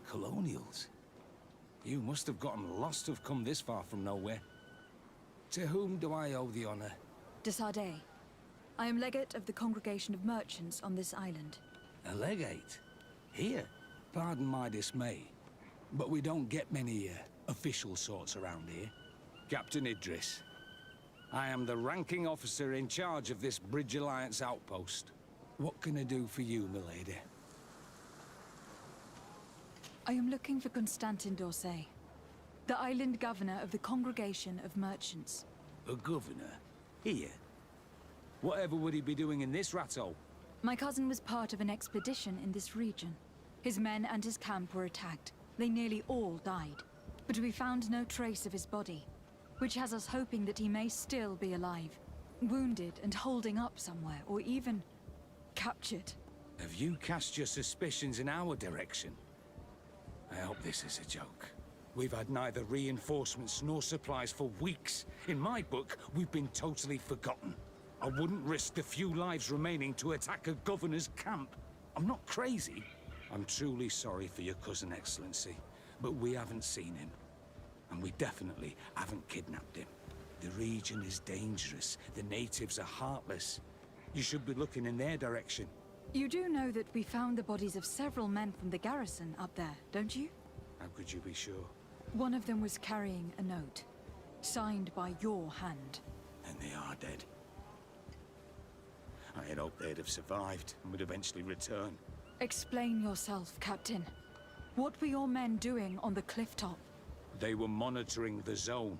Colonials? You must have gotten lost to have come this far from nowhere. To whom do I owe the honor? De Sardet. I am legate of the Congregation of Merchants on this island. A legate? Here? Pardon my dismay, but we don't get many official sorts around here. Captain Idris. I am the ranking officer in charge of this Bridge Alliance outpost. What can I do for you, milady? I am looking for Constantin d'Orsay, the island governor of the Congregation of Merchants. A governor? Here? Whatever would he be doing in this rattle? My cousin was part of an expedition in this region. His men and his camp were attacked. They nearly all died. But we found no trace of his body, which has us hoping that he may still be alive, wounded and holding up somewhere, or even captured. Have you cast your suspicions in our direction? I hope this is a joke. We've had neither reinforcements nor supplies for weeks. In my book, we've been totally forgotten. I wouldn't risk the few lives remaining to attack a governor's camp. I'm not crazy. I'm truly sorry for your cousin, Excellency, but we haven't seen him. And we definitely haven't kidnapped him. The region is dangerous. The natives are heartless. You should be looking in their direction. You do know that we found the bodies of several men from the garrison up there, don't you? How could you be sure? One of them was carrying a note, signed by your hand. And they are dead. I had hoped they'd have survived and would eventually return. Explain yourself, Captain. What were your men doing on the cliff top? They were monitoring the zone.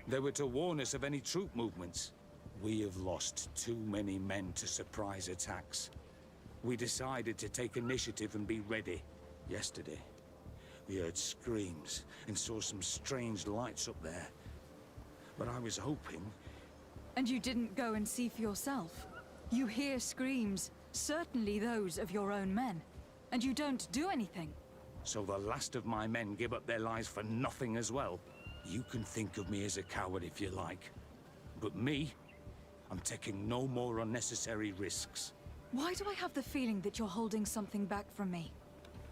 They were to warn us of any troop movements. We have lost too many men to surprise attacks. We decided to take initiative and be ready. Yesterday, we heard screams and saw some strange lights up there. But I was hoping... And you didn't go and see for yourself? You hear screams, certainly those of your own men, and you don't do anything. So the last of my men give up their lives for nothing as well? You can think of me as a coward if you like. But me, I'm taking no more unnecessary risks. Why do I have the feeling that you're holding something back from me?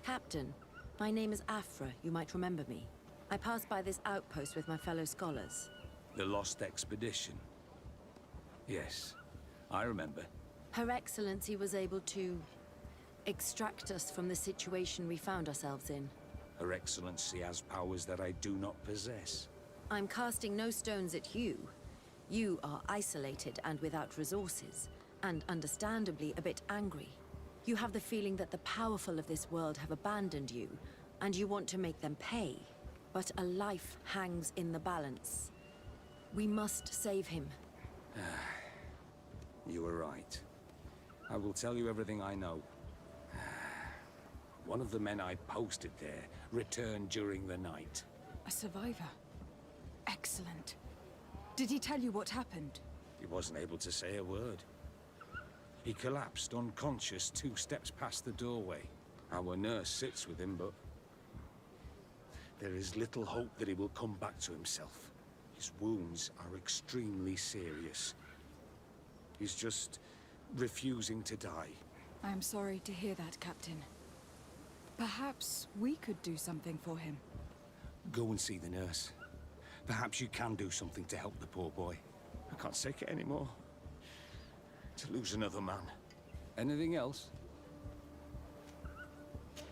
Captain, my name is Afra, you might remember me. I passed by this outpost with my fellow scholars. The Lost Expedition? Yes, I remember. Her Excellency was able to extract us from the situation we found ourselves in. Her Excellency has powers that I do not possess. I'm casting no stones at you. You are isolated and without resources, and understandably a bit angry. You have the feeling that the powerful of this world have abandoned you, and you want to make them pay. But a life hangs in the balance. We must save him. You were right. I will tell you everything I know. One of the men I posted there returned during the night. A survivor. Excellent. Did he tell you what happened? He wasn't able to say a word. He collapsed unconscious 2 steps past the doorway. Our nurse sits with him, but there is little hope that he will come back to himself. His wounds are extremely serious. He's just refusing to die. I am sorry to hear that, Captain. Perhaps we could do something for him. Go and see the nurse. Perhaps you can do something to help the poor boy. I can't take it anymore. To lose another man. Anything else?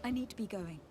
I need to be going.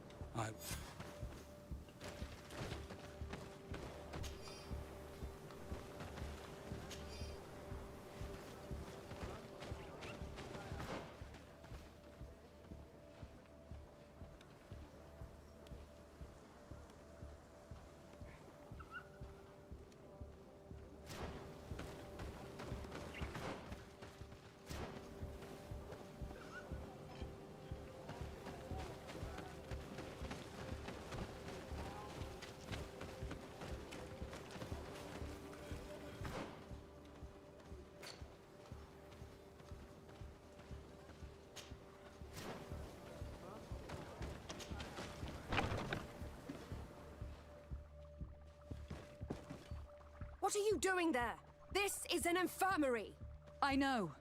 What are you doing there? This is an infirmary! I know.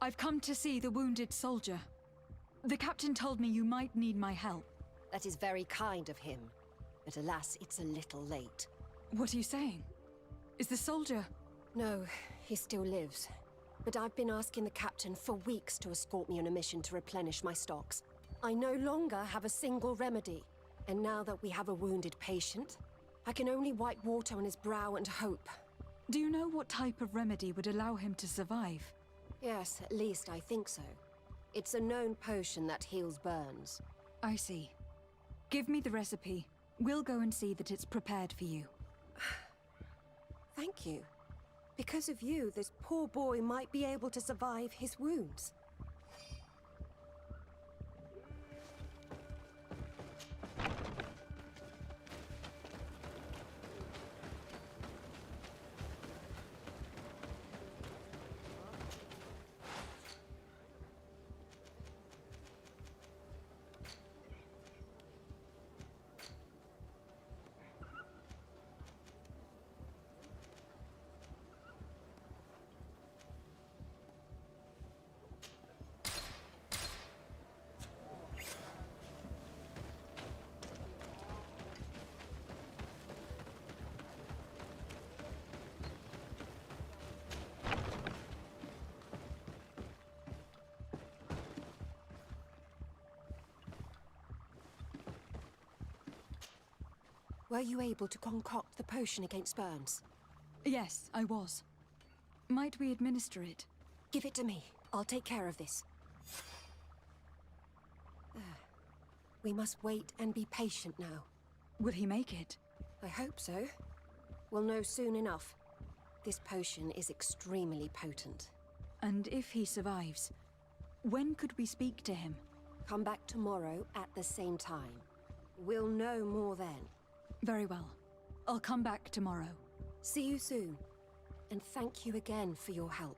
I've come to see the wounded soldier. The captain told me you might need my help. That is very kind of him. But alas, it's a little late. What are you saying? Is the soldier... No, he still lives. But I've been asking the captain for weeks to escort me on a mission to replenish my stocks. I no longer have a single remedy. And now that we have a wounded patient, I can only wipe water on his brow and hope. Do you know what type of remedy would allow him to survive? Yes, at least I think so. It's a known potion that heals burns. I see. Give me the recipe. We'll go and see that it's prepared for you. Thank you. Because of you, this poor boy might be able to survive his wounds. Were you able to concoct the potion against burns? Yes, I was. Might we administer it? Give it to me. I'll take care of this. We must wait and be patient now. Will he make it? I hope so. We'll know soon enough. This potion is extremely potent. And if he survives, when could we speak to him? Come back tomorrow at the same time. We'll know more then. Very well. I'll come back tomorrow. See you soon. And thank you again for your help.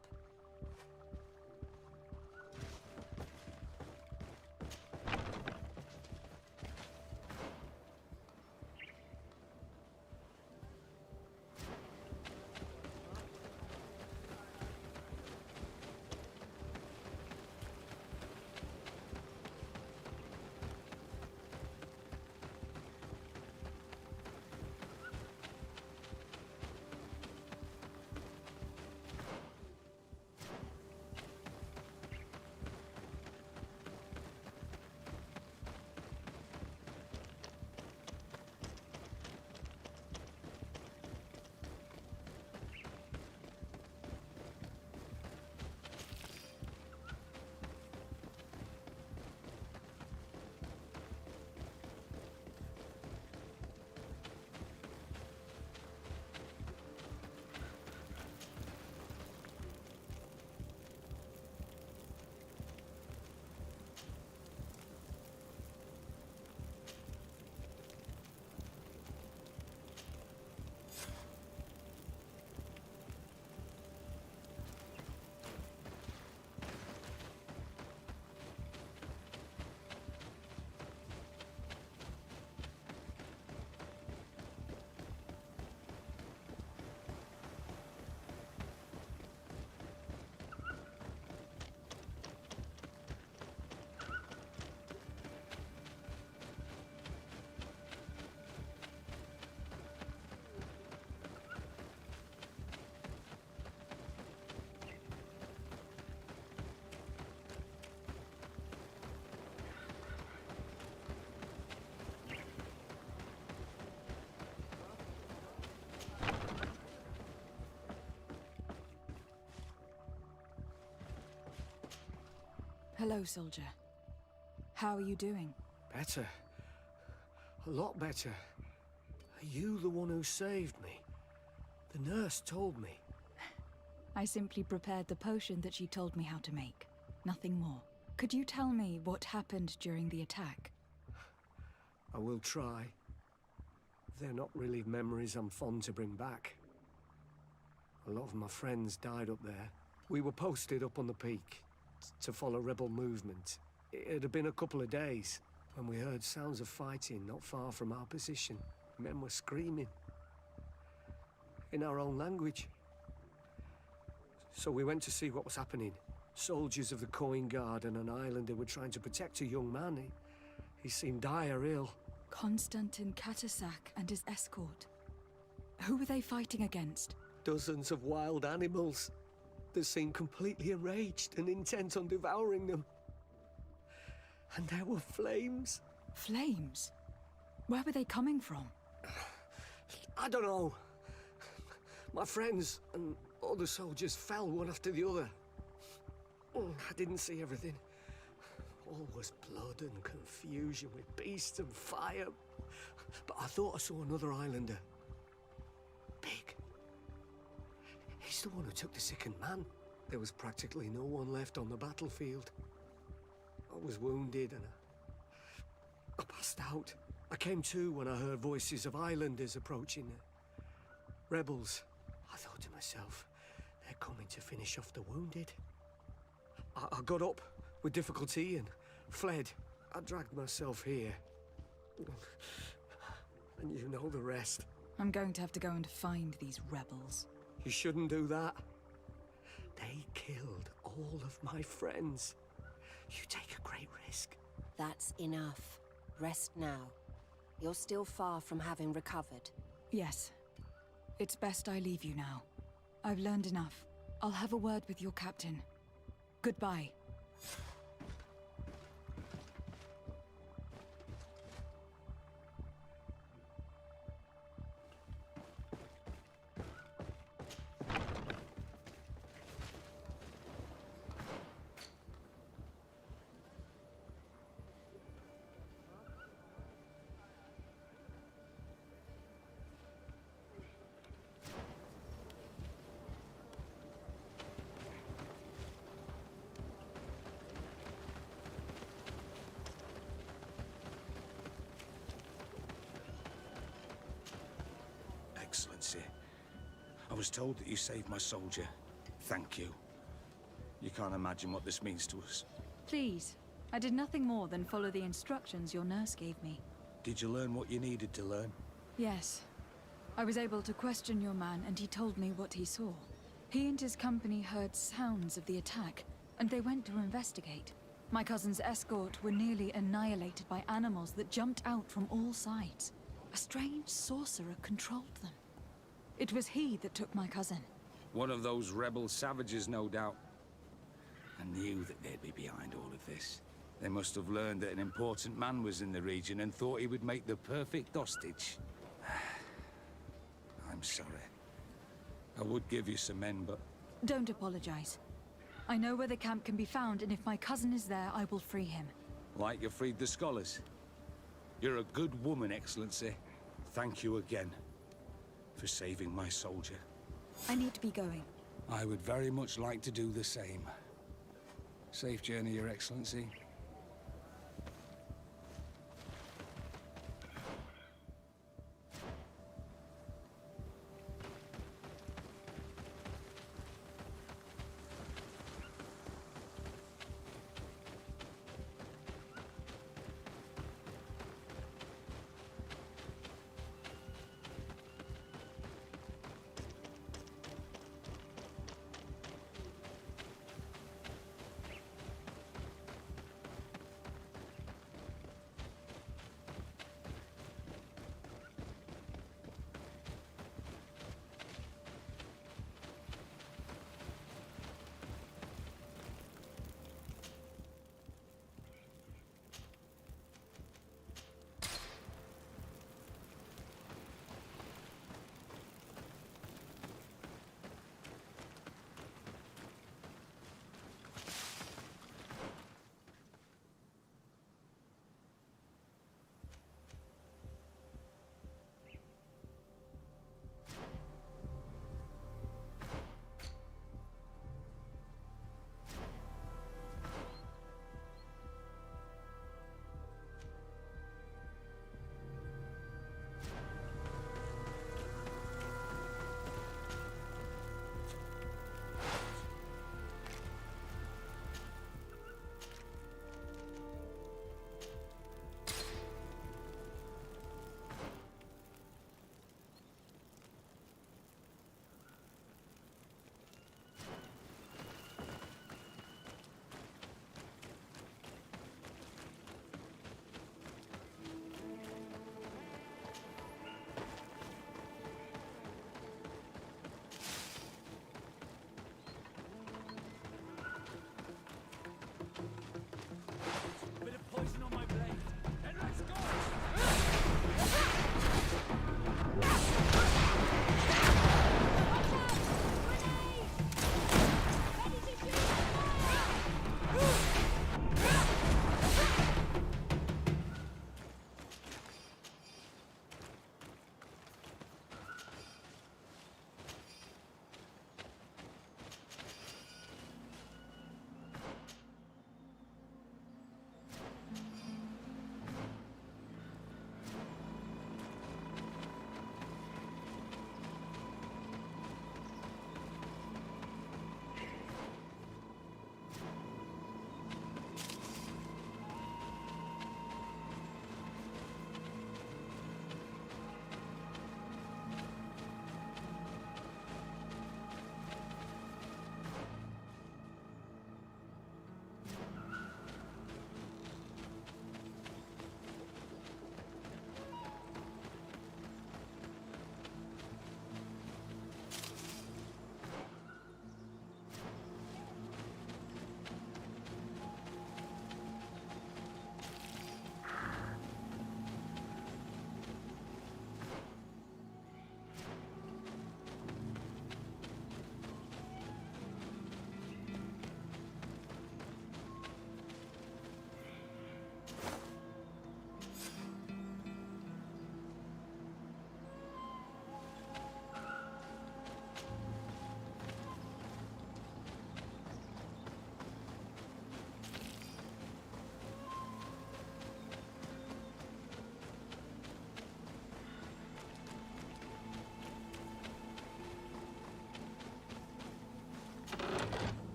Hello, soldier. How are you doing? Better. A lot better. Are you the one who saved me? The nurse told me. I simply prepared the potion that she told me how to make. Nothing more. Could you tell me what happened during the attack? I will try. They're not really memories I'm fond to bring back. A lot of my friends died up there. We were posted up on the peak to follow rebel movement. It had been a couple of days when we heard sounds of fighting not far from our position. Men were screaming in our own language. So we went to see what was happening. Soldiers of the Coin Guard and an islander were trying to protect a young man. He seemed dire ill. Konstantin Katasak and his escort. Who were they fighting against? Dozens of wild animals. They seemed completely enraged and intent on devouring them. And there were flames. Flames? Where were they coming from? I don't know. My friends and other soldiers fell one after the other. I didn't see everything. All was blood and confusion with beasts and fire. But I thought I saw another islander. Big. He's the one who took the sickened man. There was practically no one left on the battlefield. I was wounded and I passed out. I came to when I heard voices of islanders approaching. Rebels. I thought to myself, they're coming to finish off the wounded. I got up with difficulty and fled. I dragged myself here. And you know the rest. I'm going to have to go and find these rebels. You shouldn't do that. They killed all of my friends. You take a great risk. That's enough. Rest now. You're still far from having recovered. Yes. It's best I leave you now. I've learned enough. I'll have a word with your captain. Goodbye. Excellency, I was told that you saved my soldier. Thank you. You can't imagine what this means to us. Please. I did nothing more than follow the instructions your nurse gave me. Did you learn what you needed to learn? Yes. I was able to question your man, and he told me what he saw. He and his company heard sounds of the attack, and they went to investigate. My cousin's escort were nearly annihilated by animals that jumped out from all sides. A strange sorcerer controlled them. It was he that took my cousin. One of those rebel savages, no doubt. I knew that they'd be behind all of this. They must have learned that an important man was in the region and thought he would make the perfect hostage. I'm sorry. I would give you some men, but... Don't apologize. I know where the camp can be found, and if my cousin is there, I will free him. Like you freed the scholars. You're a good woman, Excellency. Thank you again for saving my soldier. I need to be going. I would very much like to do the same. Safe journey, Your Excellency.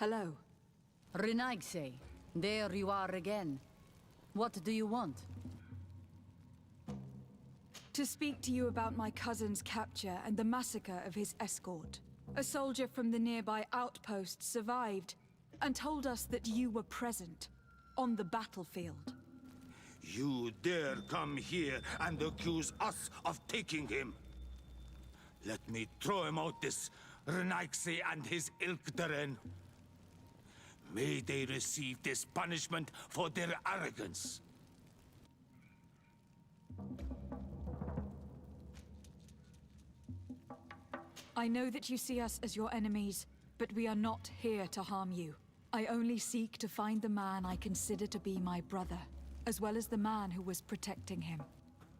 Hello. Renaigse, there you are again. What do you want? To speak to you about my cousin's capture and the massacre of his escort. A soldier from the nearby outpost survived and told us that you were present on the battlefield. You dare come here and accuse us of taking him? Let me throw him out this Renaigse and his Ilkdaren. May they receive this punishment for their arrogance. I know that you see us as your enemies, but we are not here to harm you. I only seek to find the man I consider to be my brother, as well as the man who was protecting him.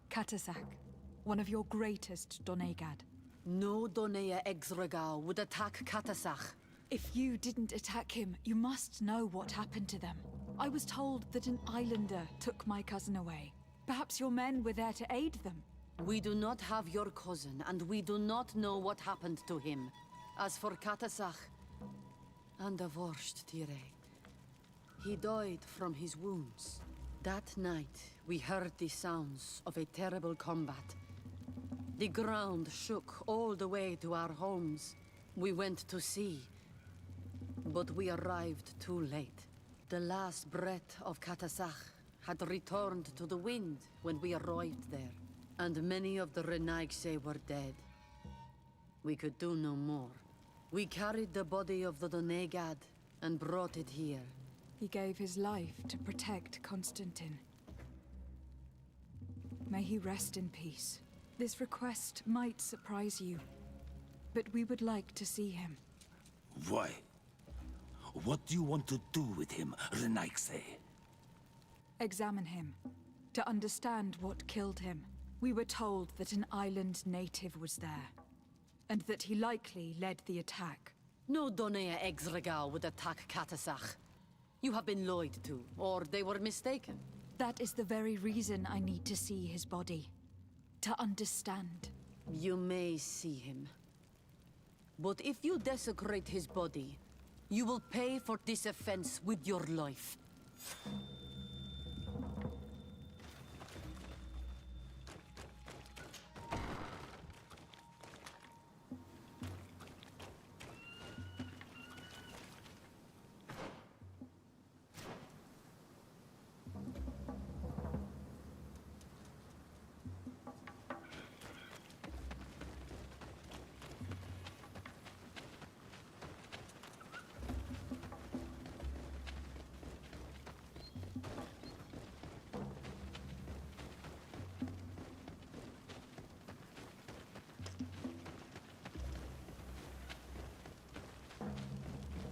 Mastastech, one of your greatest Donegad. No Donea Exregao would attack Mastastech. If you didn't attack him, you must know what happened to them. I was told that an islander took my cousin away. Perhaps your men were there to aid them. We do not have your cousin, and we do not know what happened to him. As for Mastastech, and the worst, Tire, he died from his wounds. That night, we heard the sounds of a terrible combat. The ground shook all the way to our homes. We went to see, but we arrived too late. The last breath of Mastastech had returned to the wind when we arrived there, and many of the Renaigse were dead. We could do no more. We carried the body of the Donegad and brought it here. He gave his life to protect Constantine. May he rest in peace. This request might surprise you, but we would like to see him. Why? What do you want to do with him, Renaigse? Examine him, to understand what killed him. We were told that an island native was there, and that he likely led the attack. No Donea Exregao would attack Mastastech. You have been lied to, or they were mistaken. That is the very reason I need to see his body. To understand. You may see him. But if you desecrate his body, you will pay for this offense with your life.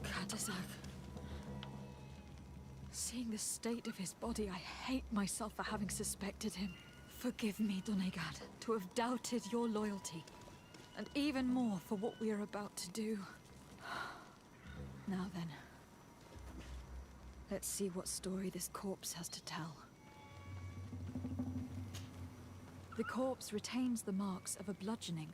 Mastastech. Seeing the state of his body, I hate myself for having suspected him. Forgive me, Donegad, to have doubted your loyalty. And even more for what we are about to do. Now then. Let's see what story this corpse has to tell. The corpse retains the marks of a bludgeoning.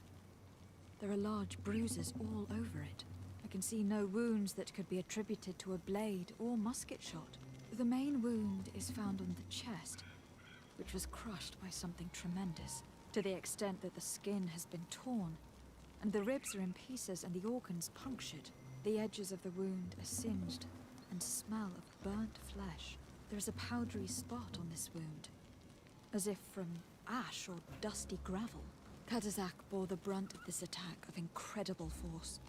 There are large bruises all over it. I can see no wounds that could be attributed to a blade or musket shot. The main wound is found on the chest, which was crushed by something tremendous, to the extent that the skin has been torn, and the ribs are in pieces and the organs punctured. The edges of the wound are singed and smell of burnt flesh. There is a powdery spot on this wound, as if from ash or dusty gravel. Mastastech bore the brunt of this attack of incredible force.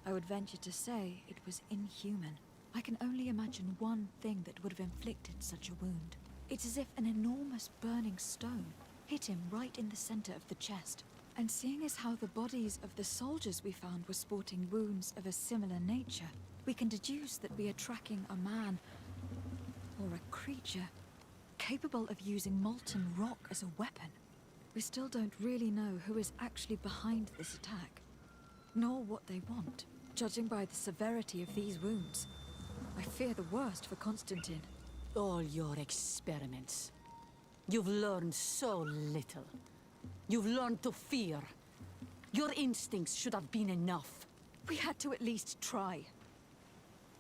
I would venture to say it was inhuman. I can only imagine one thing that would have inflicted such a wound. It's as if an enormous burning stone hit him right in the center of the chest. And seeing as how the bodies of the soldiers we found were sporting wounds of a similar nature, we can deduce that we are tracking a man or a creature capable of using molten rock as a weapon. We still don't really know who is actually behind this attack, nor what they want. Judging by the severity of these wounds, I fear the worst for Constantine. All your experiments. You've learned so little. You've learned to fear. Your instincts should have been enough. We had to at least try.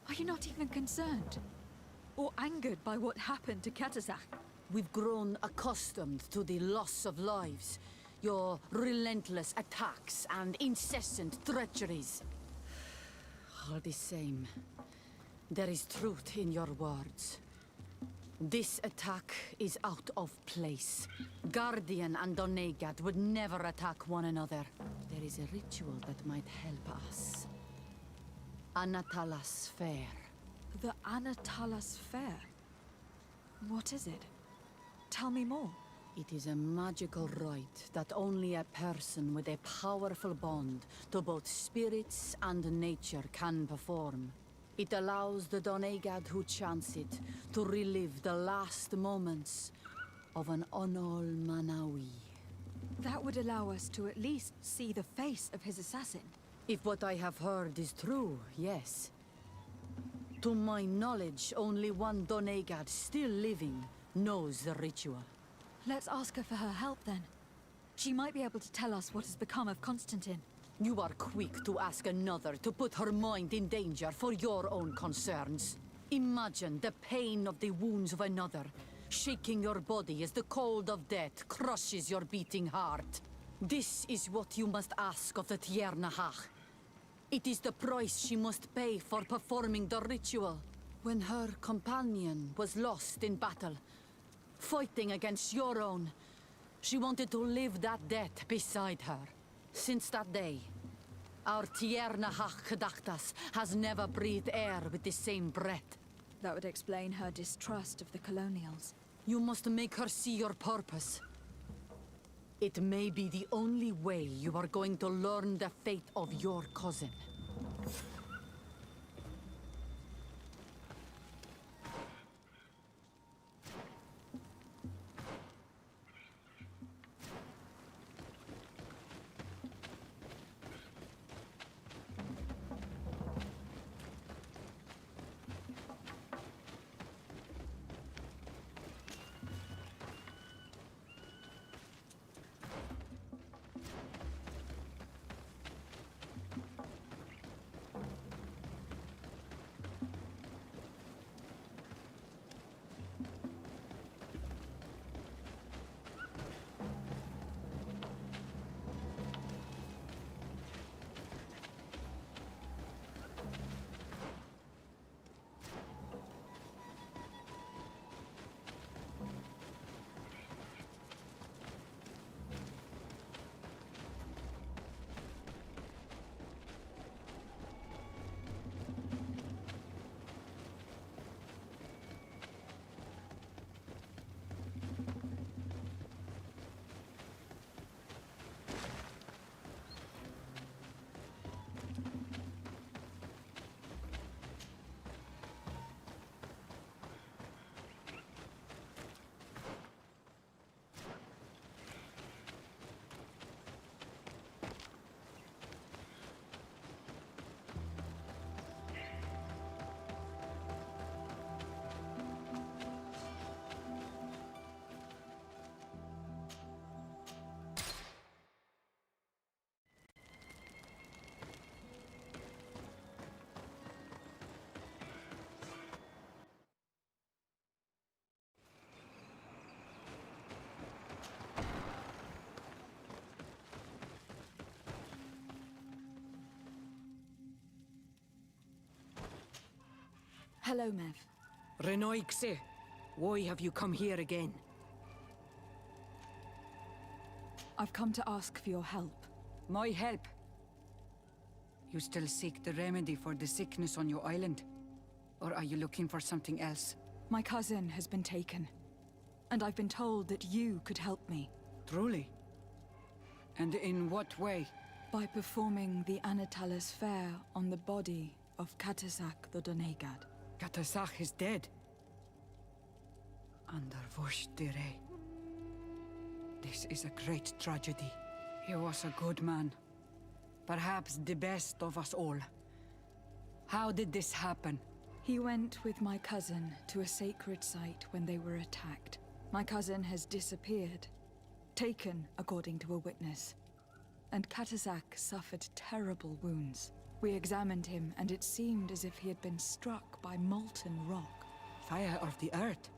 Are you not even concerned? Or angered by what happened to Katazak? We've grown accustomed to the loss of lives, your relentless attacks and incessant treacheries. All the same, there is truth in your words. This attack is out of place. Guardian and Donegad would never attack one another. There is a ritual that might help us. Anatalas Fair. The Anatalas Fair? What is it? Tell me more. It is a magical rite that only a person with a powerful bond to both spirits and nature can perform. It allows the Donegad who chants it to relive the last moments of an Onol Manawi. That would allow us to at least see the face of his assassin. If what I have heard is true, yes. To my knowledge, only one Donegad still living knows the ritual. Let's ask her for her help then. She might be able to tell us what has become of Constantine. You are quick to ask another to put her mind in danger for your own concerns. Imagine the pain of the wounds of another, shaking your body as the cold of death crushes your beating heart. This is what you must ask of the Tiernahach. It is the price she must pay for performing the ritual. When her companion was lost in battle, fighting against your own, she wanted to live that death beside her. Since that day, our Tiernahach Kadaktas has never breathed air with the same breath. That would explain her distrust of the colonials. You must make her see your purpose. It may be the only way you are going to learn the fate of your cousin. Hello, Mev. Renoixe, why have you come here again? I've come to ask for your help. My help? You still seek the remedy for the sickness on your island? Or are you looking for something else? My cousin has been taken, and I've been told that you could help me. Truly? And in what way? By performing the Anatalas Fair on the body of Katazak the Donegad. Katazak is dead. Under Voshtire. This is a great tragedy. He was a good man. Perhaps the best of us all. How did this happen? He went with my cousin to a sacred site when they were attacked. My cousin has disappeared. Taken, according to a witness. And Katazak suffered terrible wounds. We examined him, and it seemed as if he had been struck by molten rock. Fire of the earth.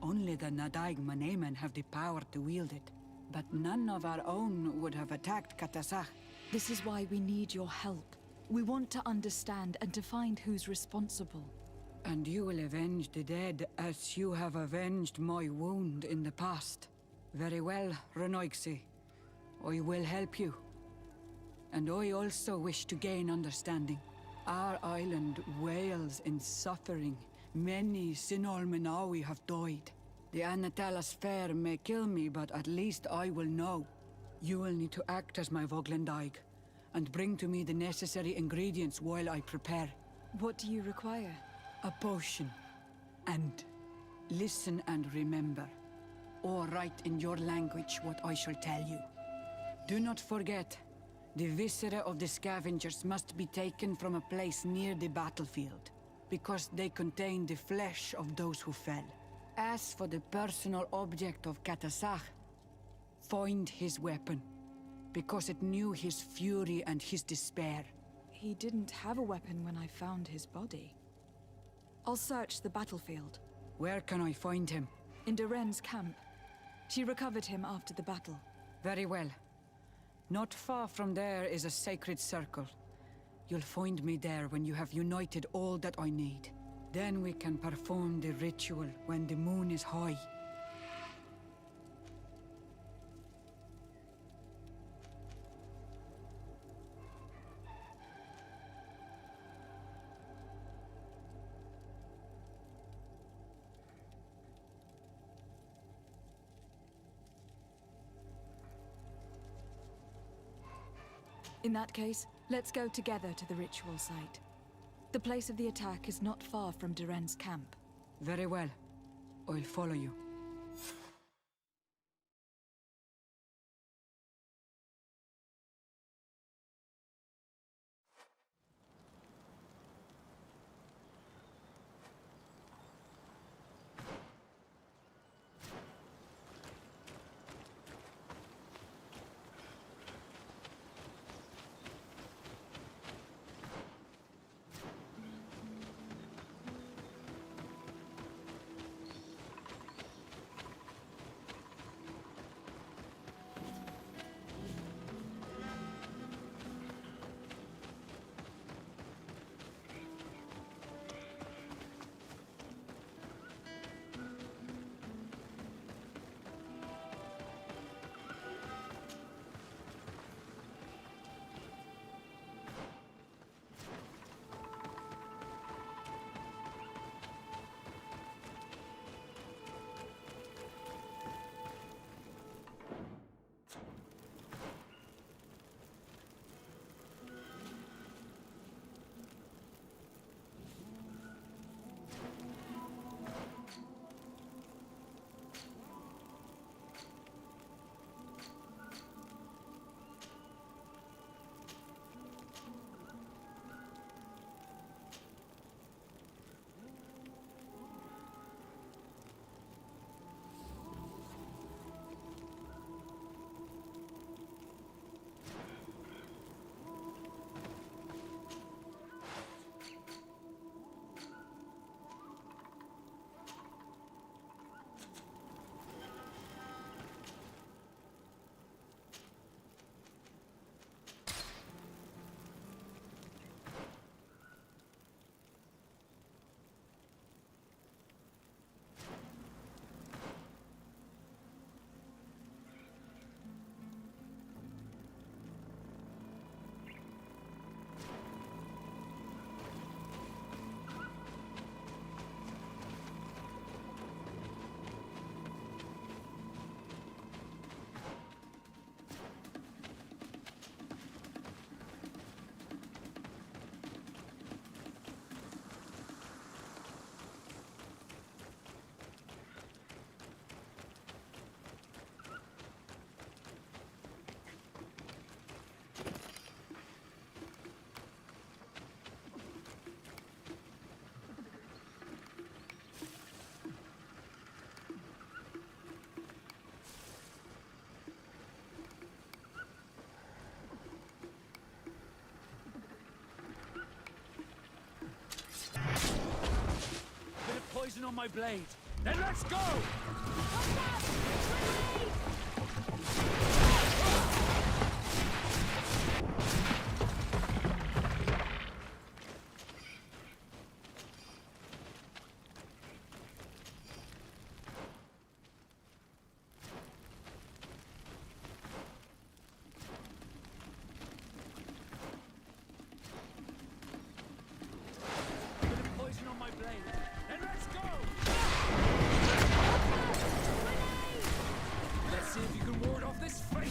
Only the Nadaig Manemen have the power to wield it. But none of our own would have attacked Katasach. This is why we need your help. We want to understand and to find who's responsible. And you will avenge the dead as you have avenged my wound in the past. Very well, Renoixi. I will help you. And I also wish to gain understanding. Our island wails in suffering. Many Sinol Menawi have died. The Anatalas Fair may kill me, but at least I will know. You will need to act as my Voglendaig, and bring to me the necessary ingredients while I prepare. What do you require? A potion. And listen and remember, or write in your language what I shall tell you. Do not forget, the viscera of the scavengers must be taken from a place near the battlefield, because they contain the flesh of those who fell. As for the personal object of Katasach, find his weapon, because it knew his fury and his despair. He didn't have a weapon when I found his body. I'll search the battlefield. Where can I find him? In Duren's camp. She recovered him after the battle. Very well. Not far from there is a sacred circle. You'll find me there when you have united all that I need. Then we can perform the ritual when the moon is high. In that case, let's go together to the ritual site. The place of the attack is not far from Duren's camp. Very well. I'll follow you. on my blade. Then let's go! Poison on my blade. Then let's go! Let's see if you can ward off this fate!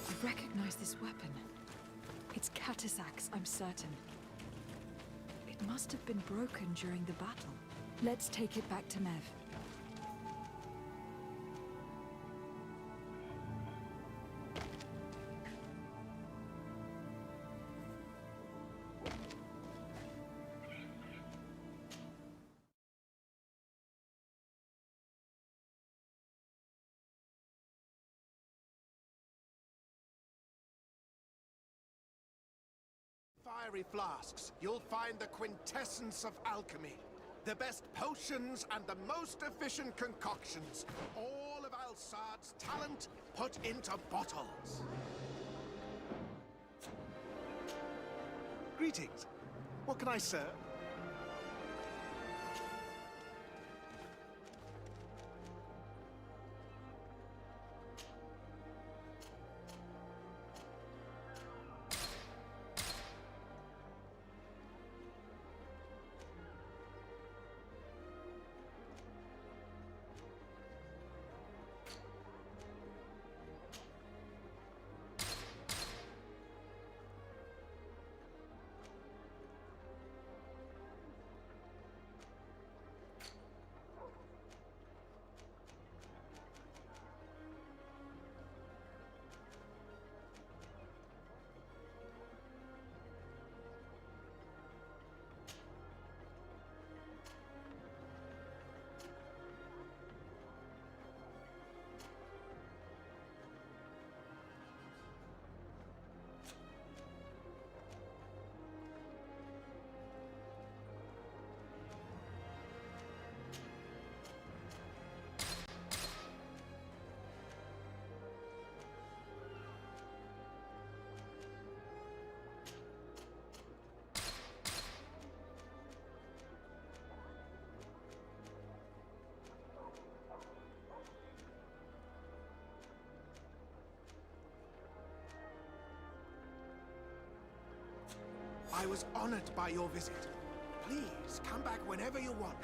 I recognize this weapon. It's Catasax, I'm certain. It must have been broken during the battle. Let's take it back to Mev. Fiery flasks, you'll find the quintessence of alchemy. The best potions and the most efficient concoctions. All of Alsad's talent put into bottles. Greetings. What can I serve? I was honored by your visit. Please, come back whenever you want.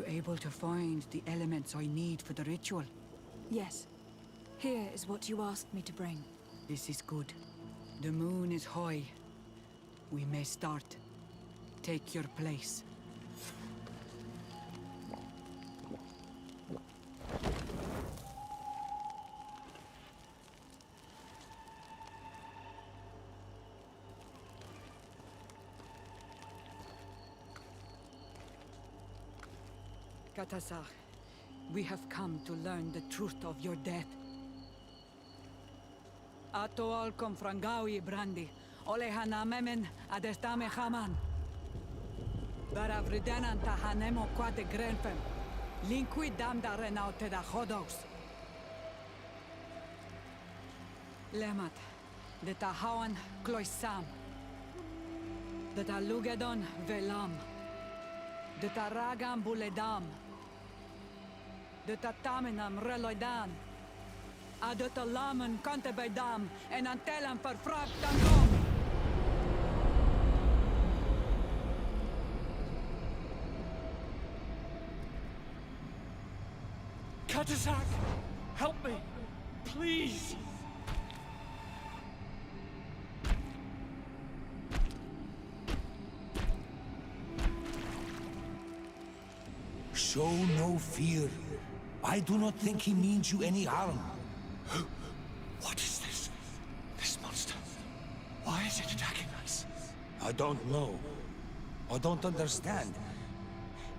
able to find the elements I need for the ritual? Yes. Here is what you asked me to bring. This is good. The moon is high. We may start. Take your place. Katasar, we have come to learn the truth of your death. Ato al confrangawi brandi, olehana memen adestame haman. Baravridenan tahanemo quate grenfem, linqui damda renaute da hodos. Lemat, de tahawan kloisam, de talugedon velam, de taragam buledam, de tatamenam reloidan, de talamen kantebedam en antelam verfragtandom. Katasak! Help me! Please! Show no fear. I do not think he means you any harm. What is this? This monster? Why is it attacking us? I don't know. I don't understand.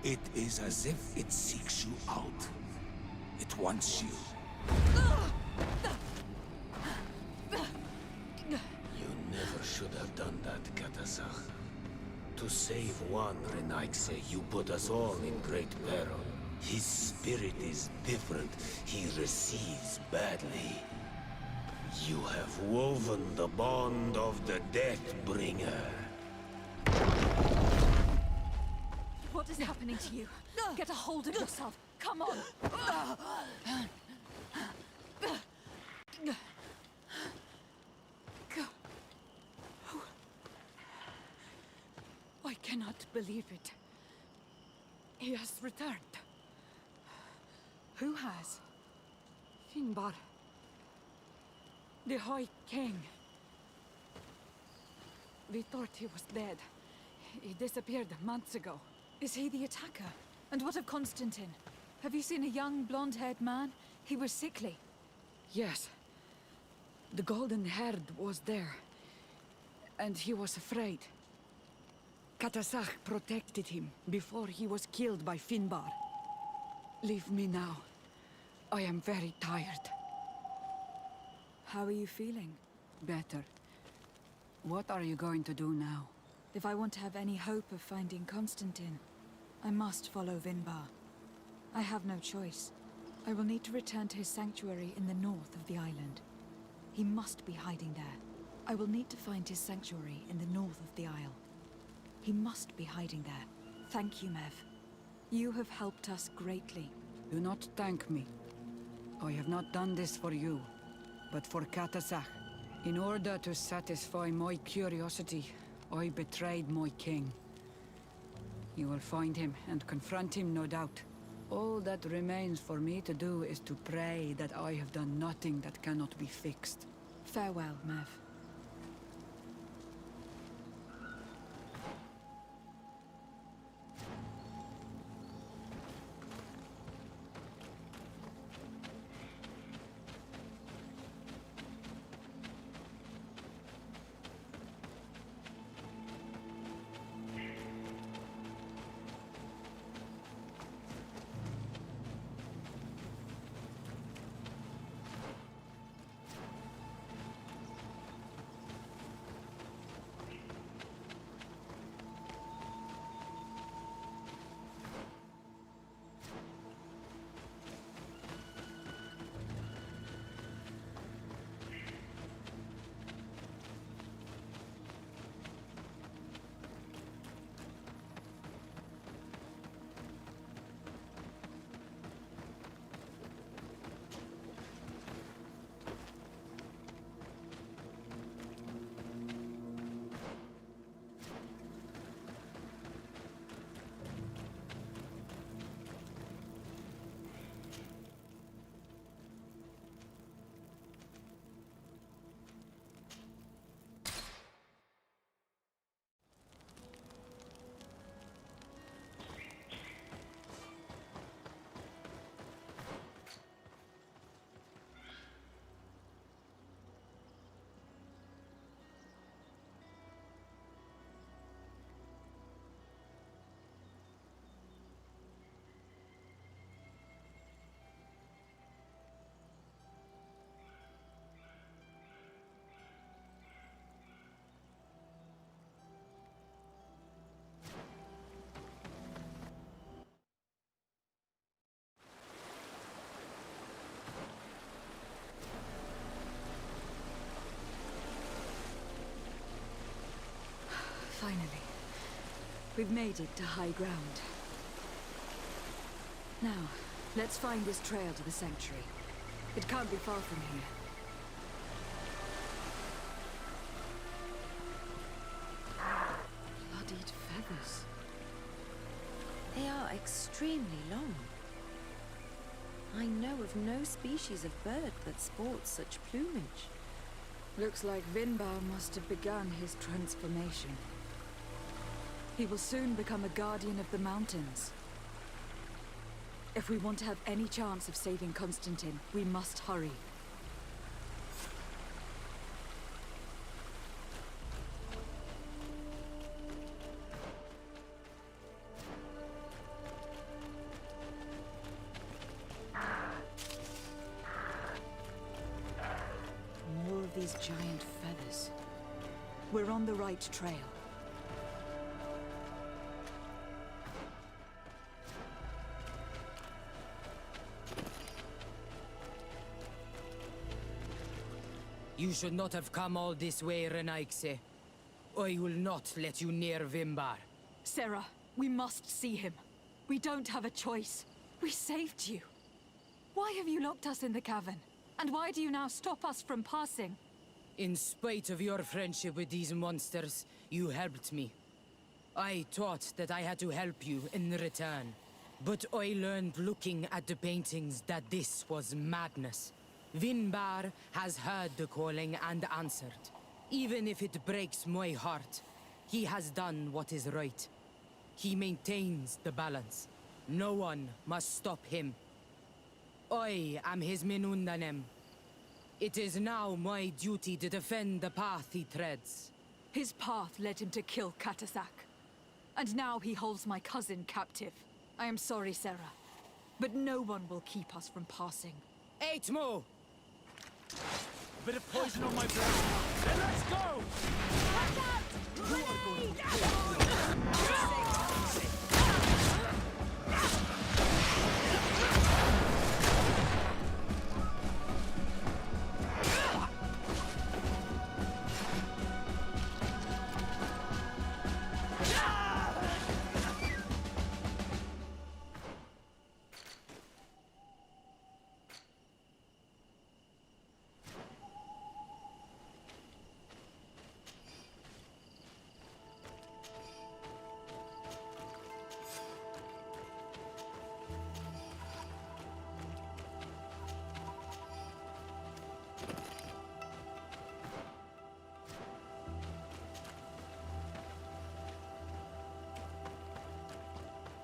It is as if it seeks you out. It wants you. You never should have done that, Katasach. To save one, Renaikse, you put us all in great peril. His spirit is different. He receives badly. You have woven the bond of the Deathbringer. What is happening to you? Get a hold of yourself. Come on. I cannot believe it. He has returned. Who has? Finbar. The High King. We thought he was dead. He disappeared months ago. Is he the attacker? And what of Constantine? Have you seen a young, blonde-haired man? He was sickly. Yes. The golden-haired was there. And he was afraid. Katasach protected him before he was killed by Finbar. Leave me now. I am very tired. How are you feeling? Better. What are you going to do now? If I want to have any hope of finding Constantine, I must follow Vinbar. I have no choice. I will need to return to his sanctuary in the north of the island. He must be hiding there. I will need to find his sanctuary in the north of the isle. He must be hiding there. Thank you, Mev. You have helped us greatly. Do not thank me. I have not done this for you, but for Katasach. In order to satisfy my curiosity, I betrayed my king. You will find him and confront him, no doubt. All that remains for me to do is to pray that I have done nothing that cannot be fixed. Farewell, Mev. Finally. We've made it to high ground. Now, let's find this trail to the sanctuary. It can't be far from here. Bloodied feathers. They are extremely long. I know of no species of bird that sports such plumage. Looks like Vinbar must have begun his transformation. He will soon become a guardian of the mountains. If we want to have any chance of saving Constantine, we must hurry. More of these giant feathers. We're on the right trail. You should not have come all this way, Renaigse. I will not let you near Vimbar. Sarah, we must see him. We don't have a choice. We saved you. Why have you locked us in the cavern? And why do you now stop us from passing? In spite of your friendship with these monsters, you helped me. I thought that I had to help you in return. But I learned looking at the paintings that this was madness. Vinbar has heard the calling and answered. Even if it breaks my heart, he has done what is right. He maintains the balance. No one must stop him. I am his Menundanem. It is now my duty to defend the path he treads. His path led him to kill Katasak. And now he holds my cousin captive. I am sorry, Sarah. But no one will keep us from passing. Aitmo! A bit of poison on my blood. Then let's go!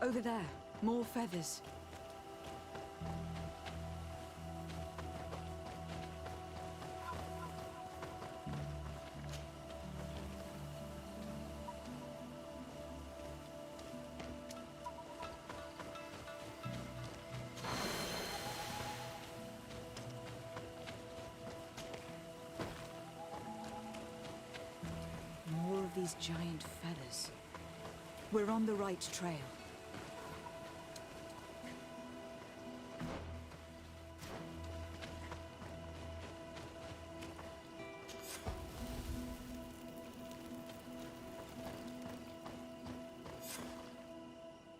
Over there, more feathers. More of these giant feathers. We're on the right trail.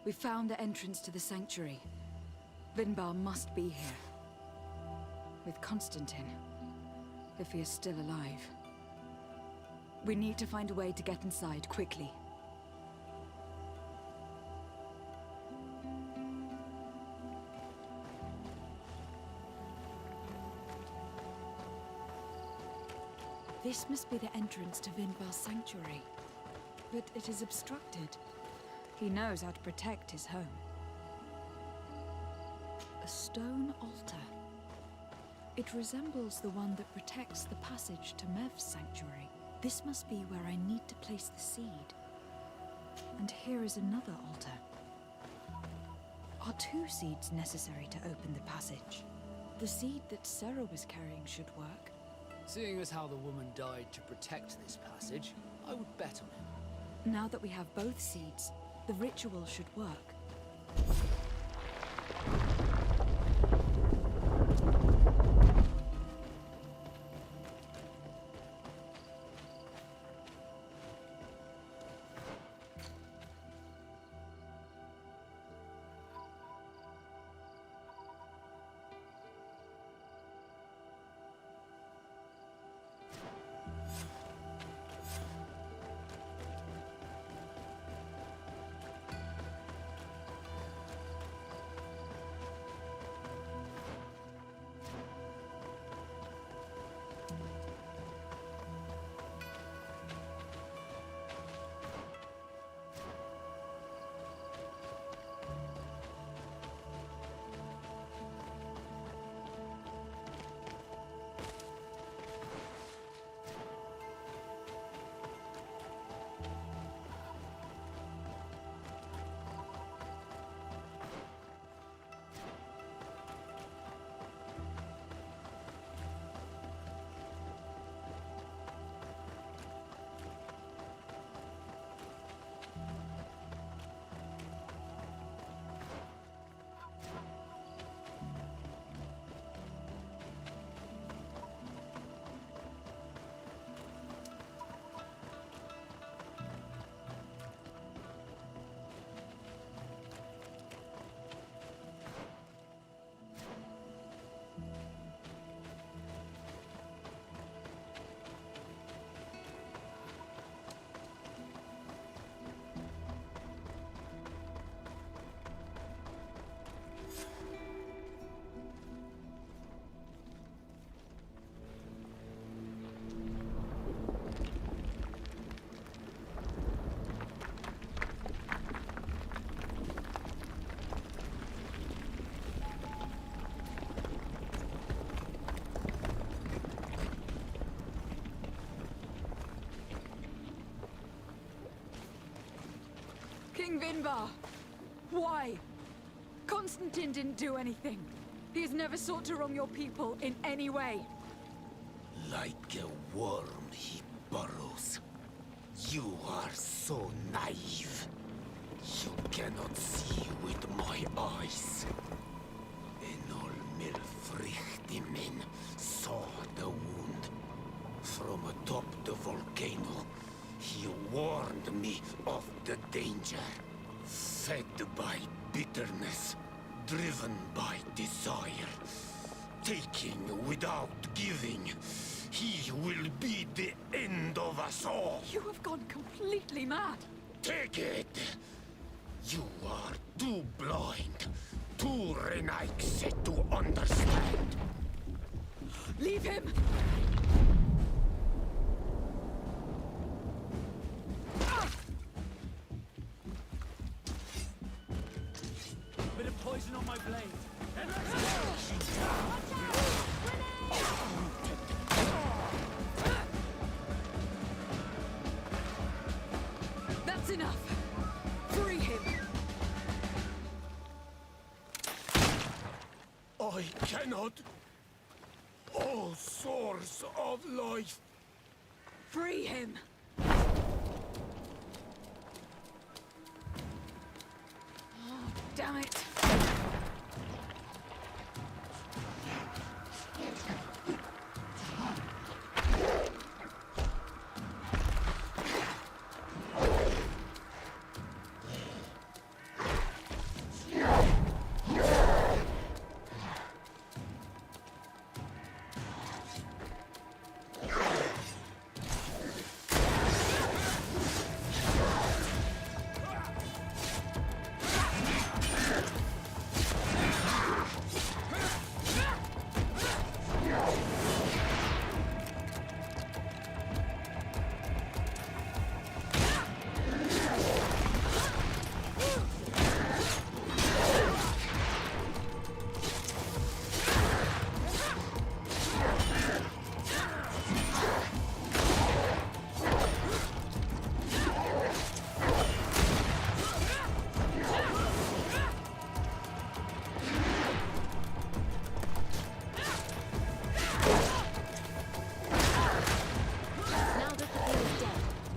We found the entrance to the sanctuary. Vinbar must be here. With Constantine. If he is still alive. We need to find a way to get inside quickly. This must be the entrance to Vinbar's sanctuary. But it is obstructed. He knows how to protect his home. A stone altar. It resembles the one that protects the passage to Mev's sanctuary. This must be where I need to place the seed. And here is another altar. Are 2 seeds necessary to open the passage? The seed that Sarah was carrying should work. Seeing as how the woman died to protect this passage, I would bet on him. Now that we have both seeds, the ritual should work. King Vinbar! Why? Constantine didn't do anything. He has never sought to wrong your people in any way. Like a worm he burrows. You are so naive. You cannot see with my eyes. Enol Milfrichtimin saw the wound. From atop the volcano, he warned me of the danger. Fed by bitterness, driven by desire, taking without giving, he will be the end of us all. You have gone completely mad. Take it! You are too blind, too Renaikse to understand. Leave him! Bit of poison on my blade. That's enough! Free him! I cannot. O source of life! Free him! Oh, damn it!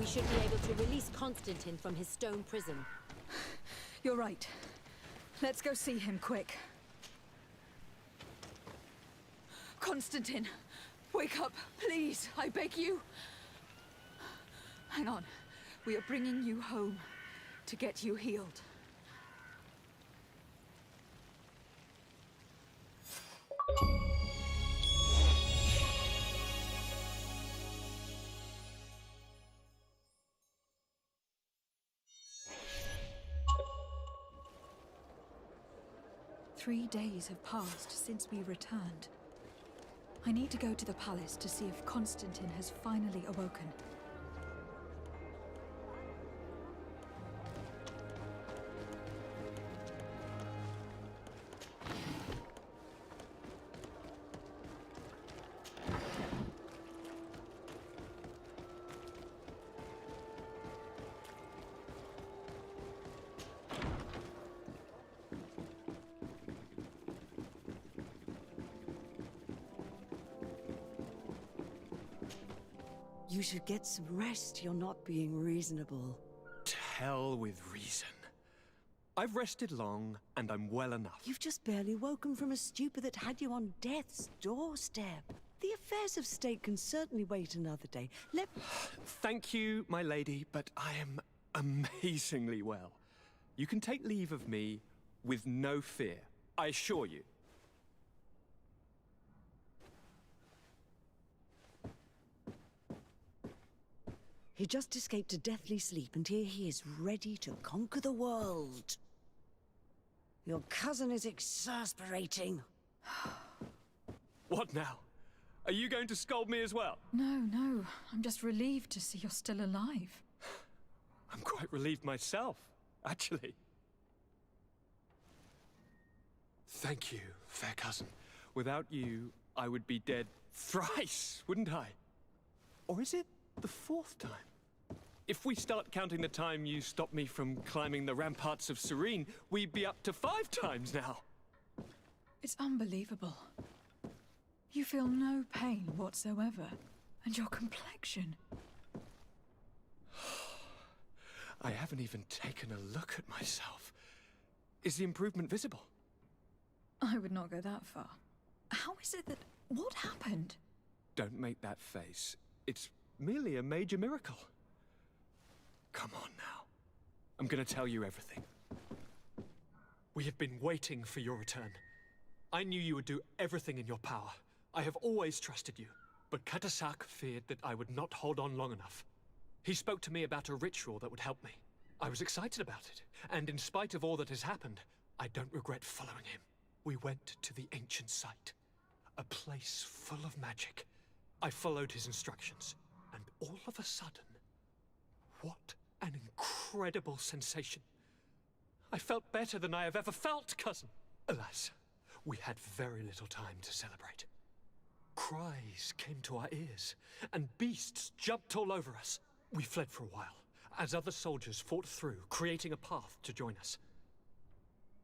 Should be able to release Constantine from his stone prison. You're right. Let's go see him, quick. Constantine! Wake up, please! I beg you! Hang on. We are bringing you home to get you healed. Three days have passed since we returned. I need to go to the palace to see if Constantine has finally awoken. You should get some rest. You're not being reasonable. To hell with reason. I've rested long, and I'm well enough. You've just barely woken from a stupor that had you on death's doorstep. The affairs of state can certainly wait another day. Thank you, my lady, but I am amazingly well. You can take leave of me with no fear, I assure you. He just escaped a deathly sleep, and here he is, ready to conquer the world. Your cousin is exasperating. What now? Are you going to scold me as well? No. I'm just relieved to see you're still alive. I'm quite relieved myself, actually. Thank you, fair cousin. Without you, I would be dead thrice, wouldn't I? Or is it the fourth time? If we start counting the time you stopped me from climbing the ramparts of Serene, we'd be up to 5 times now. It's unbelievable. You feel no pain whatsoever. And your complexion. I haven't even taken a look at myself. Is the improvement visible? I would not go that far. How is it that... What happened? Don't make that face. It's merely a major miracle. Come on now. I'm gonna tell you everything. We have been waiting for your return. I knew you would do everything in your power. I have always trusted you. But Katasak feared that I would not hold on long enough. He spoke to me about a ritual that would help me. I was excited about it, and in spite of all that has happened, I don't regret following him. We went to the ancient site, a place full of magic. I followed his instructions, and all of a sudden, what an incredible sensation. I felt better than I have ever felt, cousin. Alas, we had very little time to celebrate. Cries came to our ears, and beasts jumped all over us. We fled for a while, as other soldiers fought through, creating a path to join us.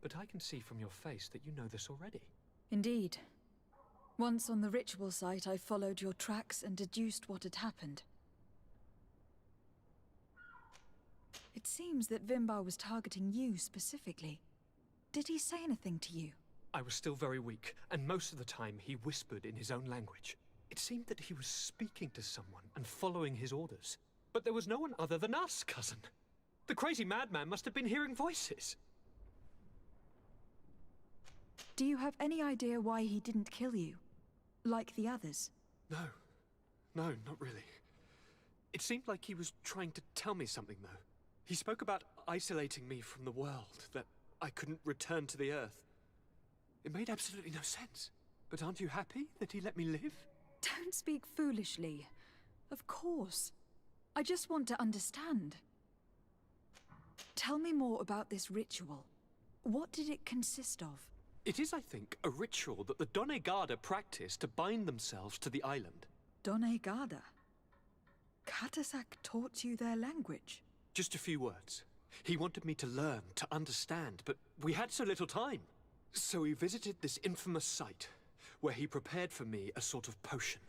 But I can see from your face that you know this already. Indeed. Once on the ritual site, I followed your tracks and deduced what had happened. It seems that Vimbar was targeting you specifically. Did he say anything to you? I was still very weak, and most of the time he whispered in his own language. It seemed that he was speaking to someone and following his orders. But there was no one other than us, cousin. The crazy madman must have been hearing voices. Do you have any idea why he didn't kill you? Like the others? No, not really. It seemed like he was trying to tell me something, though. He spoke about isolating me from the world, that I couldn't return to the Earth. It made absolutely no sense. But aren't you happy that he let me live? Don't speak foolishly. Of course. I just want to understand. Tell me more about this ritual. What did it consist of? It is, I think, a ritual that the Donegada practice to bind themselves to the island. Donegada? Katasak taught you their language? Just a few words. He wanted me to learn, to understand, but we had so little time. So we visited this infamous site, where he prepared for me a sort of potion.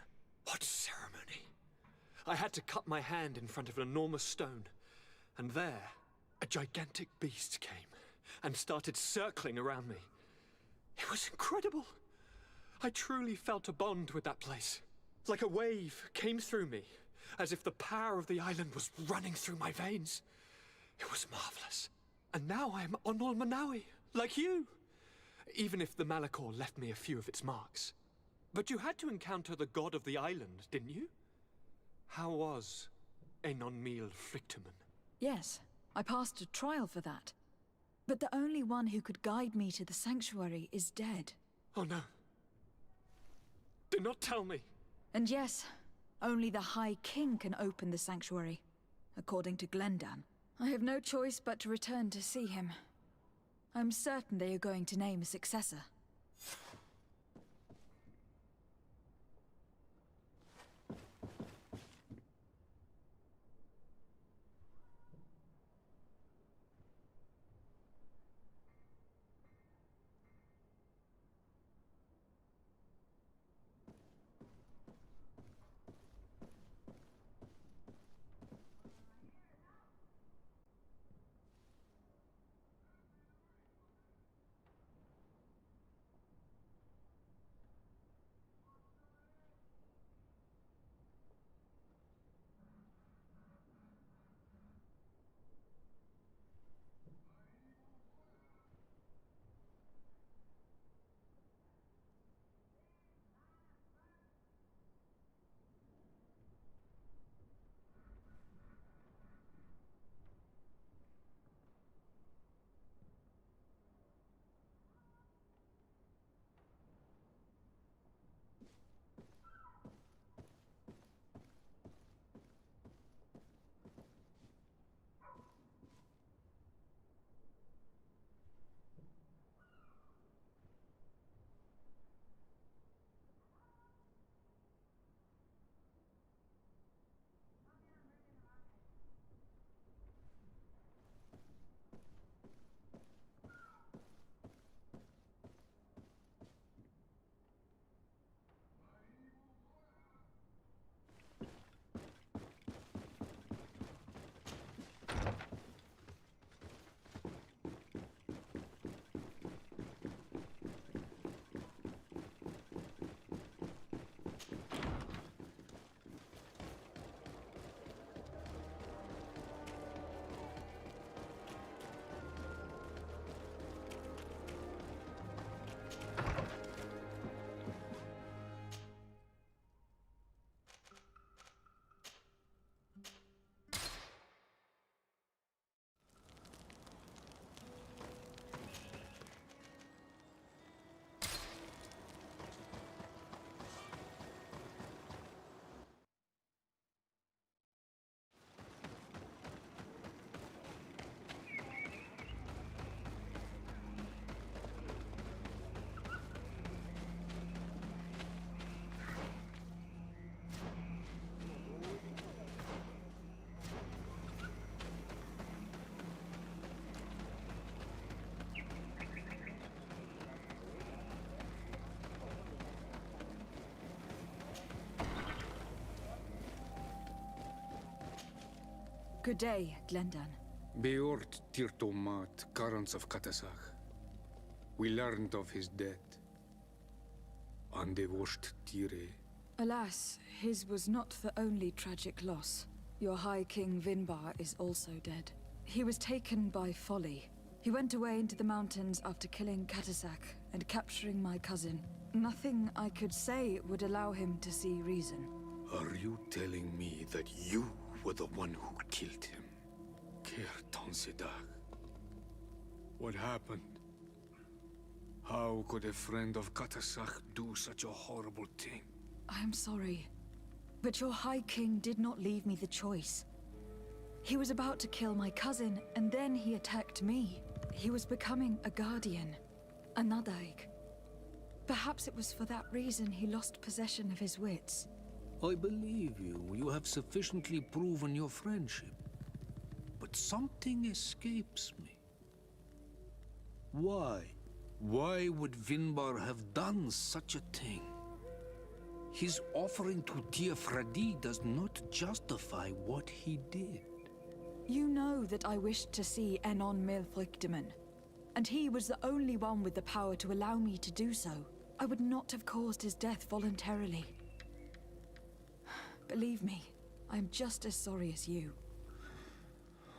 What ceremony! I had to cut my hand in front of an enormous stone, and there, a gigantic beast came, and started circling around me. It was incredible! I truly felt a bond with that place. Like a wave came through me, as if the power of the island was running through my veins. It was marvelous. And now I am Onol Manawi, like you! Even if the Malachor left me a few of its marks. But you had to encounter the god of the island, didn't you? How was Enonmil Frictumen? Yes, I passed a trial for that. But the only one who could guide me to the sanctuary is dead. Oh no. Do not tell me. And yes, only the High King can open the sanctuary, according to Glendan. I have no choice but to return to see him. I'm certain they are going to name a successor. Good day, Glendan. Beort Tirtomat, currents of Katasach. We learned of his death. Andevosht Tire. Alas, his was not the only tragic loss. Your High King Vinbar is also dead. He was taken by folly. He went away into the mountains after killing Katasach and capturing my cousin. Nothing I could say would allow him to see reason. Are you telling me that you were the one who killed him? Kertonsidach. What happened? How could a friend of Katasach do such a horrible thing? I am sorry, but your High King did not leave me the choice. He was about to kill my cousin, and then he attacked me. He was becoming a guardian, a Nadaig. Perhaps it was for that reason he lost possession of his wits. I believe you. You have sufficiently proven your friendship. But something escapes me. Why? Why would Vinbar have done such a thing? His offering to Tiafradi does not justify what he did. You know that I wished to see Enon Milfrictiman, and he was the only one with the power to allow me to do so. I would not have caused his death voluntarily. Believe me, I am just as sorry as you.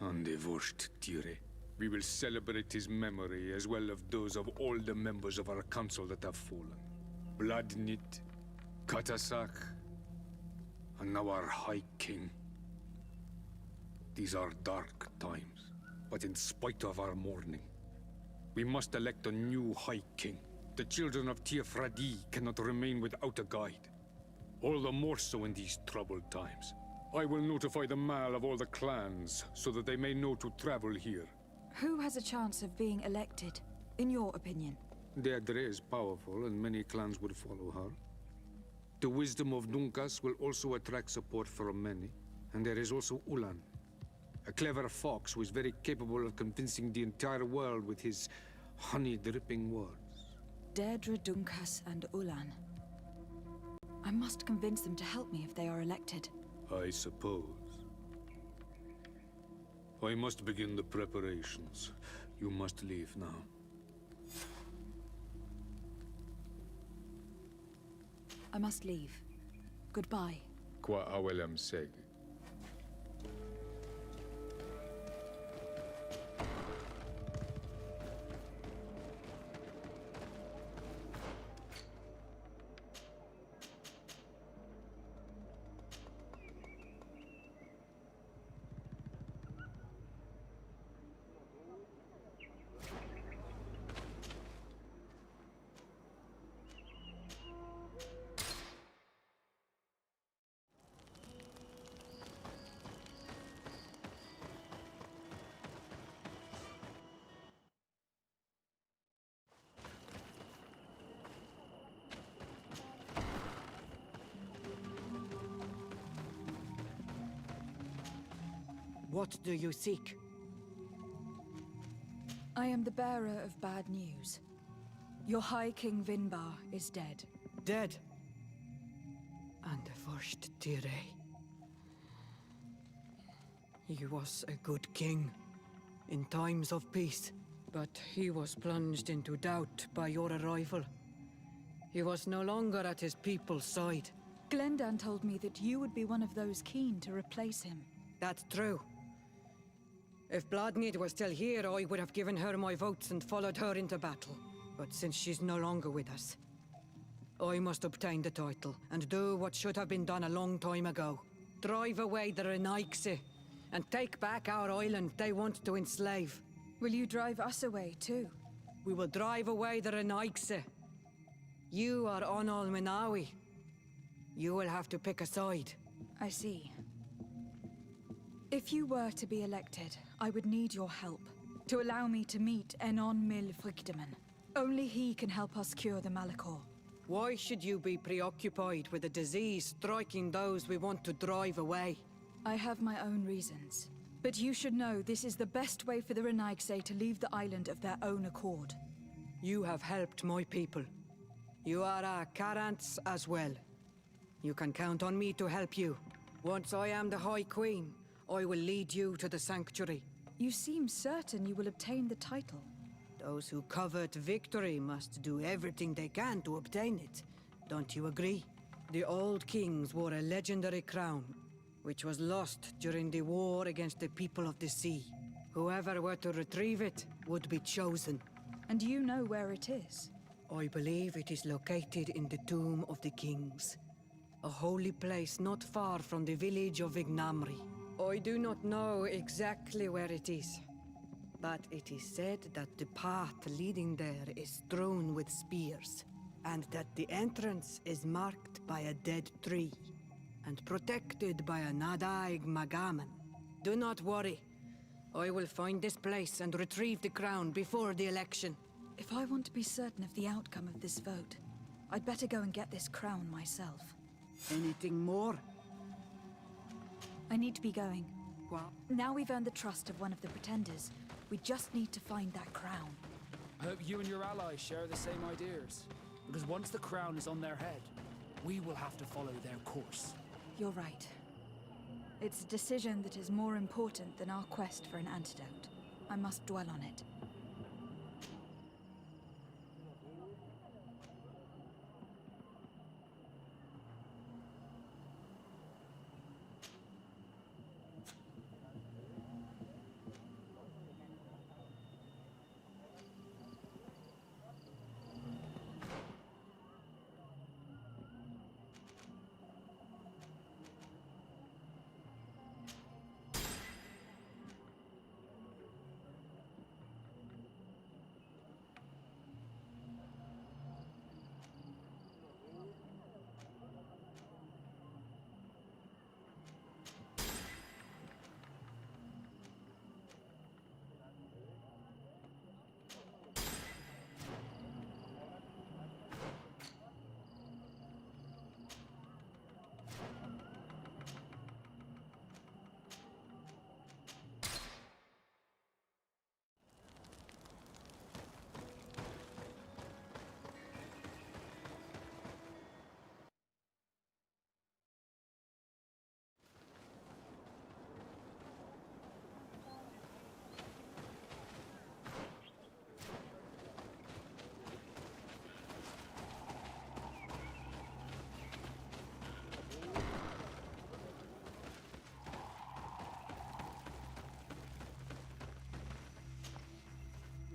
Andevosht Tire. We will celebrate his memory as well as those of all the members of our council that have fallen. Bladnit, Katasach, and now our High King. These are dark times, but in spite of our mourning, we must elect a new High King. The children of Tiafradi cannot remain without a guide. All the more so in these troubled times. I will notify the Mal of all the clans, so that they may know to travel here. Who has a chance of being elected, in your opinion? Deirdre is powerful, and many clans would follow her. The wisdom of Dunkas will also attract support from many. And there is also Ulan, a clever fox who is very capable of convincing the entire world with his honey-dripping words. Deirdre, Dunkas, and Ulan. I must convince them to help me if they are elected. I suppose. I must begin the preparations. You must leave now. I must leave. Goodbye. Qua awelem seg. What do you seek? I am the bearer of bad news. Your High King Vinbar is dead. Dead? Andevosht Tire. He was a good king in times of peace, but he was plunged into doubt by your arrival. He was no longer at his people's side. Glendan told me that you would be one of those keen to replace him. That's true. If Bladnid was still here, I would have given her my votes and followed her into battle. But since she's no longer with us, I must obtain the title and do what should have been done a long time ago. Drive away the Renaigse and take back our island they want to enslave. Will you drive us away too? We will drive away the Renaigse. You are Onal Minawi. You will have to pick a side. I see. If you were to be elected, I would need your help to allow me to meet Enon Milfrictiman. Only he can help us cure the Malachor. Why should you be preoccupied with a disease striking those we want to drive away? I have my own reasons. But you should know this is the best way for the Renaigse to leave the island of their own accord. You have helped my people. You are our Karants as well. You can count on me to help you. Once I am the High Queen, I will lead you to the sanctuary. You seem certain you will obtain the title. Those who covet victory must do everything they can to obtain it. Don't you agree? The old kings wore a legendary crown, which was lost during the war against the people of the sea. Whoever were to retrieve it would be chosen. And you know where it is? I believe it is located in the Tomb of the Kings, a holy place not far from the village of Vignamri. I do not know exactly where it is, but it is said that the path leading there is strewn with spears, and that the entrance is marked by a dead tree, and protected by a Nadaig Magaman. Do not worry. I will find this place and retrieve the crown before the election. If I want to be certain of the outcome of this vote, I'd better go and get this crown myself. Anything more? I need to be going. Well, Now we've earned the trust of one of the pretenders. We just need to find that crown. I hope you and your allies share the same ideas. Because once the crown is on their head, we will have to follow their course. You're right. It's a decision that is more important than our quest for an antidote. I must dwell on it.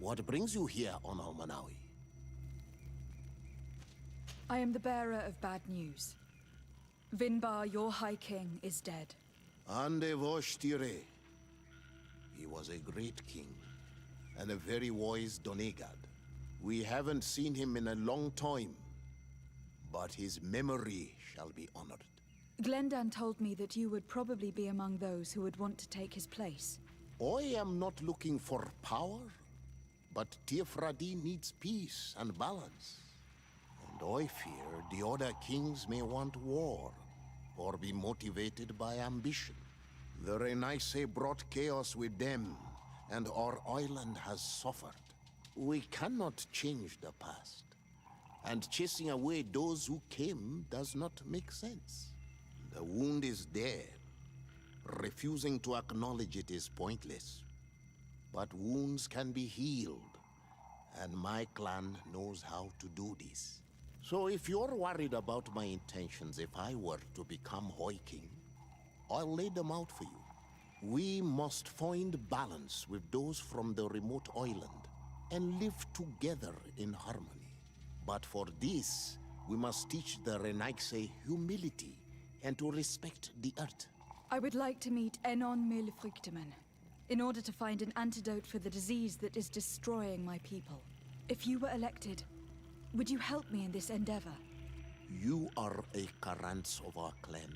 What brings you here on Almanawi? I am the bearer of bad news. Vinbar, your High King, is dead. Ande Voshtire. He was a great king, and a very wise Donegad. We haven't seen him in a long time, but his memory shall be honored. Glendan told me that you would probably be among those who would want to take his place. I am not looking for power, but Tirfradi needs peace and balance. And I fear the other kings may want war, or be motivated by ambition. The Renaise brought chaos with them, and our island has suffered. We cannot change the past, and chasing away those who came does not make sense. The wound is there. Refusing to acknowledge it is pointless. But wounds can be healed, and my clan knows how to do this. So if you're worried about my intentions if I were to become High King, I'll lay them out for you. We must find balance with those from the remote island and live together in harmony. But for this, we must teach the Renaise humility and to respect the earth. I would like to meet Enon Milfrichteman in order to find an antidote for the disease that is destroying my people. If you were elected, would you help me in this endeavor? You are a Karants of our clan,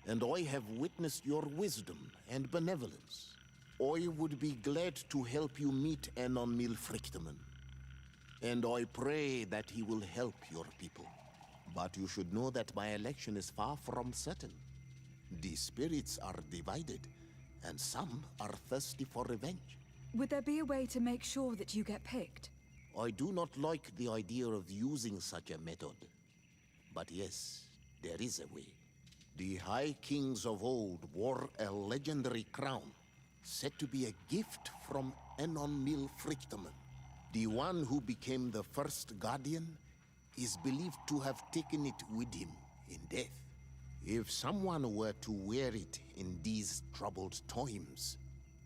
and I have witnessed your wisdom and benevolence. I would be glad to help you meet Enon Milfrichteman, and I pray that he will help your people. But you should know that my election is far from certain. The spirits are divided, and some are thirsty for revenge. Would there be a way to make sure that you get picked? I do not like the idea of using such a method. But yes, there is a way. The High Kings of old wore a legendary crown, said to be a gift from Enon Mil Frichtemann. The one who became the first Guardian is believed to have taken it with him in death. If someone were to wear it in these troubled times,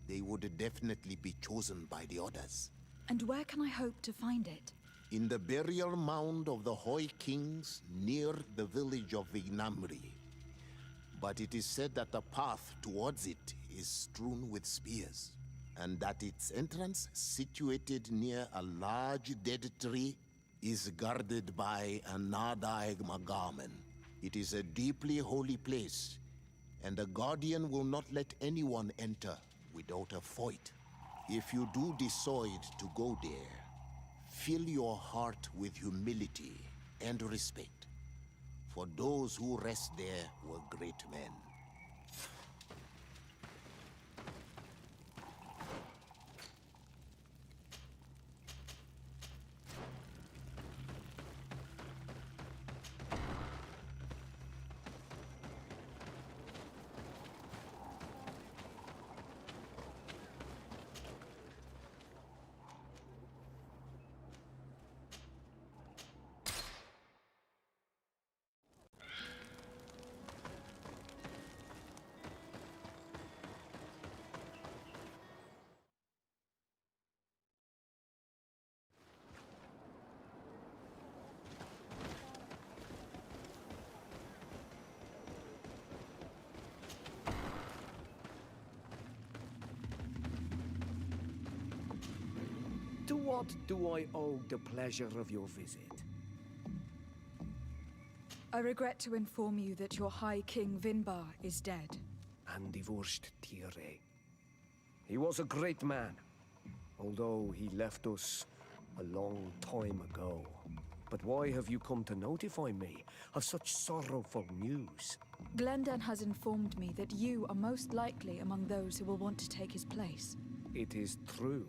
they would definitely be chosen by the others. And where can I hope to find it? In the burial mound of the Hoi Kings near the village of Vignamri. But it is said that the path towards it is strewn with spears, and that its entrance, situated near a large dead tree, is guarded by a Nadaig Magamen. It is a deeply holy place, and the Guardian will not let anyone enter without a fight. If you do decide to go there, fill your heart with humility and respect. For those who rest there were great men. To what do I owe the pleasure of your visit? I regret to inform you that your High King Vinbar is dead. And divorced Tire. He was a great man, although he left us a long time ago. But why have you come to notify me of such sorrowful news? Glendan has informed me that you are most likely among those who will want to take his place. It is true,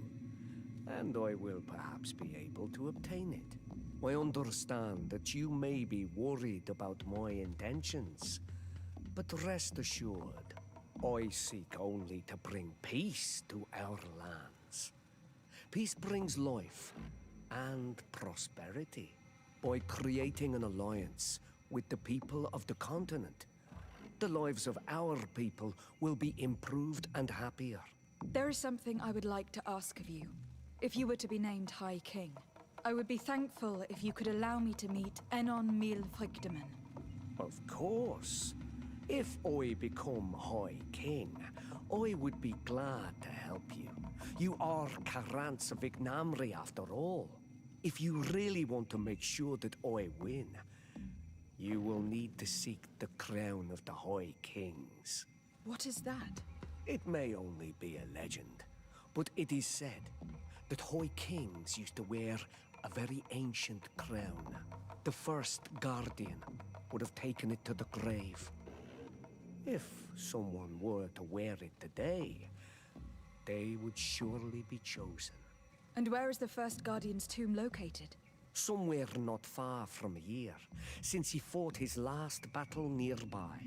and I will perhaps be able to obtain it. I understand that you may be worried about my intentions, but rest assured, I seek only to bring peace to our lands. Peace brings life and prosperity. By creating an alliance with the people of the continent, the lives of our people will be improved and happier. There is something I would like to ask of you. If you were to be named High King, I would be thankful if you could allow me to meet Enon Mil Frichtemann. Of course. If I become High King, I would be glad to help you. You are Karants of Vignamri after all. If you really want to make sure that I win, you will need to seek the crown of the High Kings. What is that? It may only be a legend, but it is said that High Kings used to wear a very ancient crown. The first Guardian would have taken it to the grave. If someone were to wear it today, they would surely be chosen. And where is the first Guardian's tomb located? Somewhere not far from here, since he fought his last battle nearby.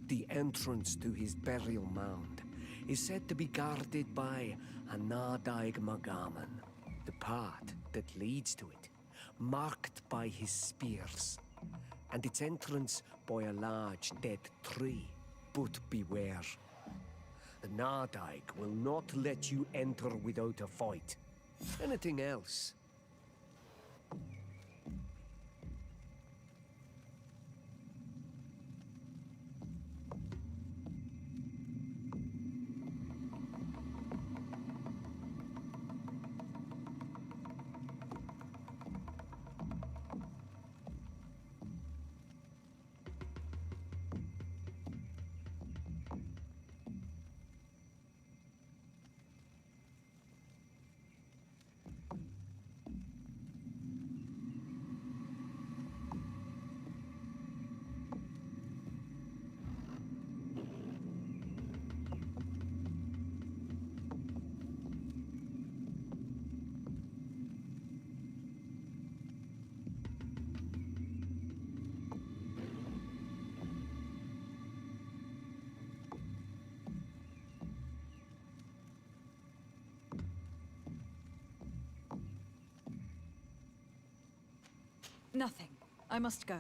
The entrance to his burial mound is said to be guarded by a Nadaig Magaman, the path that leads to it, marked by his spears, and its entrance by a large dead tree. But beware. The Nadaig will not let you enter without a fight. Anything else? Nothing. I must go.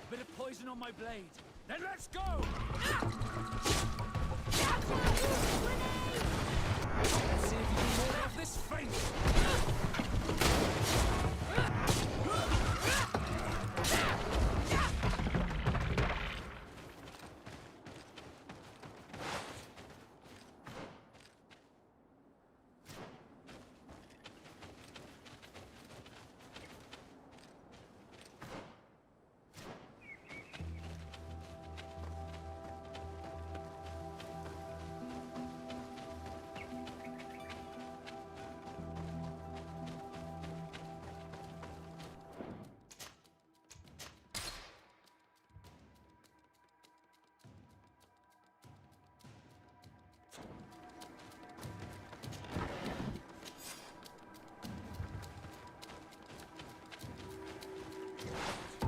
Bit of poison on my blade. Then let's go! Let's see if you can ward off this feint.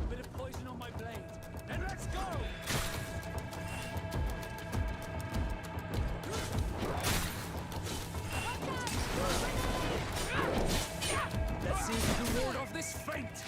Bit of poison on my blade. Then let's go! Let's see if you can ward off this feint.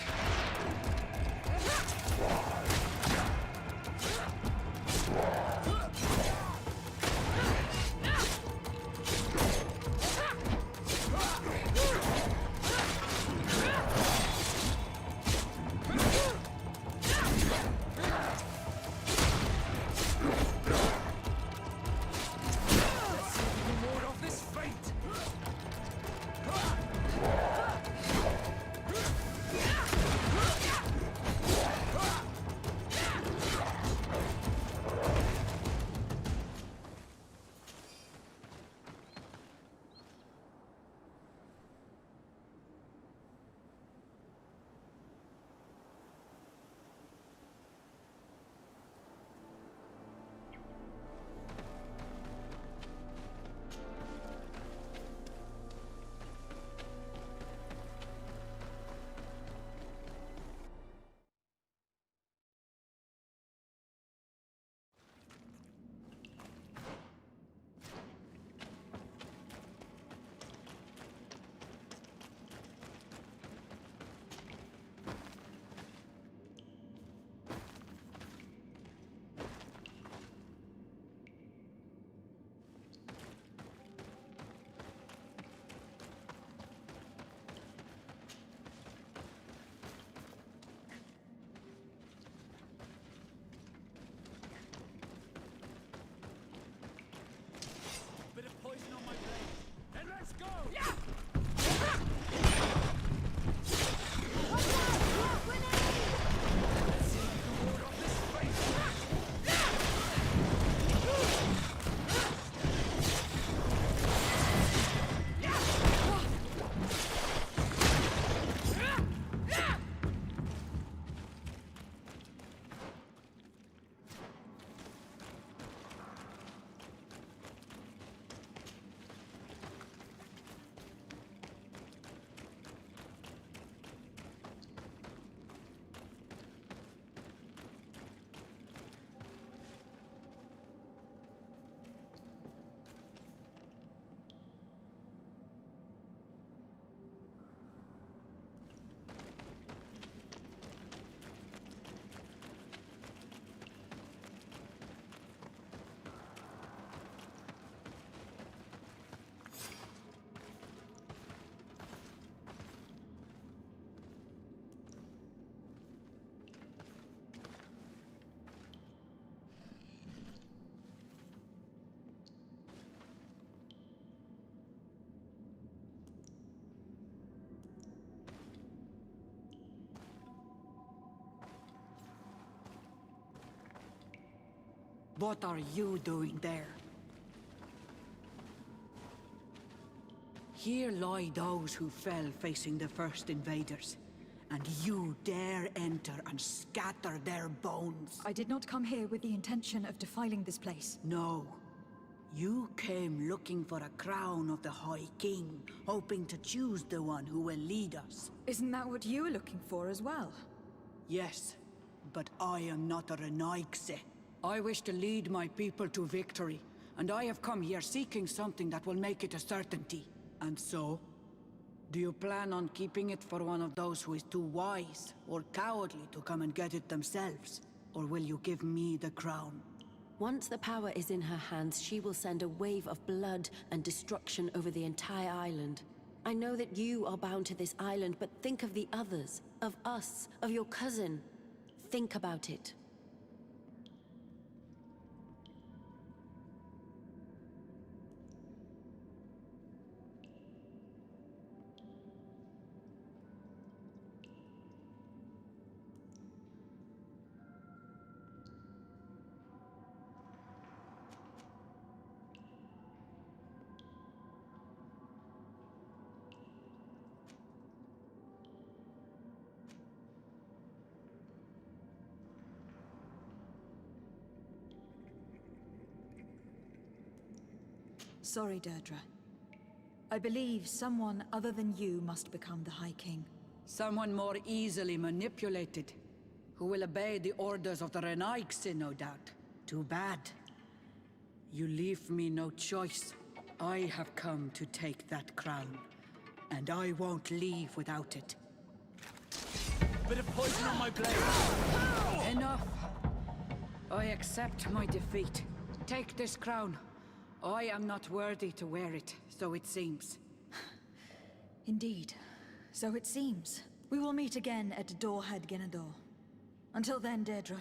What are you doing there? Here lie those who fell facing the first invaders. And you dare enter and scatter their bones. I did not come here with the intention of defiling this place. No. You came looking for a crown of the High King, hoping to choose the one who will lead us. Isn't that what you were looking for as well? Yes, but I am not a Renaigse. I wish to lead my people to victory, and I have come here seeking something that will make it a certainty. And so? Do you plan on keeping it for one of those who is too wise or cowardly to come and get it themselves? Or will you give me the crown? Once the power is in her hands, she will send a wave of blood and destruction over the entire island. I know that you are bound to this island, but think of the others, of us, of your cousin. Think about it. Sorry, Deirdre. I believe someone other than you must become the High King. Someone more easily manipulated, who will obey the orders of the Renaigse, no doubt. Too bad. You leave me no choice. I have come to take that crown, and I won't leave without it. Bit of poison on my blade. Enough! I accept my defeat. Take this crown. I am not worthy to wear it, so it seems. Indeed. So it seems. We will meet again at Dorhead Genador. Until then, Deirdre.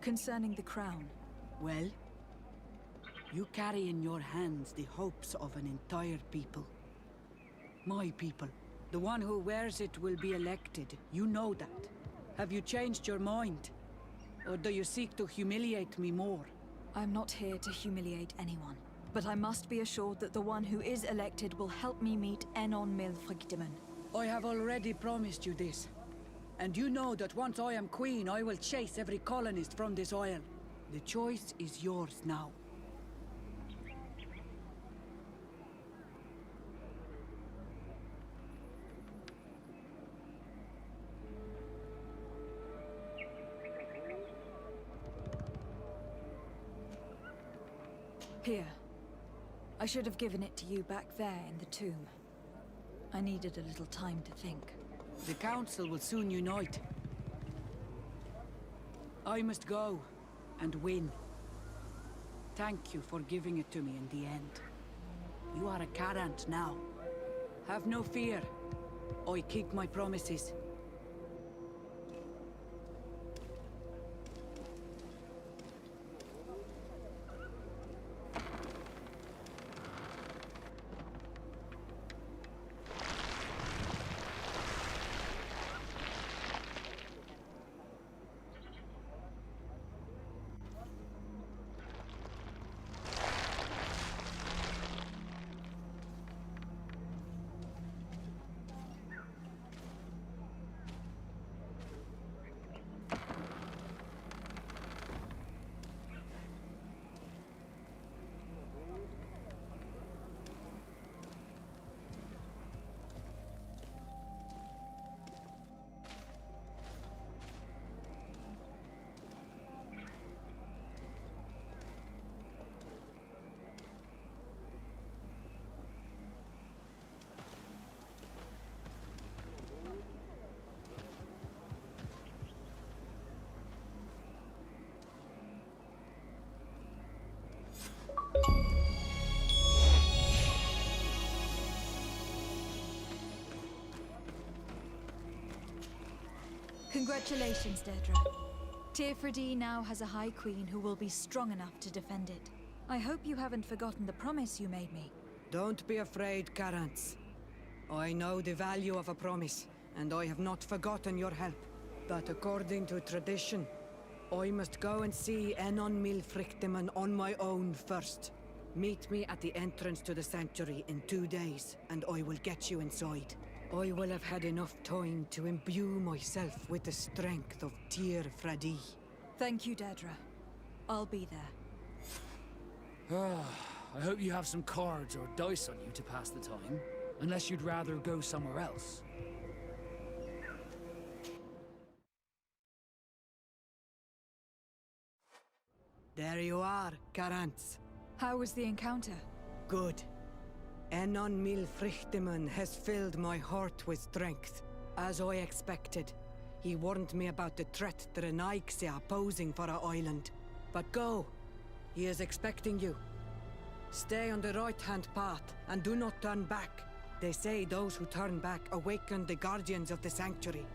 concerning the crown. Well, you carry in your hands the hopes of an entire people. My people. The one who wears it will be elected. You know that. Have you changed your mind? Or do you seek to humiliate me more? I'm not here to humiliate anyone. But I must be assured that the one who is elected will help me meet Enon Milfrictimen. I have already promised you this. And you know that once I am queen, I will chase every colonist from this isle. The choice is yours now. Here. I should have given it to you back there in the tomb. I needed a little time to think. The council will soon unite. I must go and win. Thank you for giving it to me in the end. You are a Carant now. Have no fear. I keep my promises. Congratulations, Deirdre. Teirfridi now has a High Queen who will be strong enough to defend it. I hope you haven't forgotten the promise you made me. Don't be afraid, Carants. I know the value of a promise, and I have not forgotten your help. But according to tradition, I must go and see Enon Milfrictimen on my own first. Meet me at the entrance to the sanctuary in 2 days, and I will get you inside. I will have had enough time to imbue myself with the strength of Teirfridi. Thank you, Deirdre. I'll be there. I hope you have some cards or dice on you to pass the time. Unless you'd rather go somewhere else. There you are, Carants. How was the encounter? Good. Enon Milfrictimen has filled my heart with strength. As I expected, he warned me about the threat the Renaigse are posing for our island. But go. He is expecting you. Stay on the right-hand path and do not turn back. They say those who turn back awaken the guardians of the sanctuary.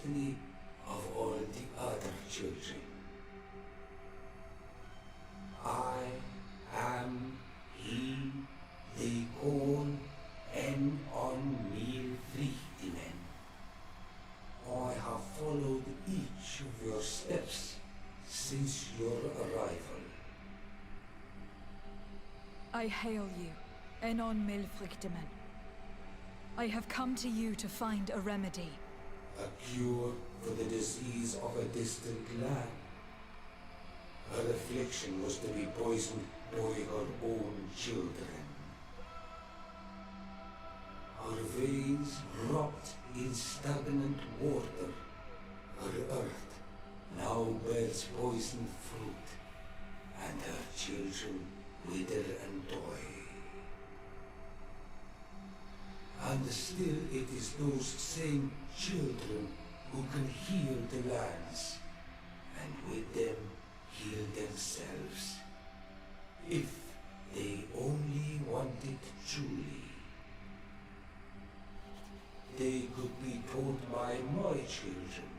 destiny of all the other children. I am he they call en on mir Frichtinen. I have followed each of your steps since your arrival. I hail you, Enon Milfrichteman. I have come to you to find a remedy. A cure for the disease of a distant land. Her affliction was to be poisoned by her own children. Her veins rocked in stagnant water. Her earth now bears poisoned fruit, and her children wither and die. And still it is those same children who can heal the lands, and with them heal themselves, if they only want it truly. They could be taught by my children,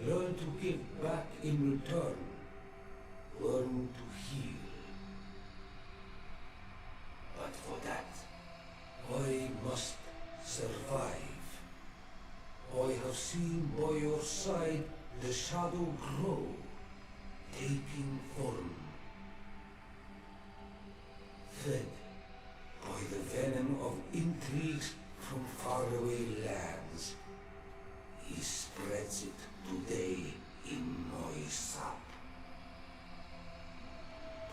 learn to give back in return, learn to heal. But for that, I must survive. I have seen by your side the shadow grow, taking form. Fed by the venom of intrigues from faraway lands, he spreads it today in my sap.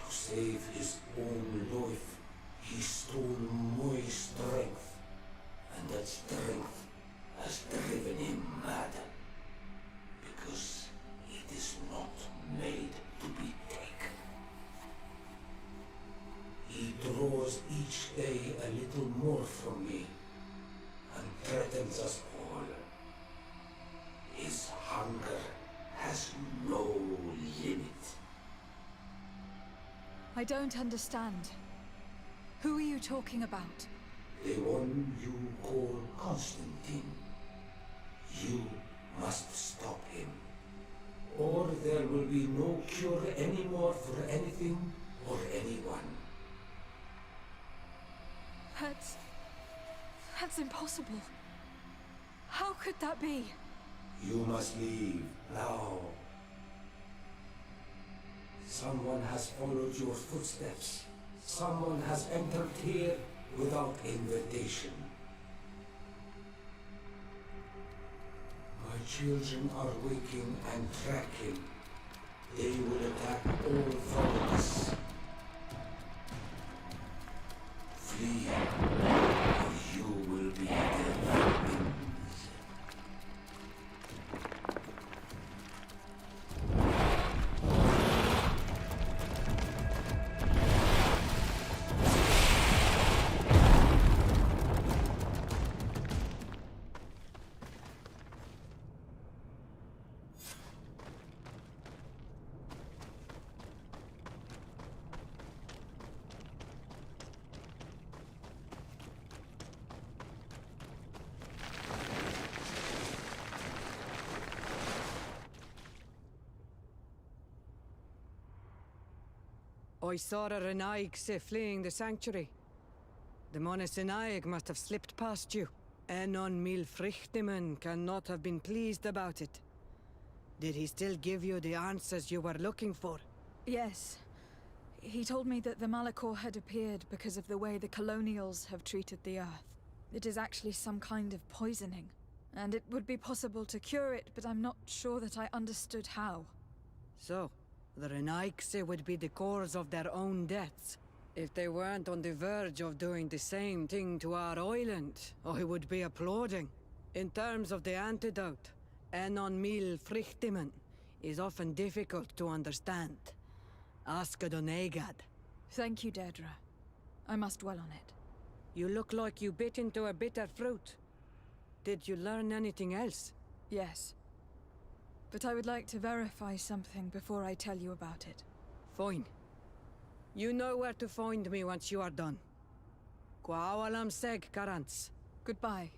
To save his own life, he stole my strength, and that strength has driven him mad, because it is not made to be taken. He draws each day a little more from me, and threatens us all. His hunger has no limit. I don't understand. Who are you talking about? The one you call Constantine. You must stop him, or there will be no cure anymore for anything or anyone. That's impossible. How could that be? You must leave now. Someone has followed your footsteps. Someone has entered here without invitation. My children are waking and tracking. They will attack all followers. Flee, or you will be their victims. I saw a Renaig fleeing the sanctuary. The Monastenaig must have slipped past you. Enon Milfrichteman cannot have been pleased about it. Did he still give you the answers you were looking for? Yes. He told me that the Malachor had appeared because of the way the colonials have treated the Earth. It is actually some kind of poisoning, and it would be possible to cure it, but I'm not sure that I understood how. So, the Renaigse would be the cause of their own deaths. If they weren't on the verge of doing the same thing to our island, I would be applauding. In terms of the antidote, Enon Milfrichteman is often difficult to understand. Ask Adonegad. Thank you, Dedra. I must dwell on it. You look like you bit into a bitter fruit. Did you learn anything else? Yes. But I would like to verify something before I tell you about it. Fine. You know where to find me once you are done. Kwawalam seg, Karants. Goodbye.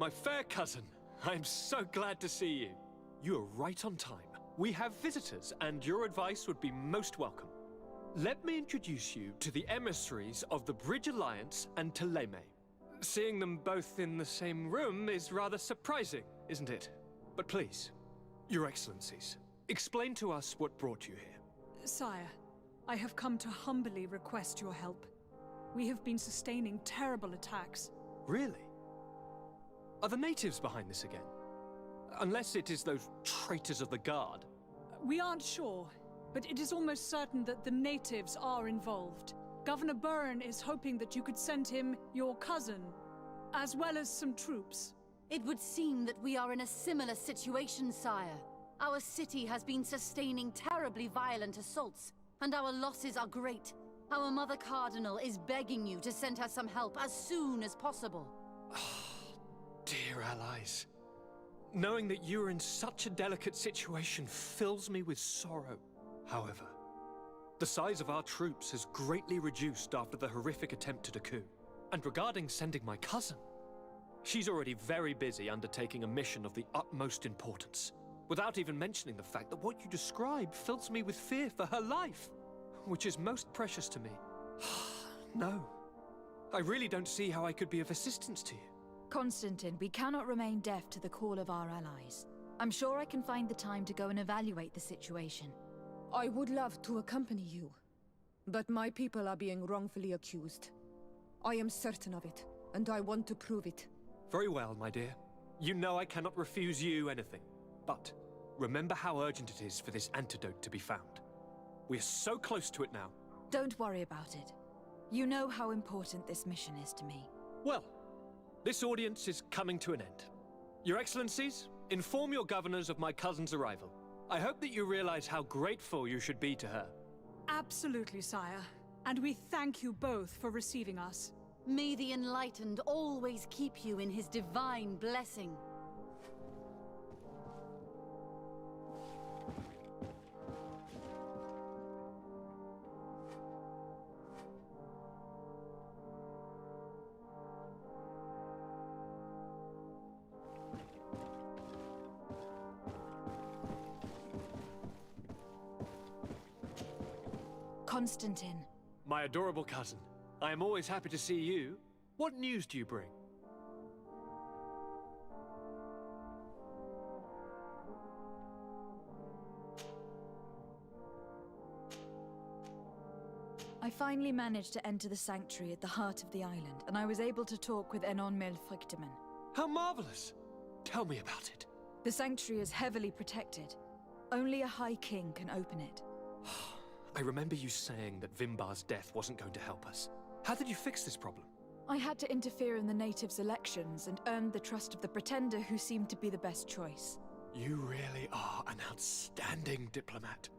My fair cousin, I'm so glad to see you. You are right on time. We have visitors, and your advice would be most welcome. Let me introduce you to the emissaries of the Bridge Alliance and Teleme. Seeing them both in the same room is rather surprising, isn't it? But please, Your Excellencies, explain to us what brought you here. Sire, I have come to humbly request your help. We have been sustaining terrible attacks. Really? Are the natives behind this again? Unless it is those traitors of the Guard. We aren't sure, but it is almost certain that the natives are involved. Governor Byrne is hoping that you could send him your cousin, as well as some troops. It would seem that we are in a similar situation, sire. Our city has been sustaining terribly violent assaults, and our losses are great. Our Mother Cardinal is begging you to send her some help as soon as possible. Dear allies, knowing that you are in such a delicate situation fills me with sorrow. However, the size of our troops has greatly reduced after the horrific attempt at a coup. And regarding sending my cousin, she's already very busy undertaking a mission of the utmost importance, without even mentioning the fact that what you describe fills me with fear for her life, which is most precious to me. No, I really don't see how I could be of assistance to you. Constantine, we cannot remain deaf to the call of our allies. I'm sure I can find the time to go and evaluate the situation. I would love to accompany you, but my people are being wrongfully accused. I am certain of it, and I want to prove it. Very well, my dear. You know I cannot refuse you anything. But remember how urgent it is for this antidote to be found. We're so close to it now. Don't worry about it. You know how important this mission is to me. Well, this audience is coming to an end. Your Excellencies, inform your governors of my cousin's arrival. I hope that you realize how grateful you should be to her. Absolutely, sire. And we thank you both for receiving us. May the Enlightened always keep you in his divine blessing. Constantine. My adorable cousin, I am always happy to see you. What news do you bring? I finally managed to enter the sanctuary at the heart of the island, and I was able to talk with Enon Melfrichtemann. How marvelous! Tell me about it. The sanctuary is heavily protected. Only a High King can open it. I remember you saying that Vimbar's death wasn't going to help us. How did you fix this problem? I had to interfere in the natives' elections and earned the trust of the Pretender, who seemed to be the best choice. You really are an outstanding diplomat.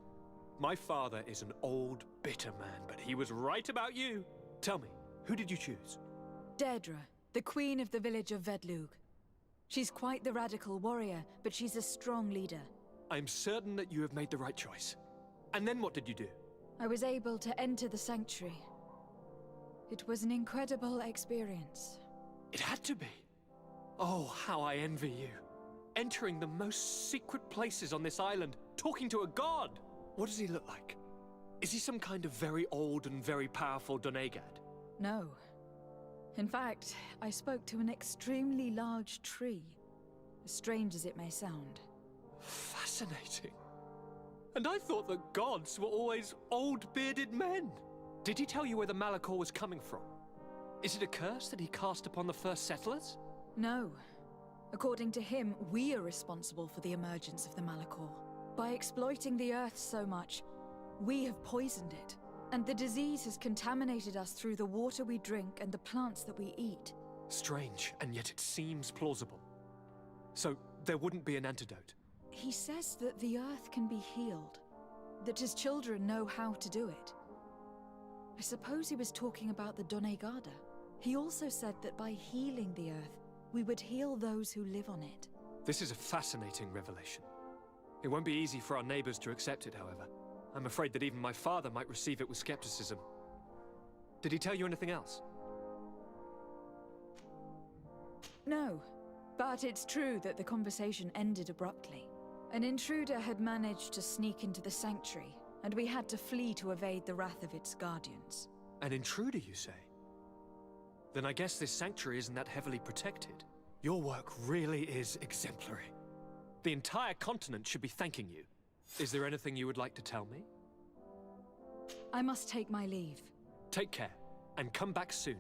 My father is an old, bitter man, but he was right about you. Tell me, who did you choose? Deirdre, the queen of the village of Vedlug. She's quite the radical warrior, but she's a strong leader. I'm certain that you have made the right choice. And then what did you do? I was able to enter the sanctuary. It was an incredible experience. It had to be. Oh, how I envy you. Entering the most secret places on this island, talking to a god. What does he look like? Is he some kind of very old and very powerful Donegad? No. In fact, I spoke to an extremely large tree. As strange as it may sound. Fascinating. And I thought that gods were always old, bearded men. Did he tell you where the Malachor was coming from? Is it a curse that he cast upon the first settlers? No. According to him, we are responsible for the emergence of the Malachor. By exploiting the Earth so much, we have poisoned it. And the disease has contaminated us through the water we drink and the plants that we eat. Strange, and yet it seems plausible. So, there wouldn't be an antidote? He says that the Earth can be healed. That his children know how to do it. I suppose he was talking about the Donegada. He also said that by healing the Earth, we would heal those who live on it. This is a fascinating revelation. It won't be easy for our neighbors to accept it, however. I'm afraid that even my father might receive it with skepticism. Did he tell you anything else? No. But it's true that the conversation ended abruptly. An intruder had managed to sneak into the sanctuary, and we had to flee to evade the wrath of its guardians. An intruder, you say? Then I guess this sanctuary isn't that heavily protected. Your work really is exemplary. The entire continent should be thanking you. Is there anything you would like to tell me? I must take my leave. Take care, and come back soon.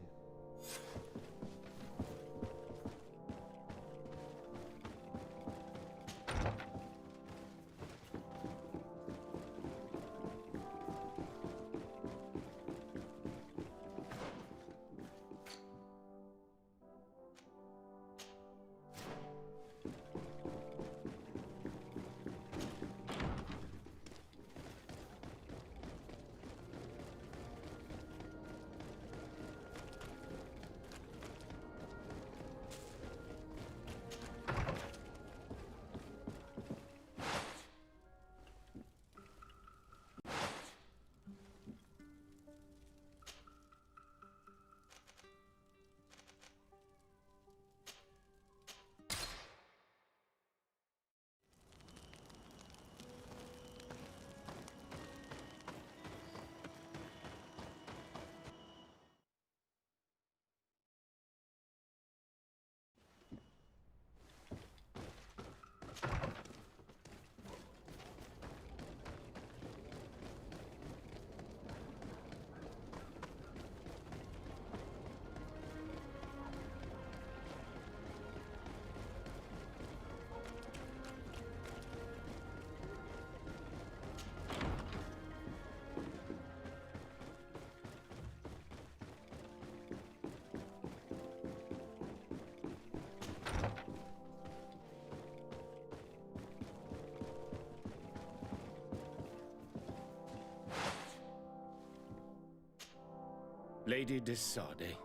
Lady de Sade,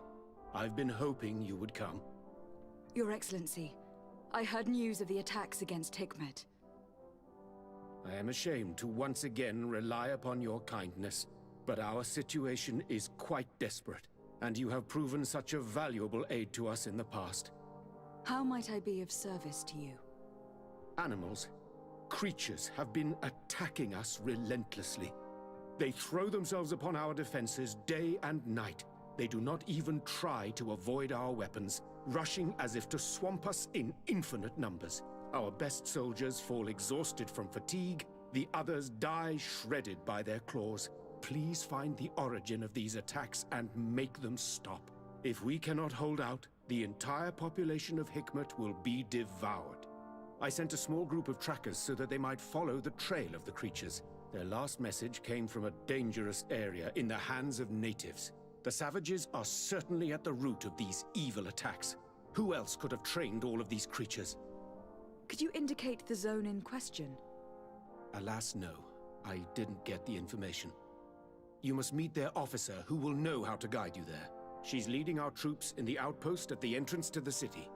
I've been hoping you would come. Your Excellency, I heard news of the attacks against Hikmet. I am ashamed to once again rely upon your kindness, but our situation is quite desperate, and you have proven such a valuable aid to us in the past. How might I be of service to you? Animals, creatures have been attacking us relentlessly. They throw themselves upon our defenses day and night. They do not even try to avoid our weapons, rushing as if to swamp us in infinite numbers. Our best soldiers fall exhausted from fatigue, the others die shredded by their claws. Please find the origin of these attacks and make them stop. If we cannot hold out, the entire population of Hikmet will be devoured. I sent a small group of trackers so that they might follow the trail of the creatures. Their last message came from a dangerous area in the hands of natives. The savages are certainly at the root of these evil attacks. Who else could have trained all of these creatures? Could you indicate the zone in question? Alas, no. I didn't get the information. You must meet their officer, who will know how to guide you there. She's leading our troops in the outpost at the entrance to the city.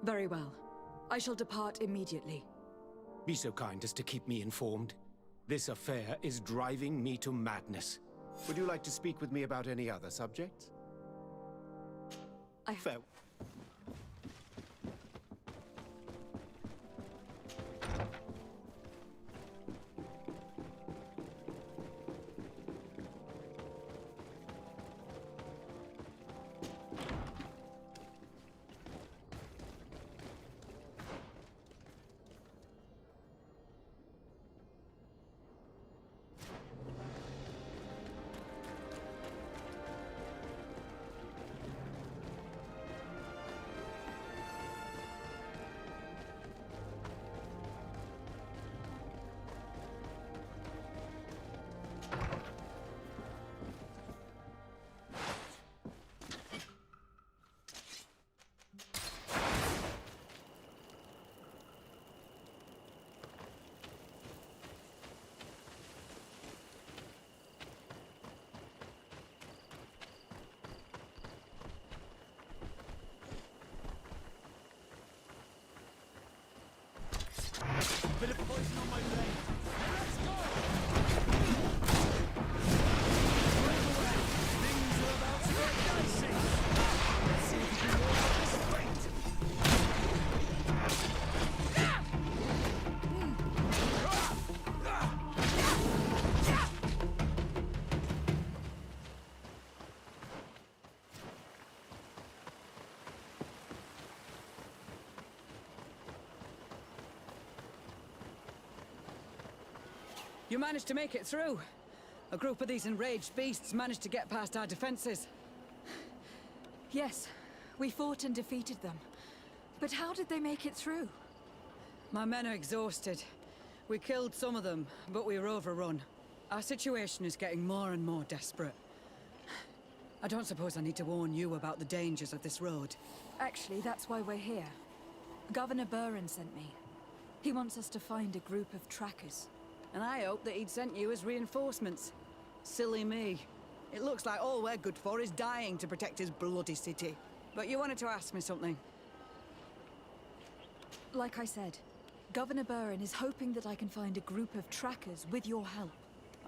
Very well. I shall depart immediately. Be so kind as to keep me informed. This affair is driving me to madness. Would you like to speak with me about any other subjects? Fair. Bit of poison on my blade. Let's go! Right away. Things are about to get dicey. Let's see if you can roll this fight. You managed to make it through. A group of these enraged beasts managed to get past our defenses. Yes, we fought and defeated them. But how did they make it through? My men are exhausted. We killed some of them, but we were overrun. Our situation is getting more and more desperate. I don't suppose I need to warn you about the dangers of this road. Actually, that's why we're here. Governor Buren sent me. He wants us to find a group of trackers. And I hope that he'd sent you as reinforcements. Silly me. It looks like all we're good for is dying to protect his bloody city. But you wanted to ask me something. Like I said, Governor Buren is hoping that I can find a group of trackers with your help.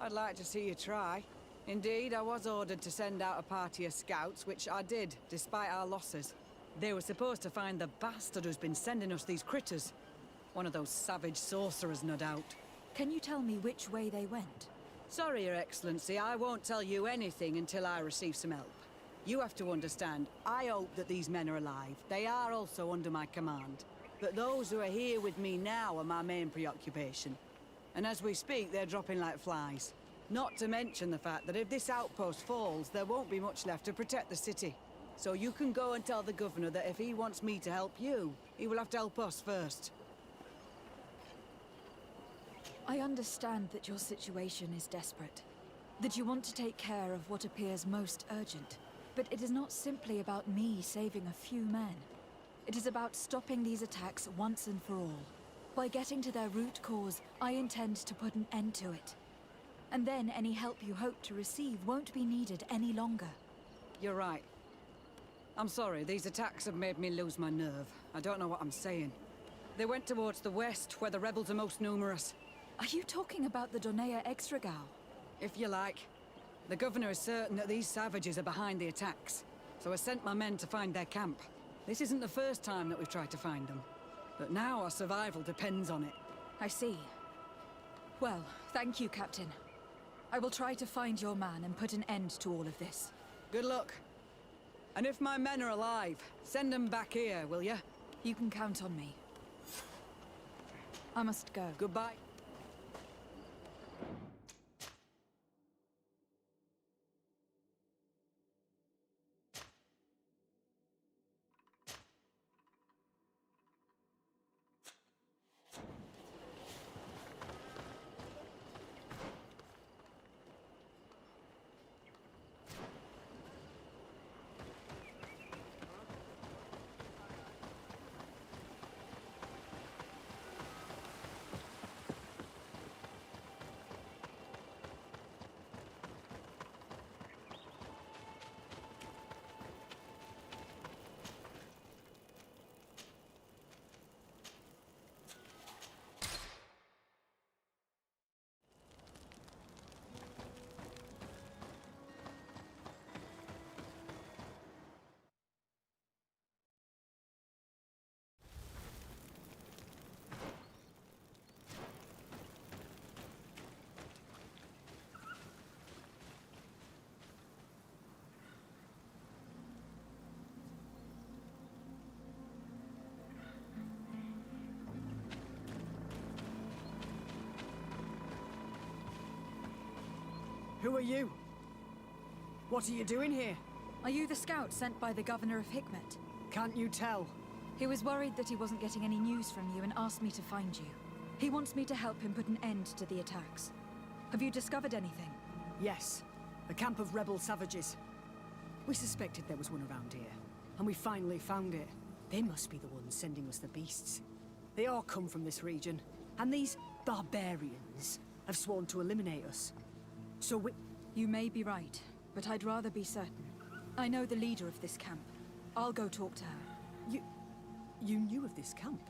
I'd like to see you try. Indeed, I was ordered to send out a party of scouts, which I did, despite our losses. They were supposed to find the bastard who's been sending us these critters. One of those savage sorcerers, no doubt. Can you tell me which way they went? Sorry, Your Excellency, I won't tell you anything until I receive some help. You have to understand, I hope that these men are alive. They are also under my command. But those who are here with me now are my main preoccupation. And as we speak, they're dropping like flies. Not to mention the fact that if this outpost falls, there won't be much left to protect the city. So you can go and tell the governor that if he wants me to help you, he will have to help us first. I understand that your situation is desperate. That you want to take care of what appears most urgent. But it is not simply about me saving a few men. It is about stopping these attacks once and for all. By getting to their root cause, I intend to put an end to it. And then any help you hope to receive won't be needed any longer. You're right. I'm sorry, these attacks have made me lose my nerve. I don't know what I'm saying. They went towards the west, where the rebels are most numerous. Are you talking about the Donea Extragal? If you like. The governor is certain that these savages are behind the attacks, so I sent my men to find their camp. This isn't the first time that we've tried to find them, but now our survival depends on it. I see. Well, thank you, Captain. I will try to find your man and put an end to all of this. Good luck. And if my men are alive, send them back here, will you? You can count on me. I must go. Goodbye. Who are you? What are you doing here? Are you the scout sent by the Governor of Hikmet? Can't you tell? He was worried that he wasn't getting any news from you and asked me to find you. He wants me to help him put an end to the attacks. Have you discovered anything? Yes. A camp of rebel savages. We suspected there was one around here, and we finally found it. They must be the ones sending us the beasts. They all come from this region, and these barbarians have sworn to eliminate us. So we... You may be right, but I'd rather be certain. I know the leader of this camp. I'll go talk to her. You knew of this camp?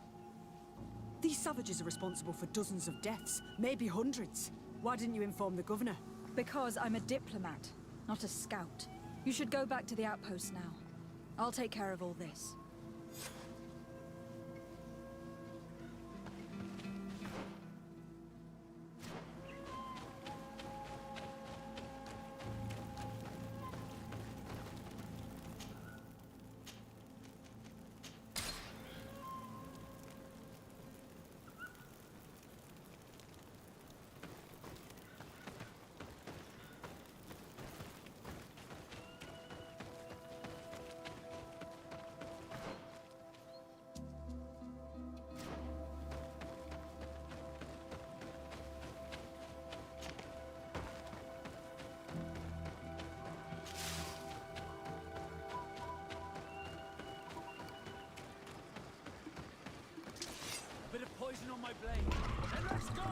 These savages are responsible for dozens of deaths, maybe hundreds. Why didn't you inform the governor? Because I'm a diplomat, not a scout. You should go back to the outpost now. I'll take care of all this. blade. Then let's go!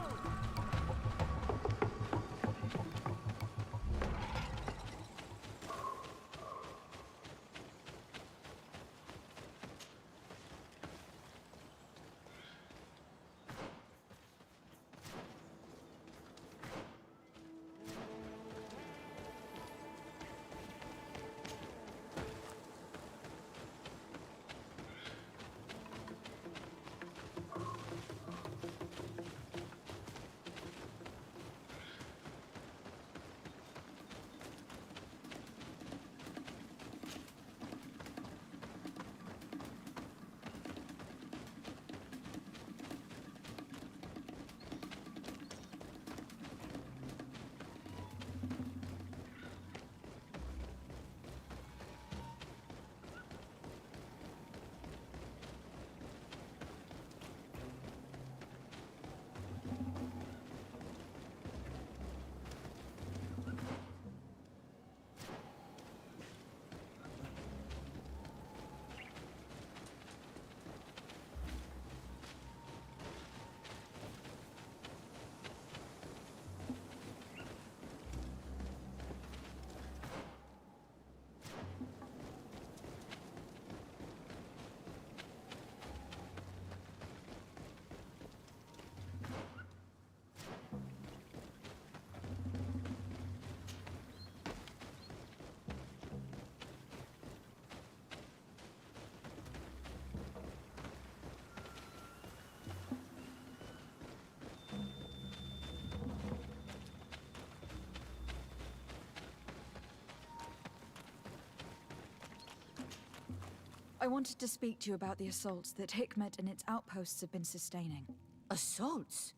I wanted to speak to you about the assaults that Hikmet and its outposts have been sustaining. Assaults?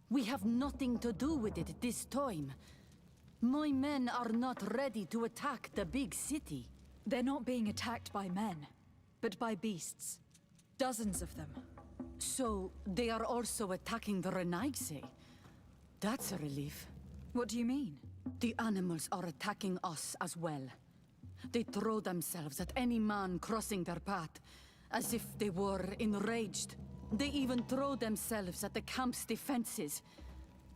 We have nothing to do with it this time. My men are not ready to attack the big city. They're not being attacked by men, but by beasts. Dozens of them. So, they are also attacking the Renaigse? That's a relief. What do you mean? The animals are attacking us as well. They throw themselves at any man crossing their path, as if they were enraged. They even throw themselves at the camp's defenses.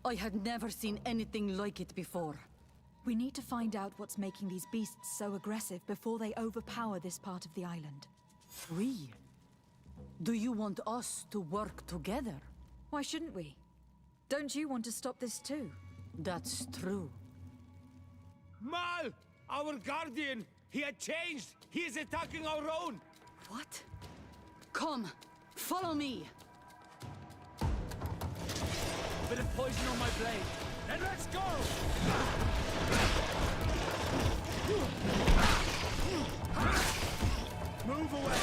I had never seen anything like it before. We need to find out what's making these beasts so aggressive before they overpower this part of the island. We? Do you want us to work together? Why shouldn't we? Don't you want to stop this too? That's true. Mal! Our guardian! He had changed! He is attacking our own! What? Come! Follow me! Bit of poison on my blade. Then let's go! Move away!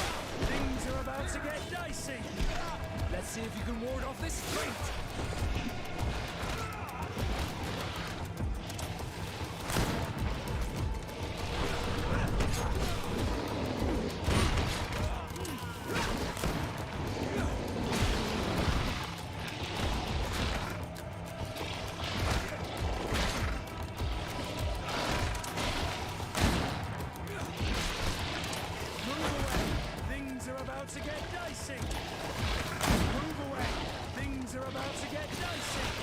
Things are about to get dicey! Let's see if you can ward off this strength! To get dicey! Move away! Things are about to get dicey!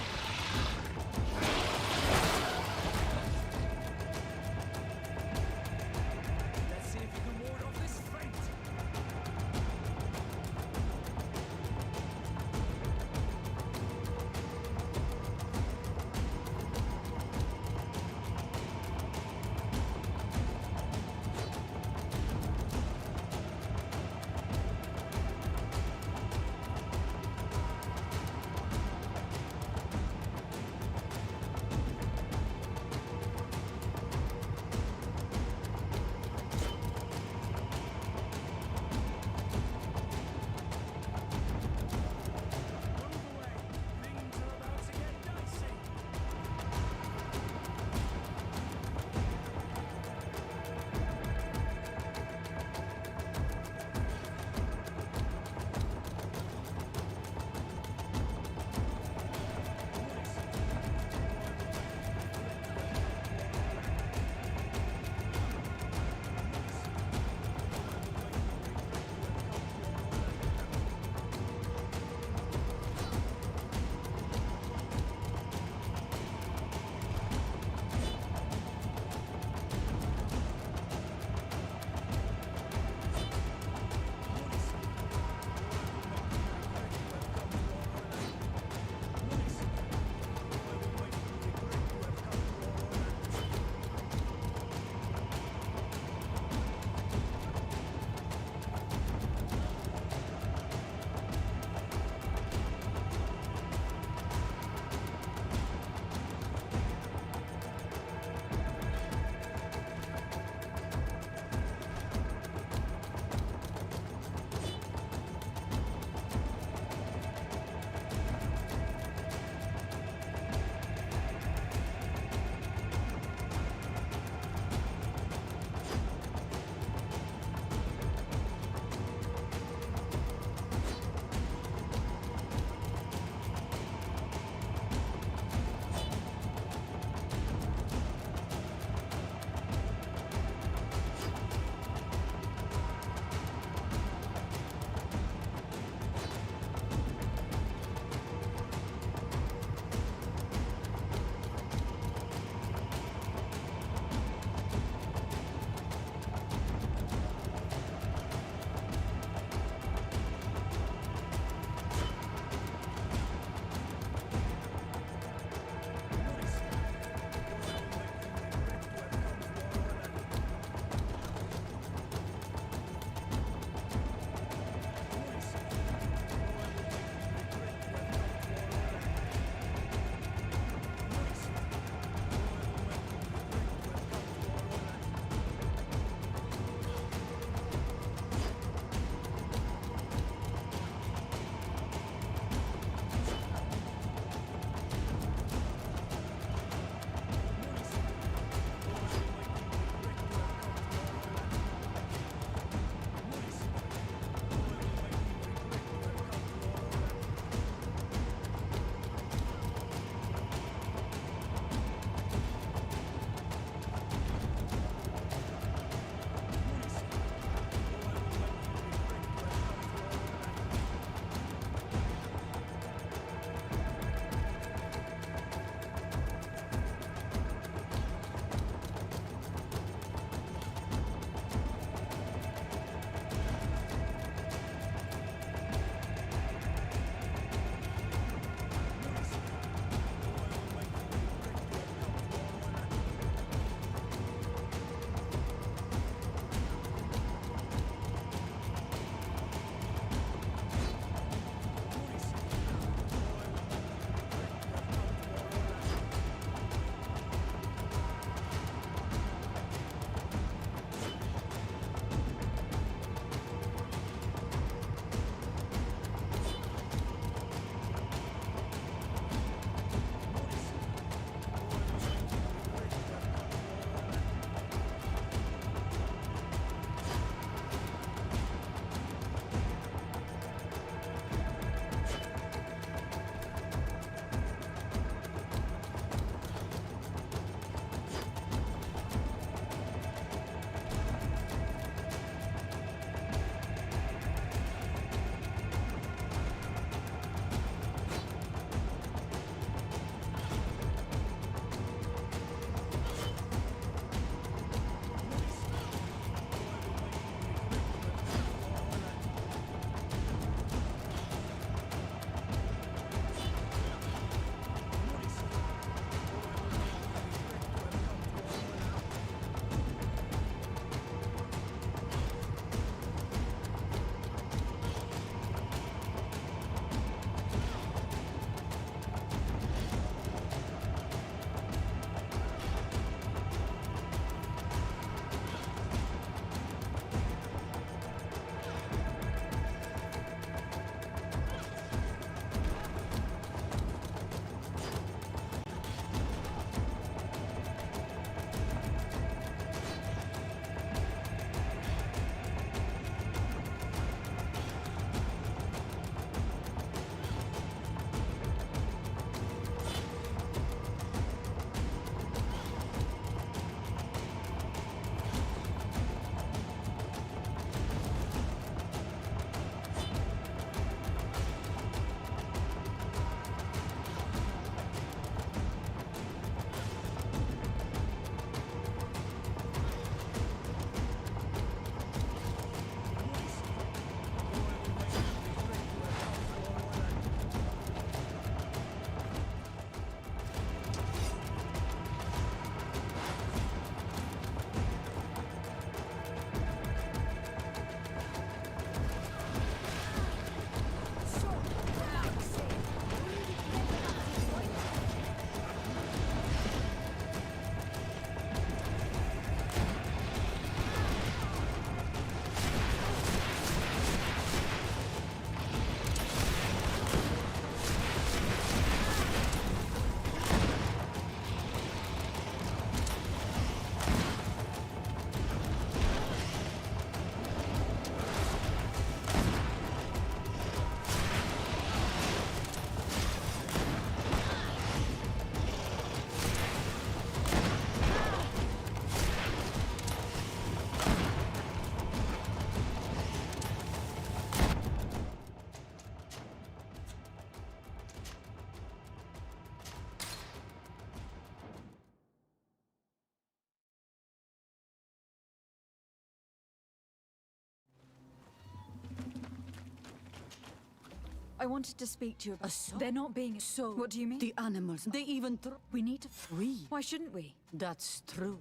I wanted to speak to you about... Assault? They're not being... So... What do you mean? The animals, they even We need to... free. Why shouldn't we? That's true.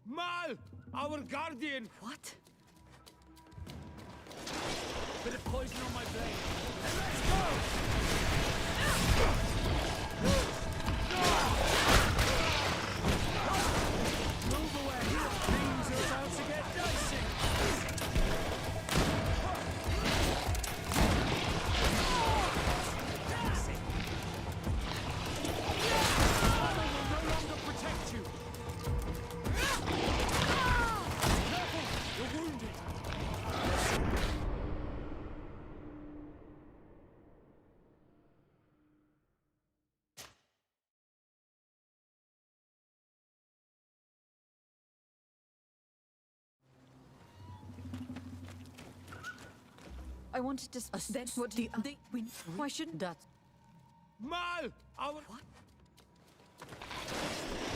Mal! Our guardian! What? Bit of poison on my blade. And let's go! Move away. Things are about to get dicey. Armor will no longer protect you. Careful! You're wounded. I wanted to... Then what do you... Why shouldn't... That... Mal! Our... What?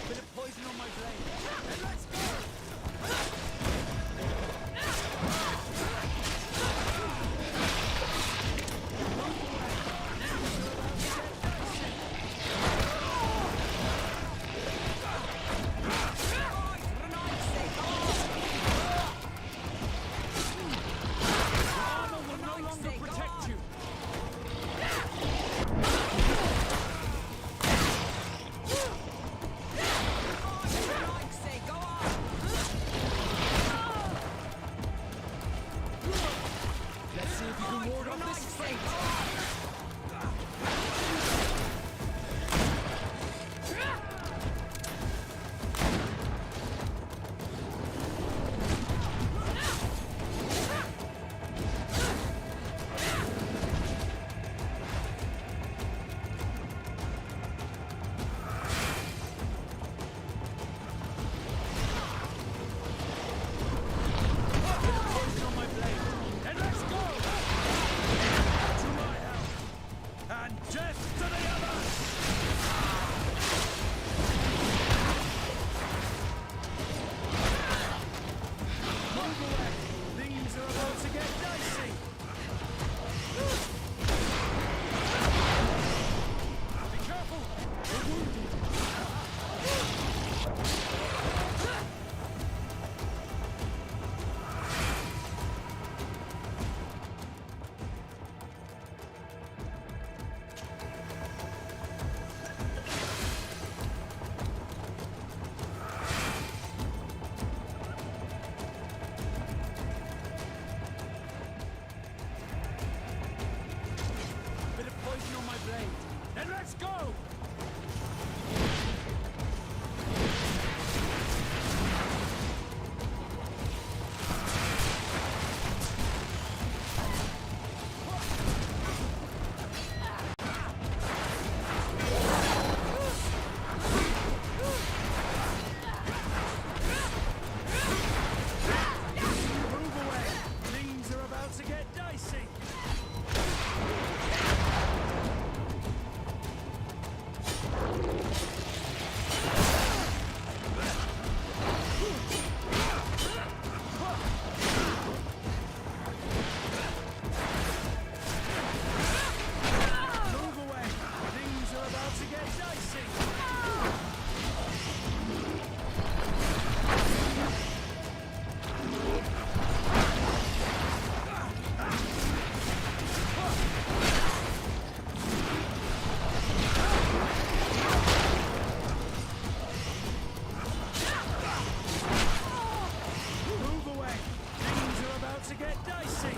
Bit of poison on my blade. And let's go! Armor will no longer protect you. Let's see if you can ward off this fate. Poison on my blade. And let's go! To my help! And death to the others! Move away. Things are about to get dicey. Be careful! You're wounded. Bit of poison on my blade. And let's go! Move away. Things are about to get dicey. Move away. Things are about to get dicey. Move away. Things are about to get dicey.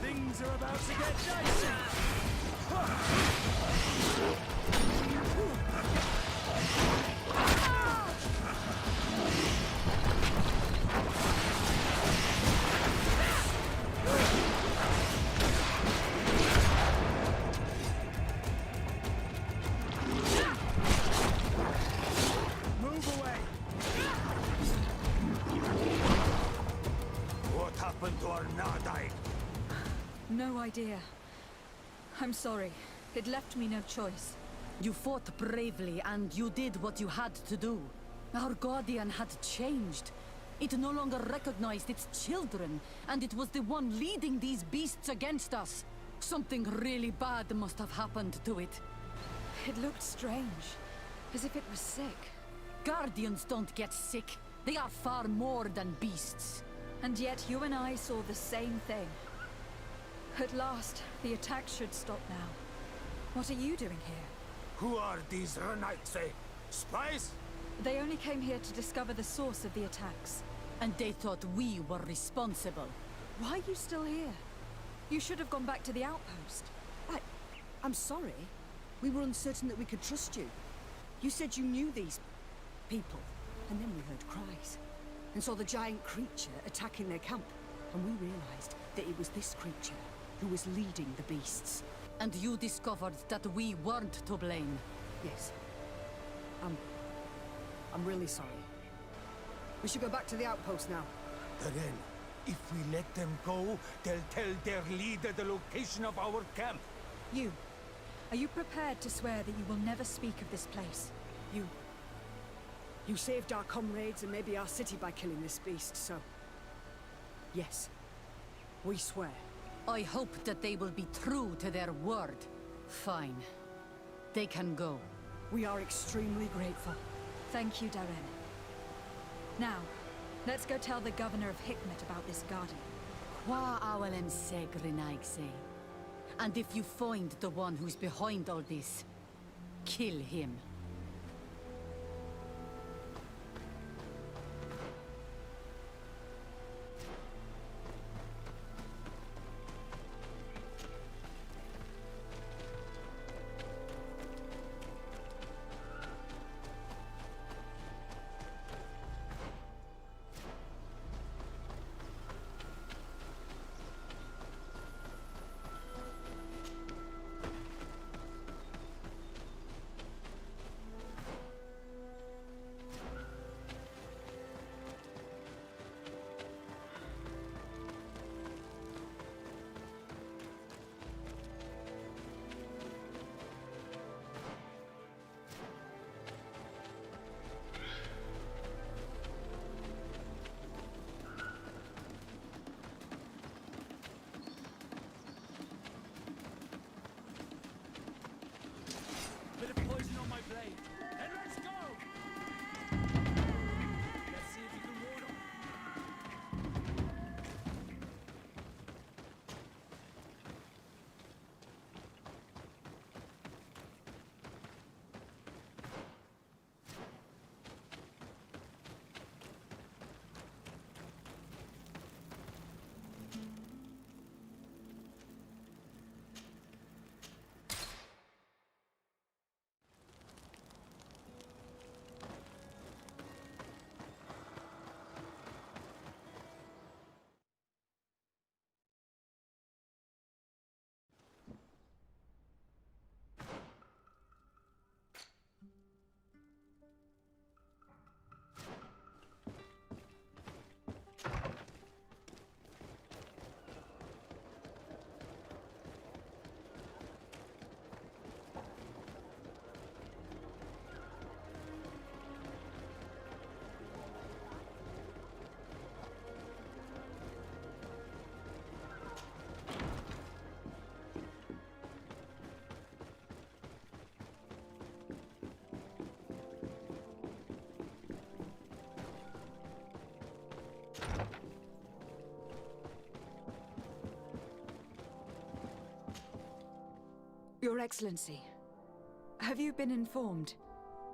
Things are about to get dicey. Move away. No idea. I'm sorry. It left me no choice. You fought bravely, and you did what you had to do. Our Guardian had changed. It no longer recognized its children, and it was the one leading these beasts against us. Something really bad must have happened to it. It looked strange, as if it was sick. Guardians don't get sick. They are far more than beasts. And yet you and I saw the same thing. At last, the attack should stop now. What are you doing here? Who are these Renaitse? Spies? They only came here to discover the source of the attacks. And they thought we were responsible. Why are you still here? You should have gone back to the outpost. I'm sorry. We were uncertain that we could trust you. You said you knew these people, and then we heard cries, and saw the giant creature attacking their camp, and we realized that it was this creature who was leading the beasts. And you discovered that we weren't to blame. Yes. I'm really sorry. We should go back to the outpost now. Then, if we let them go, they'll tell their leader the location of our camp. Are you prepared to swear that you will never speak of this place? You saved our comrades and maybe our city by killing this beast, so... Yes. We swear. I hope that they will be true to their word. Fine. They can go. We are extremely grateful. Thank you, Darren. Now, let's go tell the governor of Hikmet about this Guardian. Qua awalem seg renaigse. And if you find the one who's behind all this, kill him. Bit of poison on my blade. And let's go! Let's see if you can ward off. Your Excellency, have you been informed?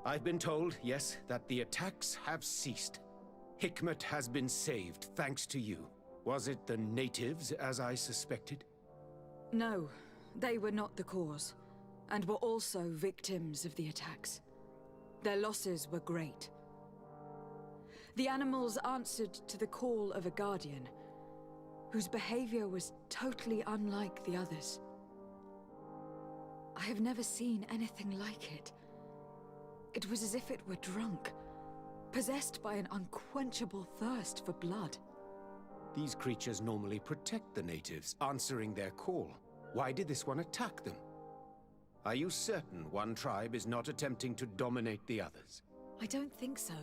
I've been told, yes, that the attacks have ceased. Hikmet has been saved, thanks to you. Was it the natives, as I suspected? No, they were not the cause, and were also victims of the attacks. Their losses were great. The animals answered to the call of a guardian, whose behavior was totally unlike the others. I have never seen anything like it. It was as if it were drunk, possessed by an unquenchable thirst for blood. These creatures normally protect the natives, answering their call. Why did this one attack them? Are you certain one tribe is not attempting to dominate the others? I don't think so.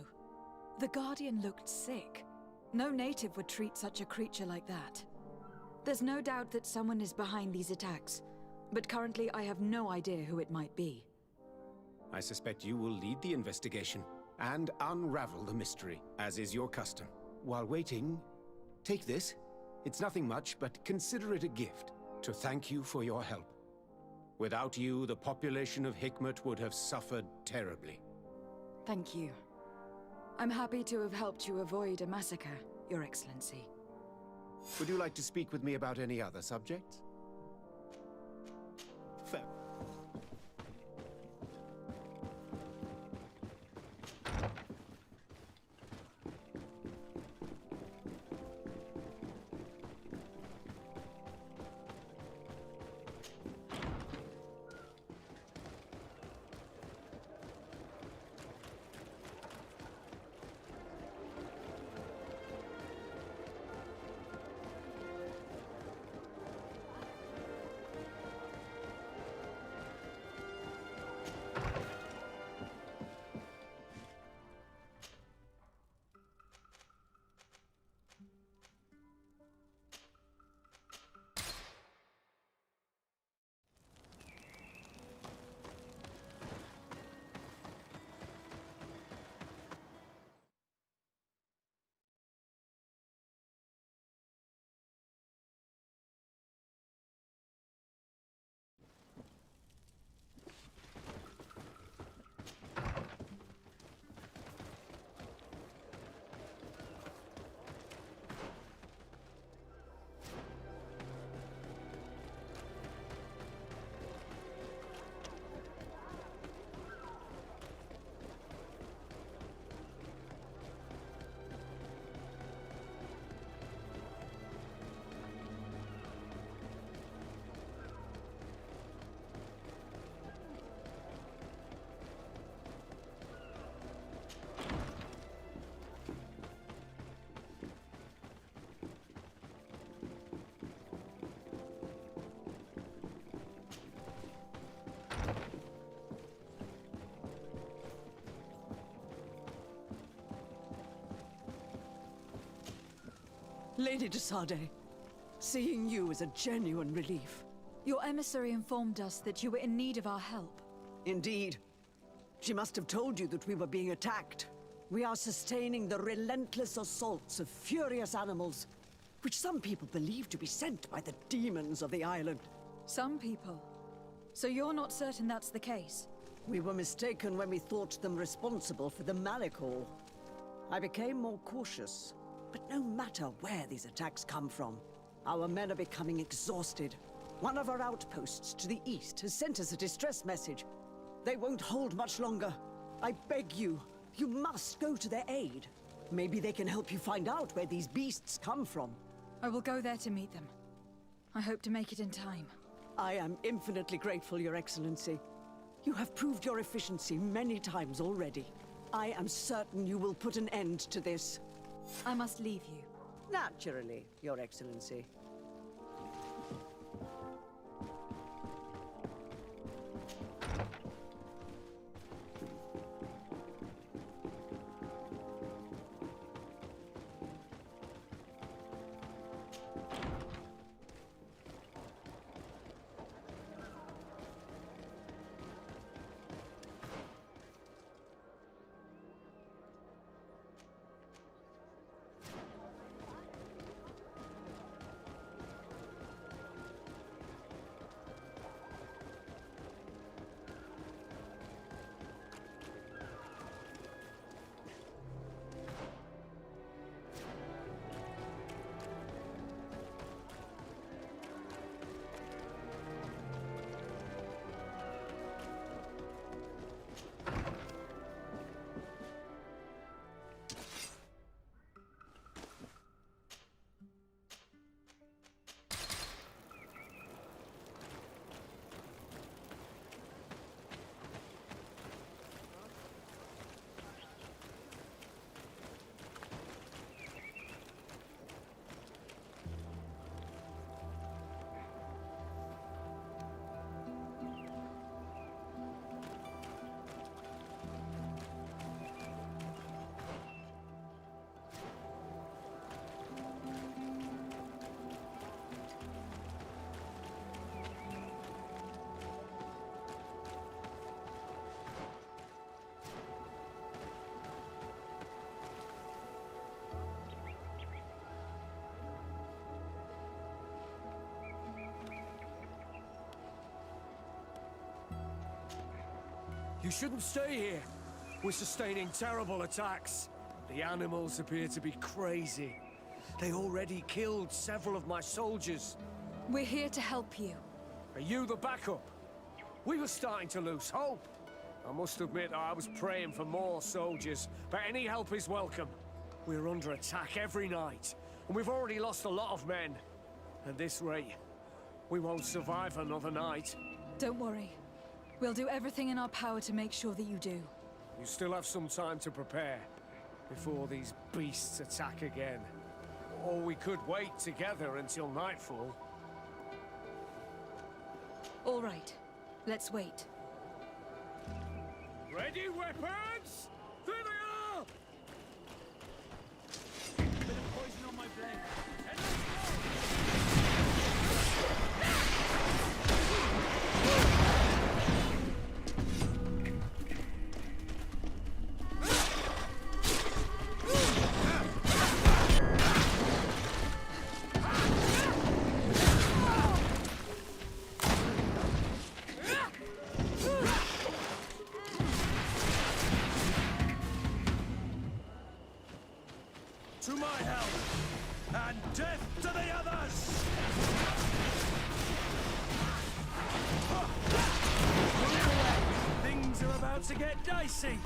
The Guardian looked sick. No native would treat such a creature like that. There's no doubt that someone is behind these attacks, but currently I have no idea who it might be. I suspect you will lead the investigation and unravel the mystery, as is your custom. While waiting, take this. It's nothing much, but consider it a gift to thank you for your help. Without you, the population of Hikmet would have suffered terribly. Thank you. I'm happy to have helped you avoid a massacre, Your Excellency. Would you like to speak with me about any other subjects? Fair. Lady de Sade, seeing you is a genuine relief. Your emissary informed us that you were in need of our help. Indeed. She must have told you that we were being attacked. We are sustaining the relentless assaults of furious animals, which some people believe to be sent by the demons of the island. Some people? So you're not certain that's the case? We were mistaken when we thought them responsible for the Malicor. I became more cautious. But no matter where these attacks come from, our men are becoming exhausted. One of our outposts to the east has sent us a distress message. They won't hold much longer. I beg you, you must go to their aid. Maybe they can help you find out where these beasts come from. I will go there to meet them. I hope to make it in time. I am infinitely grateful, Your Excellency. You have proved your efficiency many times already. I am certain you will put an end to this. I must leave you. Naturally, Your Excellency. You shouldn't stay here. We're sustaining terrible attacks. The animals appear to be crazy. They already killed several of my soldiers. We're here to help you. Are you the backup? We were starting to lose hope. I must admit I was praying for more soldiers, but any help is welcome. We're under attack every night, and we've already lost a lot of men. At this rate, we won't survive another night. Don't worry. We'll do everything in our power to make sure that you do. You still have some time to prepare, before these beasts attack again. Or we could wait together until nightfall. All right. Let's wait. Ready, weapons? There they are! Bit of poison on my blade. And let's To my help! And death to the others! Things are about to get dicey! See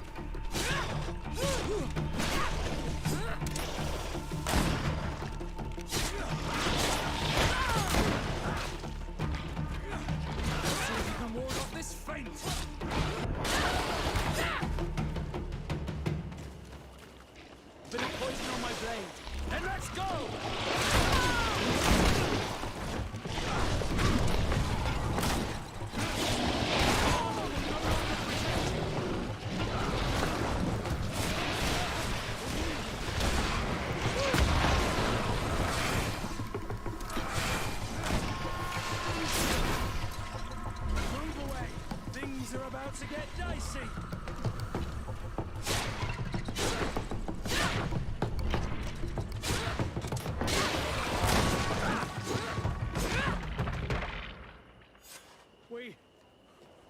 if you can ward off this feint! Bit of poison on my blade. And let's go! Move away. Things are about to get dicey.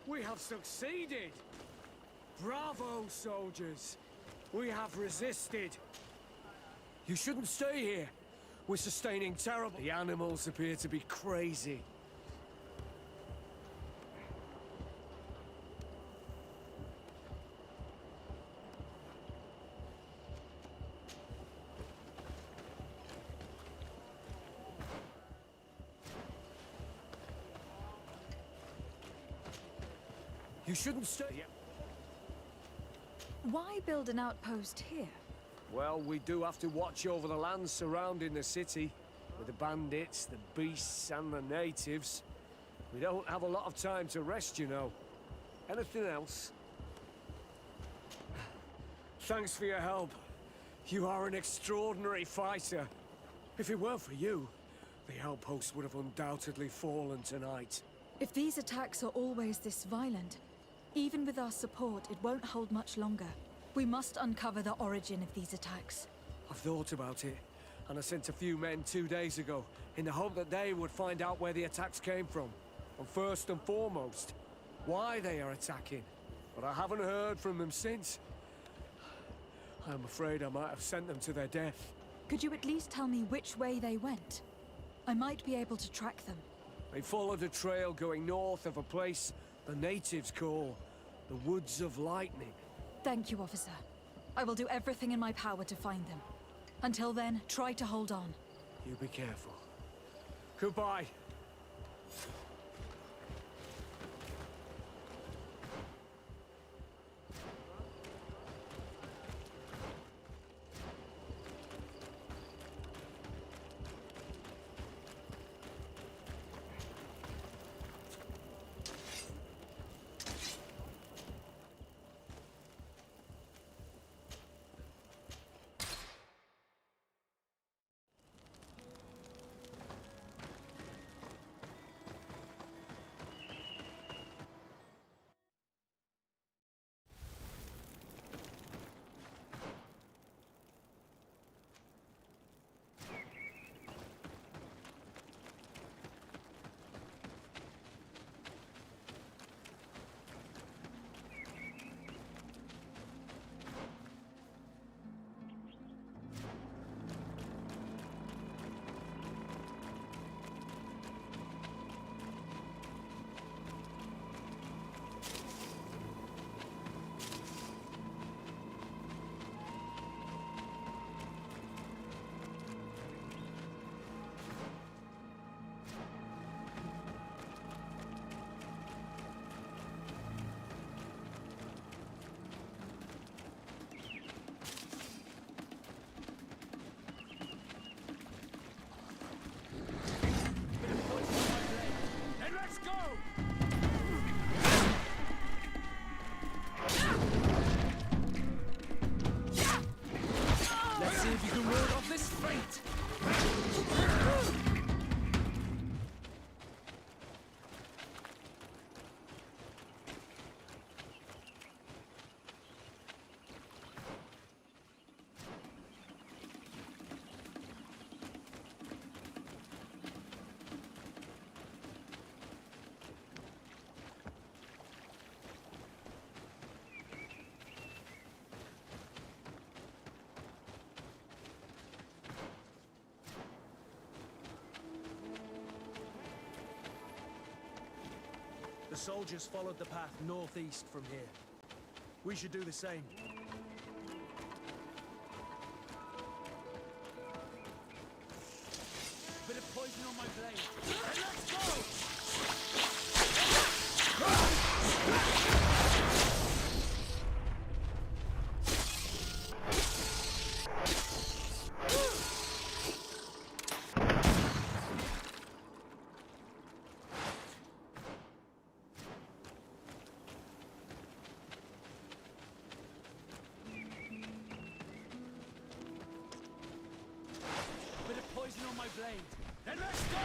We have succeeded! Bravo, soldiers! We have resisted! You shouldn't stay here! We're sustaining terrible... The animals appear to be crazy. You shouldn't stay... Why build an outpost here? Well, we do have to watch over the land surrounding the city. With the bandits, the beasts, and the natives. We don't have a lot of time to rest, you know. Anything else? Thanks for your help. You are an extraordinary fighter. If it weren't for you, the outpost would have undoubtedly fallen tonight. If these attacks are always this violent, even with our support, it won't hold much longer. We must uncover the origin of these attacks. I've thought about it, and I sent a few men 2 days ago, in the hope that they would find out where the attacks came from. And first and foremost, why they are attacking. But I haven't heard from them since. I'm afraid I might have sent them to their death. Could you at least tell me which way they went? I might be able to track them. They followed a trail going north of a place the natives call the Woods of Lightning. Thank you, officer. I will do everything in my power to find them. Until then, try to hold on. You be careful. Goodbye. The soldiers followed the path northeast from here. We should do the same. Bit of poison on my blade. And let's go! On my blade. Then let's go!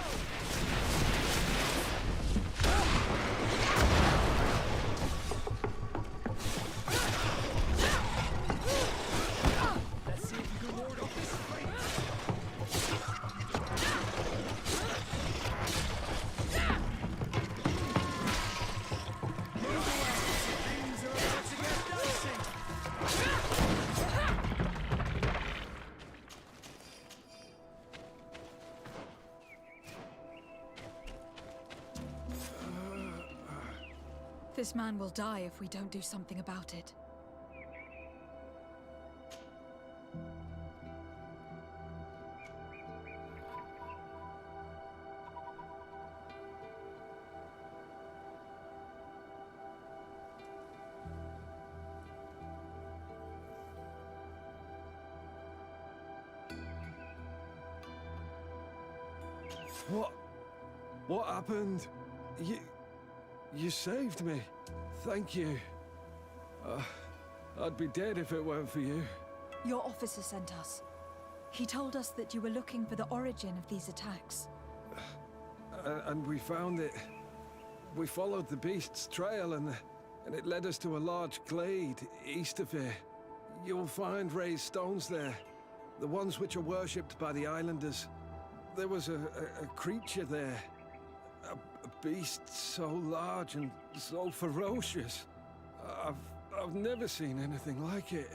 Let's see if you can ward off this fight. Move away. Things are about to get dicey. This man will die if we don't do something about it. What happened? You saved me. Thank you. I'd be dead if it weren't for you. Your officer sent us. He told us that you were looking for the origin of these attacks. And we found it. We followed the beast's trail and it led us to a large glade east of here. You'll find raised stones there. The ones which are worshipped by the islanders. There was a creature there. A beast so large and so ferocious. I've never seen anything like it.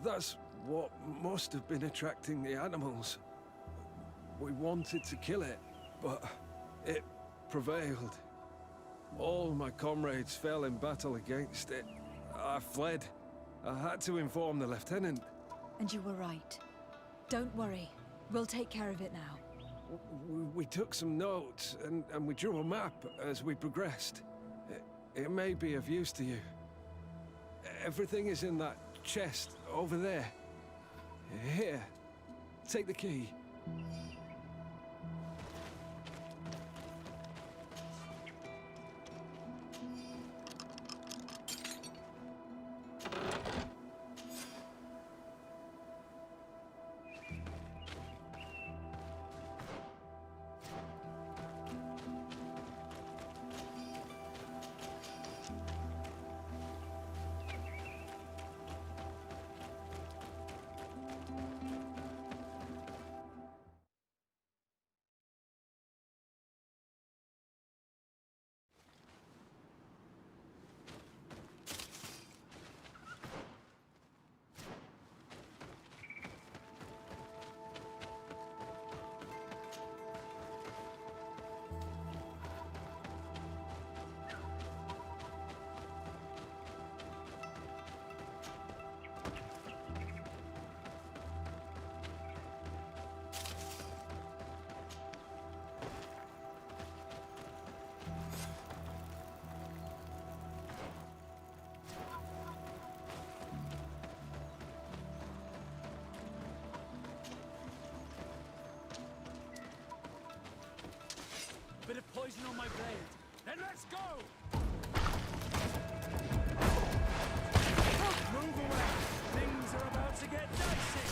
That's what must have been attracting the animals. We wanted to kill it, but it prevailed. All my comrades fell in battle against it. I fled. I had to inform the lieutenant. And you were right. Don't worry. We'll take care of it now. We took some notes, and we drew a map as we progressed. It may be of use to you. Everything is in that chest over there. Here, take the key. Bit of poison on my blade. Then let's go! Move away! Things are about to get dicey!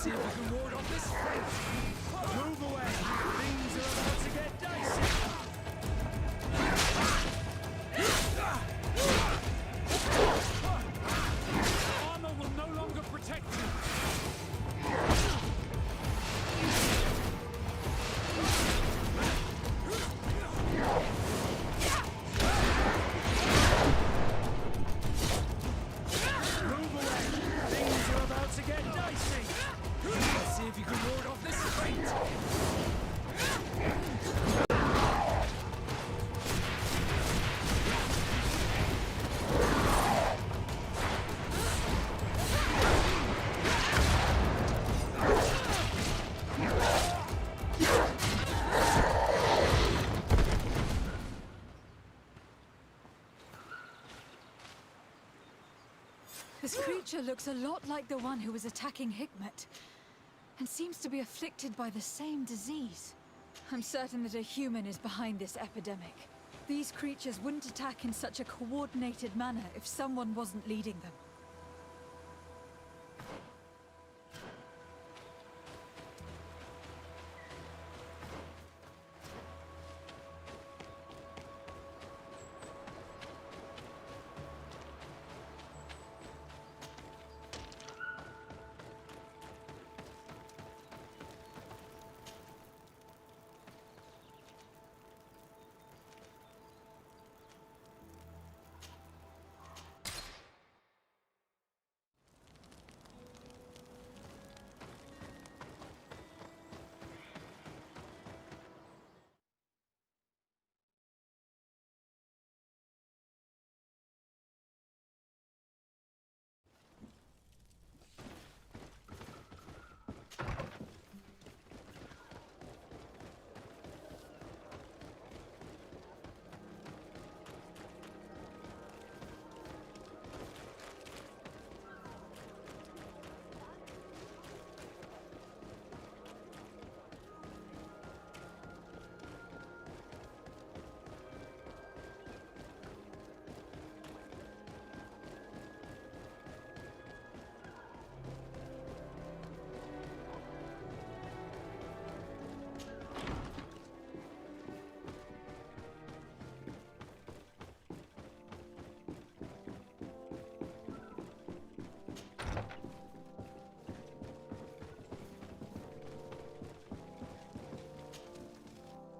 See if we can ward off this this fate! Move away! Things are about to get dicey! Armor will no longer protect you! Move away! Things are about to get dicey! Let's see if you can ward off this fate! This creature looks a lot like the one who was attacking Hikmet, and seems to be afflicted by the same disease. I'm certain that a human is behind this epidemic. These creatures wouldn't attack in such a coordinated manner if someone wasn't leading them.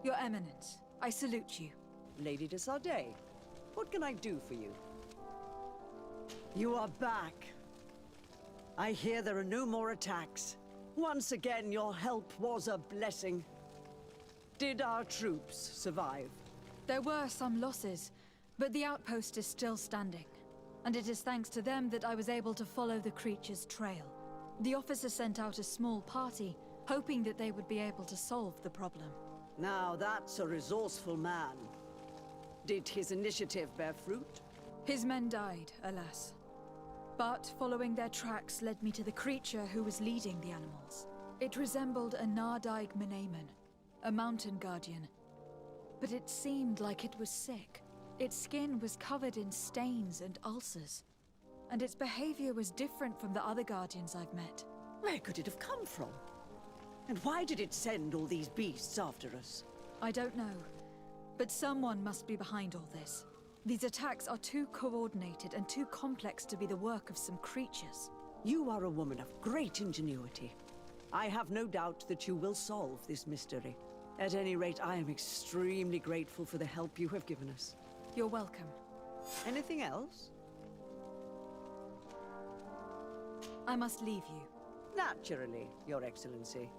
Your Eminence, I salute you. Lady de Sardet, what can I do for you? You are back. I hear there are no more attacks. Once again, your help was a blessing. Did our troops survive? There were some losses, but the outpost is still standing. And it is thanks to them that I was able to follow the creature's trail. The officer sent out a small party, hoping that they would be able to solve the problem. Now that's a resourceful man. Did his initiative bear fruit? His men died, alas. But following their tracks led me to the creature who was leading the animals. It resembled a Nardaig Menaemon, a mountain guardian. But it seemed like it was sick. Its skin was covered in stains and ulcers. And its behavior was different from the other guardians I've met. Where could it have come from? And why did it send all these beasts after us? I don't know. But someone must be behind all this. These attacks are too coordinated and too complex to be the work of some creatures. You are a woman of great ingenuity. I have no doubt that you will solve this mystery. At any rate, I am extremely grateful for the help you have given us. You're welcome. Anything else? I must leave you. Naturally, Your Excellency.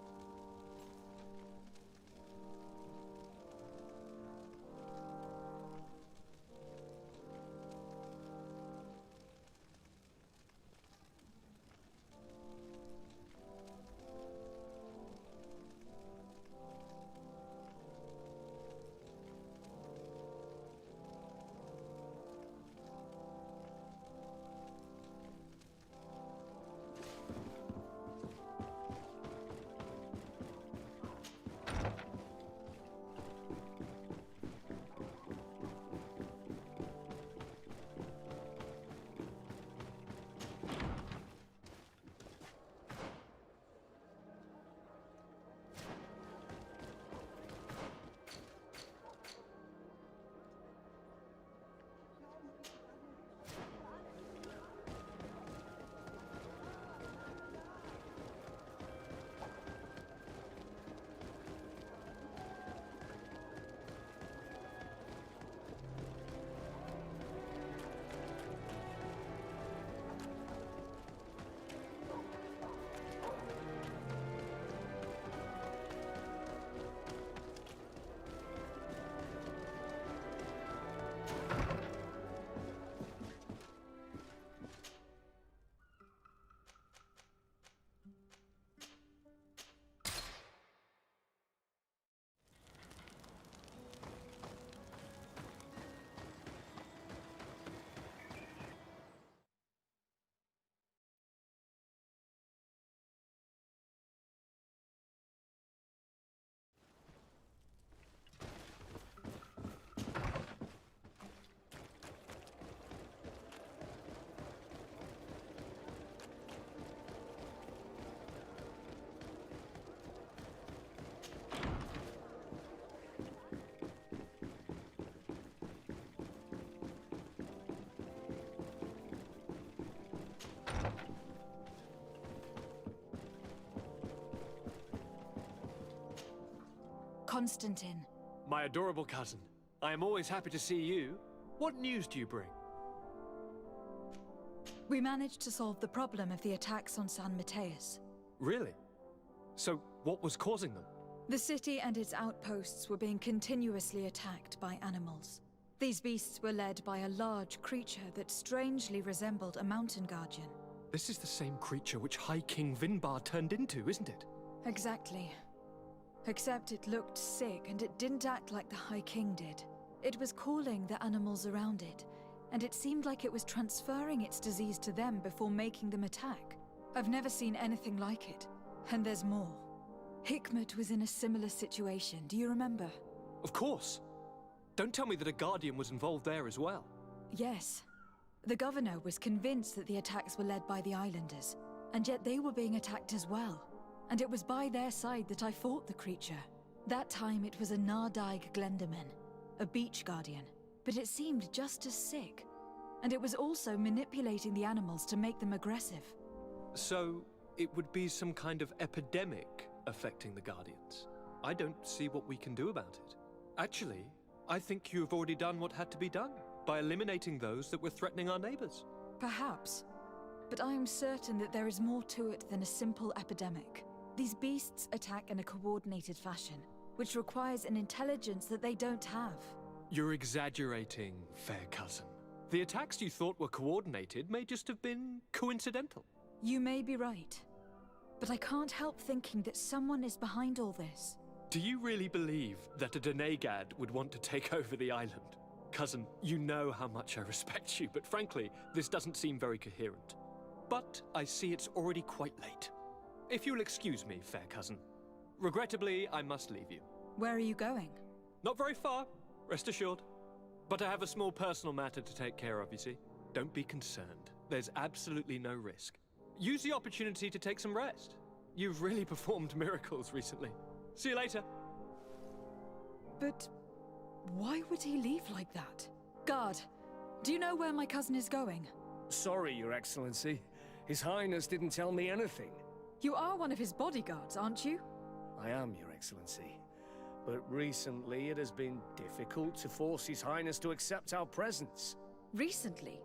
Constantine. My adorable cousin. I am always happy to see you. What news do you bring? We managed to solve the problem of the attacks on San Mateus. Really? So, what was causing them? The city and its outposts were being continuously attacked by animals. These beasts were led by a large creature that strangely resembled a mountain guardian. This is the same creature which High King Vinbar turned into, isn't it? Exactly. Except it looked sick and it didn't act like the High King did. It was calling the animals around it, and it seemed like it was transferring its disease to them before making them attack. I've never seen anything like it. And there's more. Hikmet was in a similar situation, do you remember? Of course. Don't tell me that a Guardian was involved there as well. Yes. The governor was convinced that the attacks were led by the islanders, and yet they were being attacked as well. And it was by their side that I fought the creature. That time it was a Nardaig Glenderman, a beach guardian, but it seemed just as sick. And it was also manipulating the animals to make them aggressive. So, it would be some kind of epidemic affecting the Guardians. I don't see what we can do about it. Actually, I think you've already done what had to be done, by eliminating those that were threatening our neighbors. Perhaps. But I am certain that there is more to it than a simple epidemic. These beasts attack in a coordinated fashion, which requires an intelligence that they don't have. You're exaggerating, fair cousin. The attacks you thought were coordinated may just have been coincidental. You may be right. But I can't help thinking that someone is behind all this. Do you really believe that a Denegad would want to take over the island? Cousin, you know how much I respect you, but frankly, this doesn't seem very coherent. But I see it's already quite late. If you'll excuse me, fair cousin. Regrettably, I must leave you. Where are you going? Not very far, rest assured. But I have a small personal matter to take care of, you see. Don't be concerned. There's absolutely no risk. Use the opportunity to take some rest. You've really performed miracles recently. See you later. But why would he leave like that? Guard, do you know where my cousin is going? Sorry, Your Excellency. His Highness didn't tell me anything. You are one of his bodyguards, aren't you? I am, Your Excellency. But recently it has been difficult to force His Highness to accept our presence. Recently?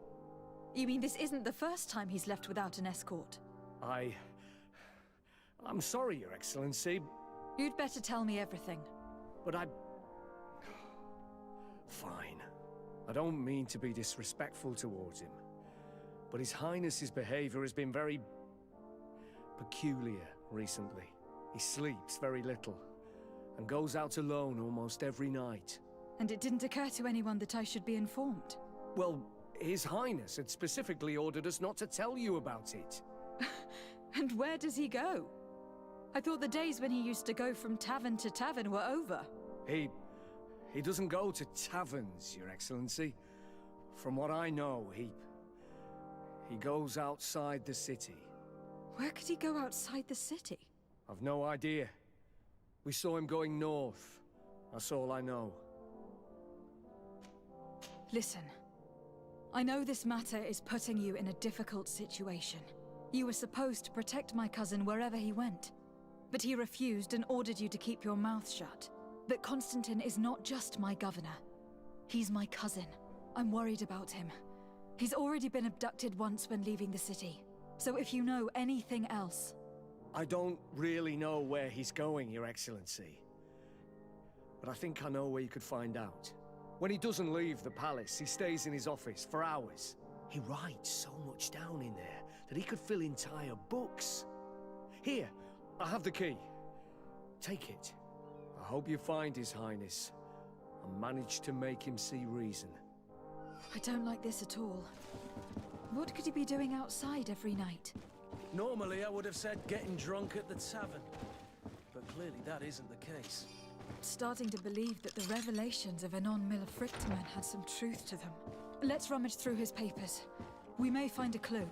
You mean this isn't the first time he's left without an escort? I'm sorry, Your Excellency. You'd better tell me everything. But Fine. I don't mean to be disrespectful towards him. But His Highness's behavior has been very peculiar recently. He sleeps very little, and goes out alone almost every night. And it didn't occur to anyone that I should be informed? Well, His Highness had specifically ordered us not to tell you about it. And where does he go? I thought the days when he used to go from tavern to tavern were over. He doesn't go to taverns, Your Excellency. From what I know, he goes outside the city. Where could he go outside the city? I've no idea. We saw him going north. That's all I know. Listen. I know this matter is putting you in a difficult situation. You were supposed to protect my cousin wherever he went. But he refused and ordered you to keep your mouth shut. But Constantine is not just my governor. He's my cousin. I'm worried about him. He's already been abducted once when leaving the city. So if you know anything else... I don't really know where he's going, Your Excellency. But I think I know where you could find out. When he doesn't leave the palace, he stays in his office for hours. He writes so much down in there that he could fill entire books. Here, I have the key. Take it. I hope you find His Highness and manage to make him see reason. I don't like this at all. What could he be doing outside every night? Normally I would have said getting drunk at the tavern. But clearly that isn't the case. I'm starting to believe that the revelations of Anon Millefrictaman had some truth to them. Let's rummage through his papers. We may find a clue.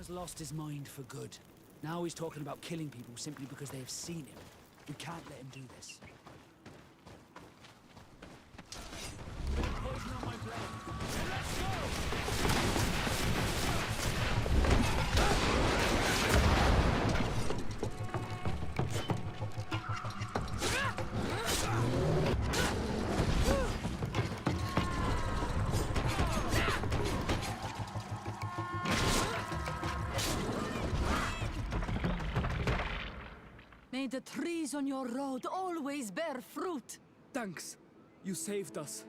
has lost his mind for good. Now he's talking about killing people simply because they have seen him. We can't let him do this. Poison on my blade. Let's go! May the trees on your road always bear fruit. Thanks. You saved us.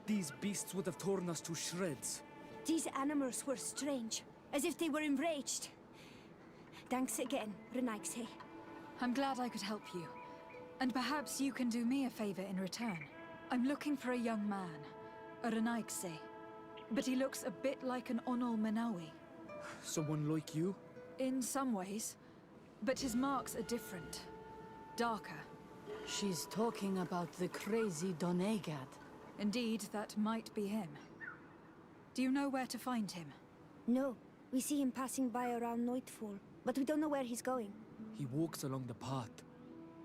These beasts would have torn us to shreds. These animals were strange, as if they were enraged. Thanks again, Renaigse. I'm glad I could help you. And perhaps you can do me a favor in return. I'm looking for a young man, a Renaigse. But he looks a bit like an Onol Manawi. Someone like you? In some ways. But his marks are different. Darker. She's talking about the crazy Donegad. Indeed, that might be him. Do you know where to find him? No, we see him passing by around nightfall, but we don't know where he's going. He walks along the path,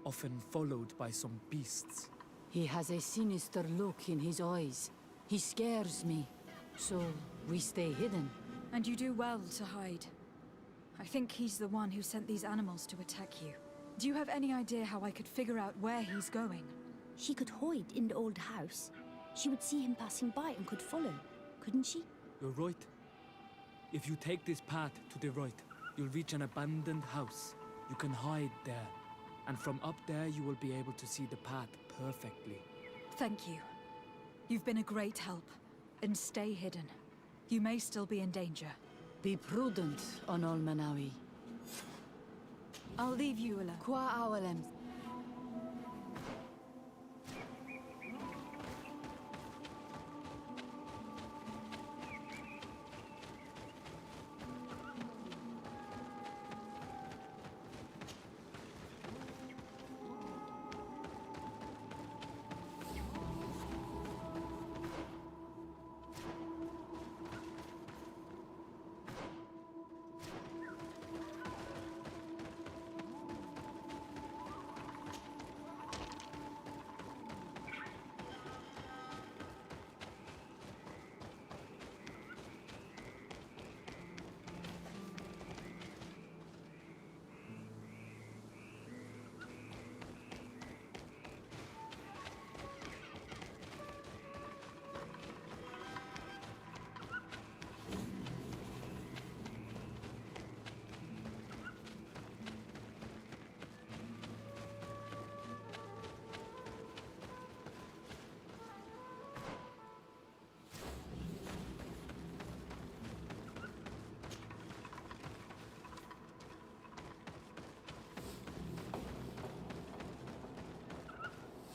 often followed by some beasts. He has a sinister look in his eyes. He scares me, so we stay hidden. And you do well to hide. I think he's the one who sent these animals to attack you. Do you have any idea how I could figure out where he's going? She could hide in the old house. She would see him passing by and could follow, couldn't she? You're right. If you take this path to the right, you'll reach an abandoned house. You can hide there. And from up there, you will be able to see the path perfectly. Thank you. You've been a great help. And stay hidden. You may still be in danger. Be prudent, Onol Manawi. I'll leave you alone. Qua awalem.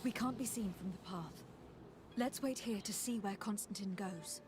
We can't be seen from the path. Let's wait here to see where Constantine goes.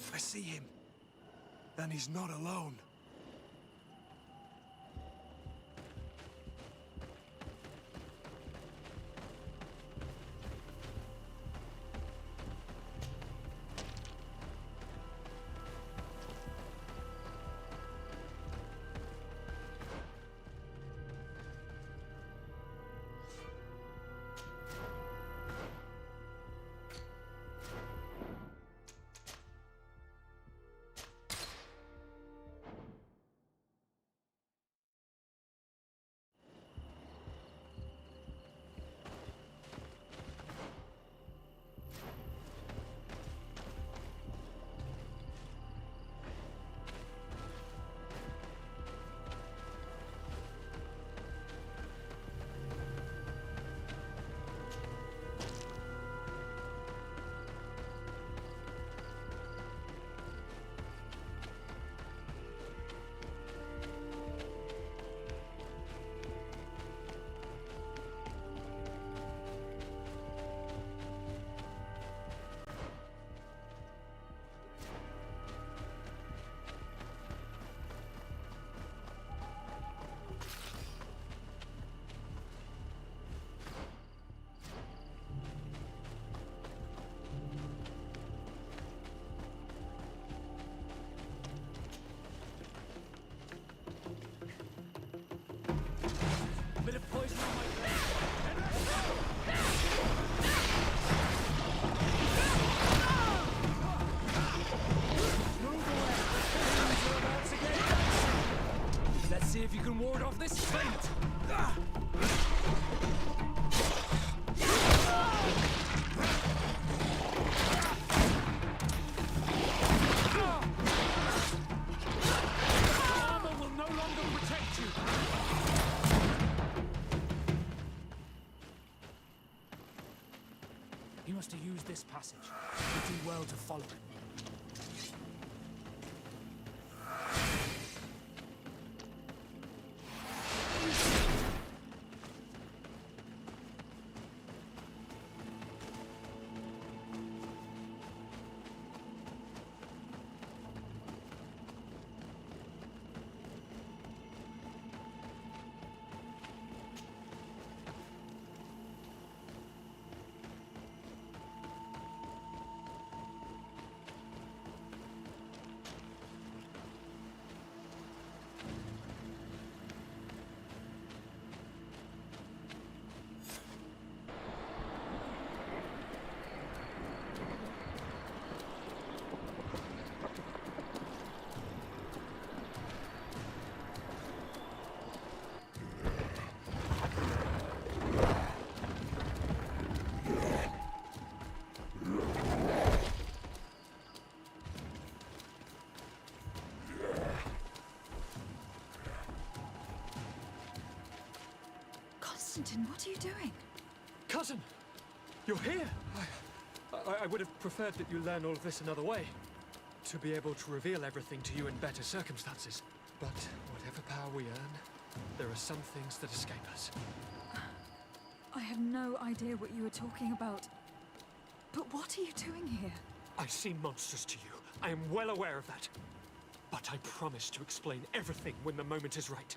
If I see him, then he's not alone. Bit of poison on my blade. Move away. Things are about to get dicey. Let's see if you can ward off this feint. Armor will no longer protect you. He must have used this passage. You do well to follow him. Constantine, what are you doing? Cousin! You're here! I would have preferred that you learn all of this another way. To be able to reveal everything to you in better circumstances. But whatever power we earn, there are some things that escape us. I have no idea what you were talking about. But what are you doing here? I seem monstrous to you. I am well aware of that. But I promise to explain everything when the moment is right.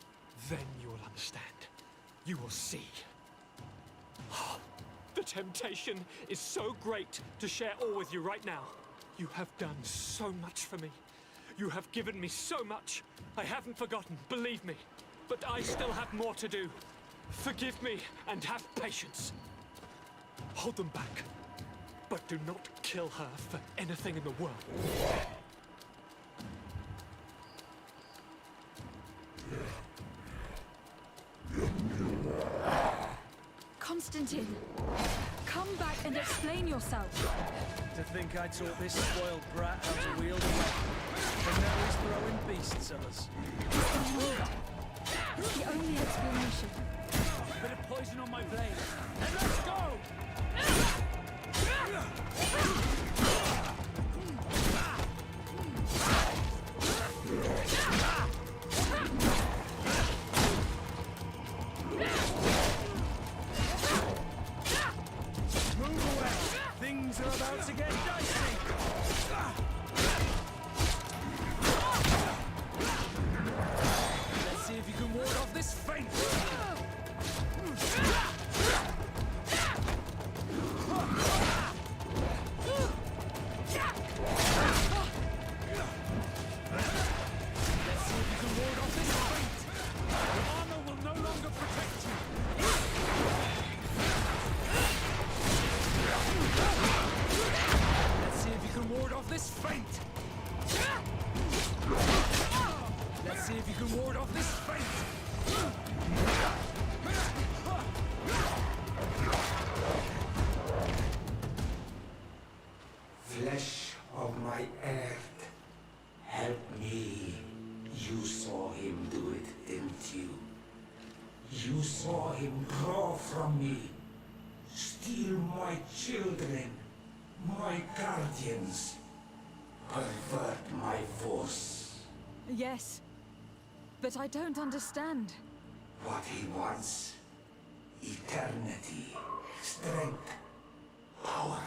Then you will understand. You will see. The temptation is so great to share all with you right now. You have done so much for me. You have given me so much. I haven't forgotten, believe me. But I still have more to do. Forgive me and have patience. Hold them back. But do not kill her for anything in the world. Constantine, come back and explain yourself. To think I taught this spoiled brat how to wield a weapon. And now he's throwing beasts at us. It's the only explanation. Bit of poison on my blade. And let's go! Move away! Things are about to get dicey! if you can ward off this fate! Flesh of my earth, help me. You saw him do it, didn't you? You saw him draw from me, steal my children, my guardians, pervert my force. Yes, but I don't understand. What he wants, eternity, strength, power.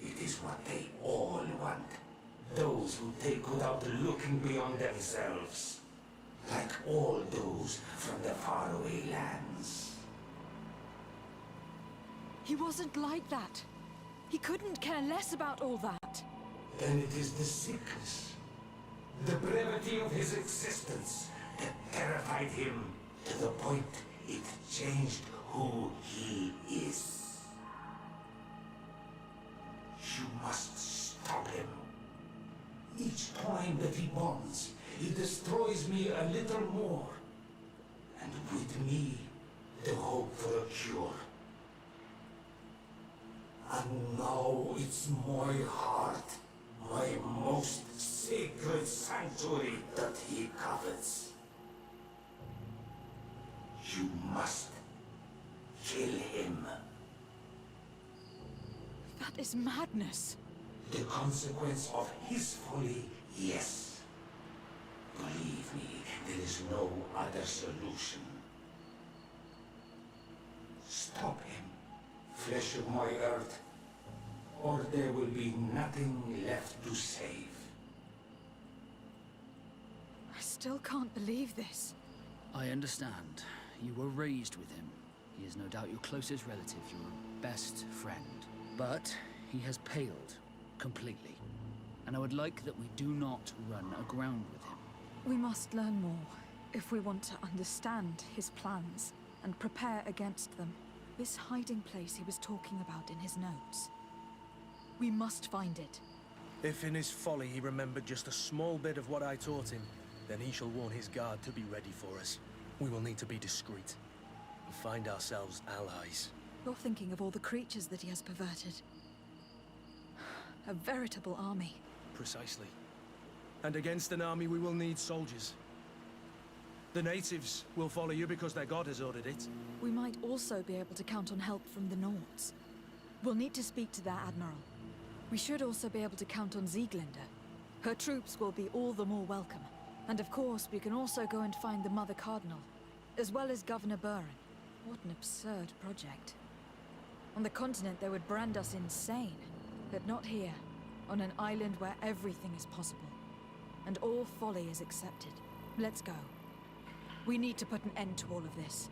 It is what they all want. Those who take without looking beyond themselves. Like all those from the faraway lands. He wasn't like that. He couldn't care less about all that. Then it is the sickness, the brevity of his existence that terrified him to the point it changed who he is. You must stop him. Each time that he bonds, he destroys me a little more. And with me, the hope for a cure. And now it's my heart, my most sacred sanctuary that he covets. You must kill him. That is madness. The consequence of his folly, yes. Believe me, there is no other solution. Stop him, flesh of my earth, or there will be nothing left to save. I still can't believe this. I understand. You were raised with him. He is no doubt your closest relative, your best friend. But he has paled completely. And I would like that we do not run aground with him. We must learn more if we want to understand his plans and prepare against them. This hiding place he was talking about in his notes. We must find it. If in his folly he remembered just a small bit of what I taught him, then he shall warn his guard to be ready for us. We will need to be discreet and find ourselves allies. You're thinking of all the creatures that he has perverted. A veritable army. Precisely. And against an army we will need soldiers. The natives will follow you because their god has ordered it. We might also be able to count on help from the Nords. We'll need to speak to their admiral. We should also be able to count on Sieglinde. Her troops will be all the more welcome. And of course, we can also go and find the Mother Cardinal, as well as Governor Buren. What an absurd project. On the continent, they would brand us insane. But not here, on an island where everything is possible. And all folly is accepted. Let's go. We need to put an end to all of this.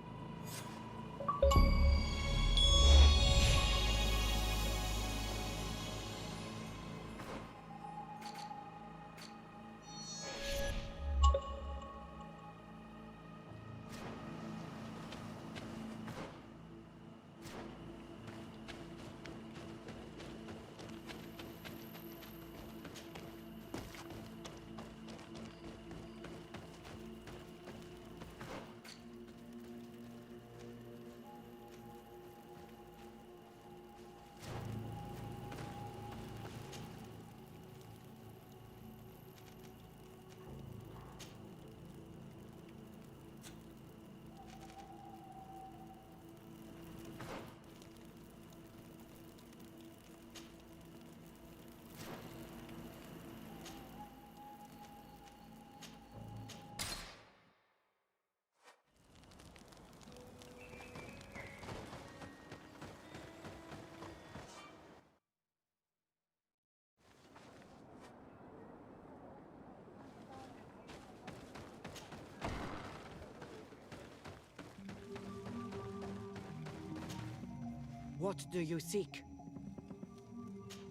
What do you seek?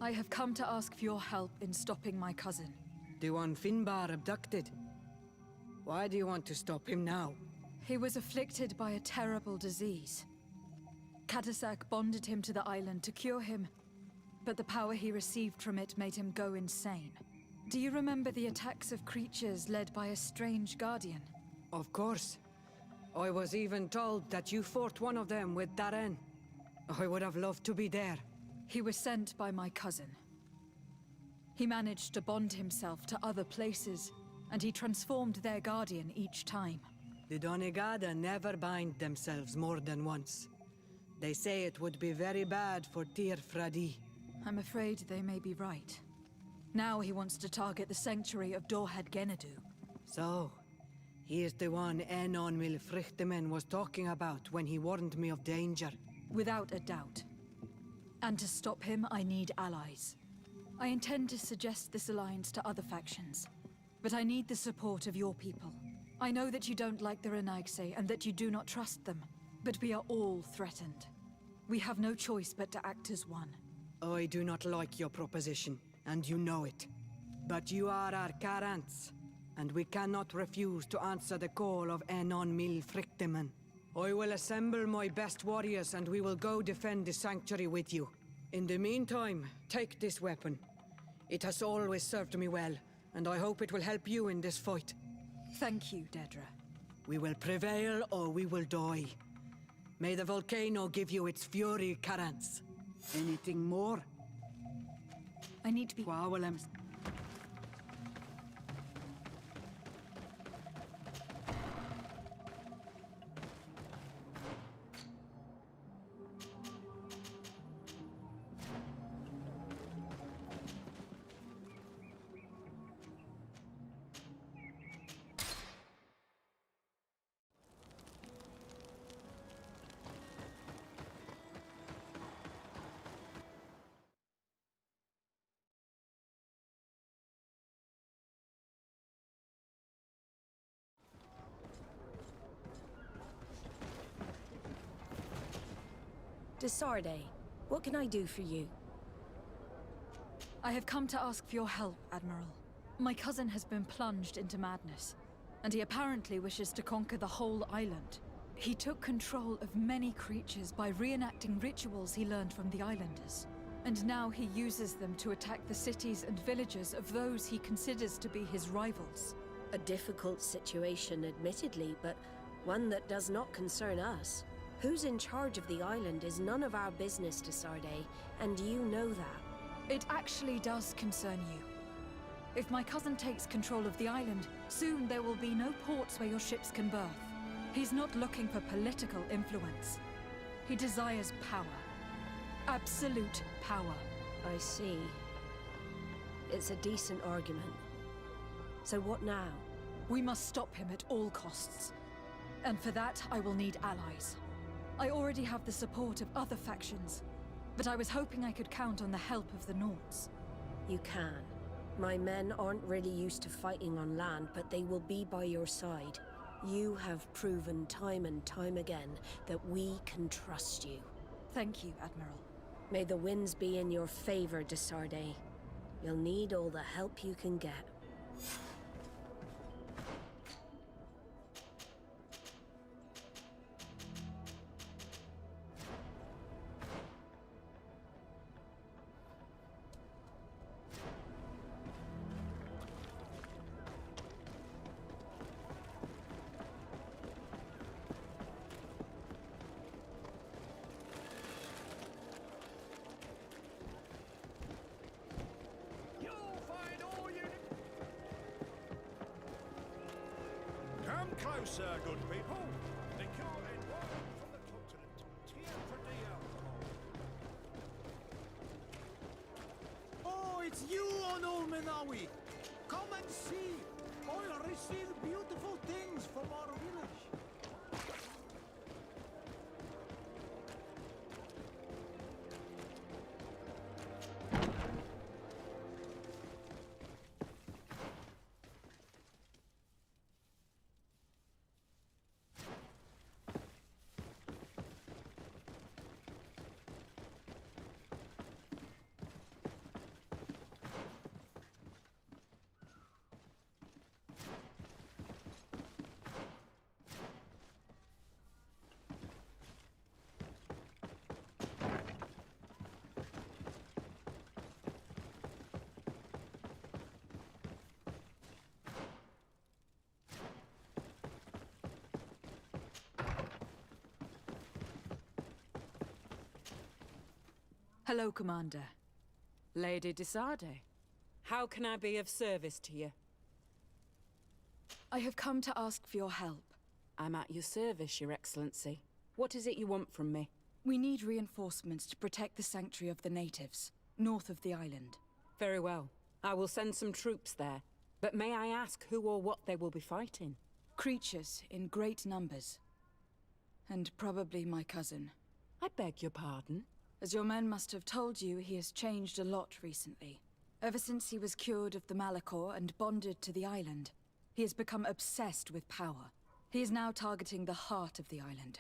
I have come to ask for your help in stopping my cousin. The one Finbar abducted. Why do you want to stop him now? He was afflicted by a terrible disease. Catasac bonded him to the island to cure him, but the power he received from it made him go insane. Do you remember the attacks of creatures led by a strange guardian? Of course. I was even told that you fought one of them with Darren. I would have loved to be there. He was sent by my cousin. He managed to bond himself to other places, and he transformed their guardian each time. The Donegada never bind themselves more than once. They say it would be very bad for Tyr Fradi. I'm afraid they may be right. Now he wants to target the sanctuary of Dorhad Genadu. So, he is the one Enon Milfrichtemen was talking about when he warned me of danger. Without a doubt. And to stop him, I need allies. I intend to suggest this alliance to other factions, but I need the support of your people. I know that you don't like the Renaigse and that you do not trust them, but we are all threatened. We have no choice but to act as one. I do not like your proposition, and you know it. But you are our Karants, and we cannot refuse to answer the call of Enon Milfrichtemen. I will assemble my best warriors and we will go defend the sanctuary with you. In the meantime, take this weapon. It has always served me well, and I hope it will help you in this fight. Thank you, Dedra. We will prevail or we will die. May the volcano give you its fury, Karants. Anything more? I need to be... Desarde, what can I do for you? I have come to ask for your help, Admiral. My cousin has been plunged into madness, and he apparently wishes to conquer the whole island. He took control of many creatures by reenacting rituals he learned from the islanders. And now he uses them to attack the cities and villages of those he considers to be his rivals. A difficult situation, admittedly, but one that does not concern us. Who's in charge of the island is none of our business, Desarde, and you know that. It actually does concern you. If my cousin takes control of the island, soon there will be no ports where your ships can berth. He's not looking for political influence. He desires power. Absolute power. I see. It's a decent argument. So what now? We must stop him at all costs. And for that, I will need allies. I already have the support of other factions, but I was hoping I could count on the help of the Nords. You can. My men aren't really used to fighting on land, but they will be by your side. You have proven time and time again that we can trust you. Thank you, Admiral. May the winds be in your favor, Desarde. You'll need all the help you can get. Closer, good people. The cure and wine from the continent. Tear for the alcohol. Oh, it's you, Onul Menawi. Come and see. I'll receive beautiful things from our village. Hello, Commander. Lady Desade, how can I be of service to you? I have come to ask for your help. I'm at your service, Your Excellency. What is it you want from me? We need reinforcements to protect the sanctuary of the natives, north of the island. Very well. I will send some troops there. But may I ask who or what they will be fighting? Creatures in great numbers. And probably my cousin. I beg your pardon? As your men must have told you, he has changed a lot recently. Ever since he was cured of the Malachor and bonded to the island, he has become obsessed with power. He is now targeting the heart of the island.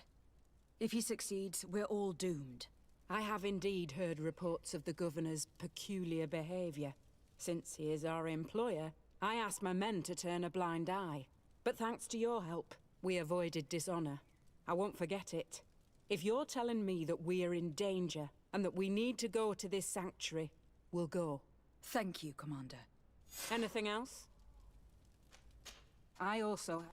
If he succeeds, we're all doomed. I have indeed heard reports of the Governor's peculiar behavior. Since he is our employer, I asked my men to turn a blind eye. But thanks to your help, we avoided dishonor. I won't forget it. If you're telling me that we are in danger, and that we need to go to this sanctuary, we'll go. Thank you, Commander. Anything else? I also...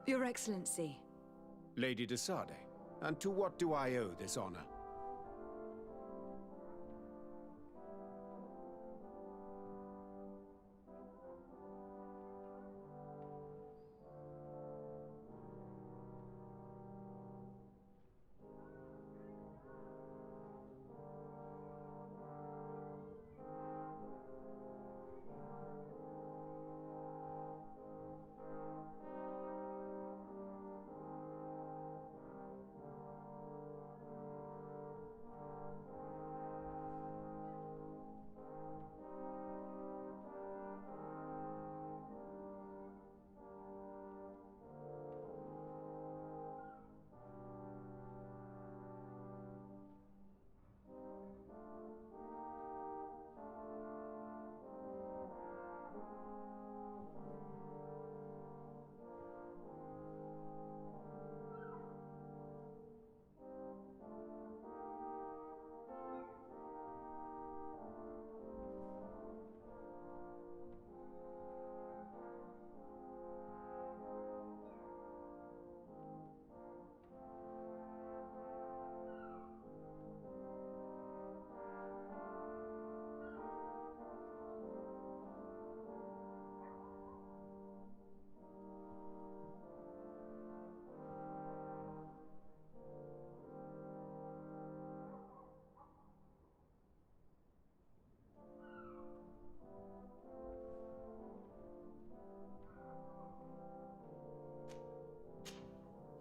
Your Excellency. Lady Desade, and to what do I owe this honor?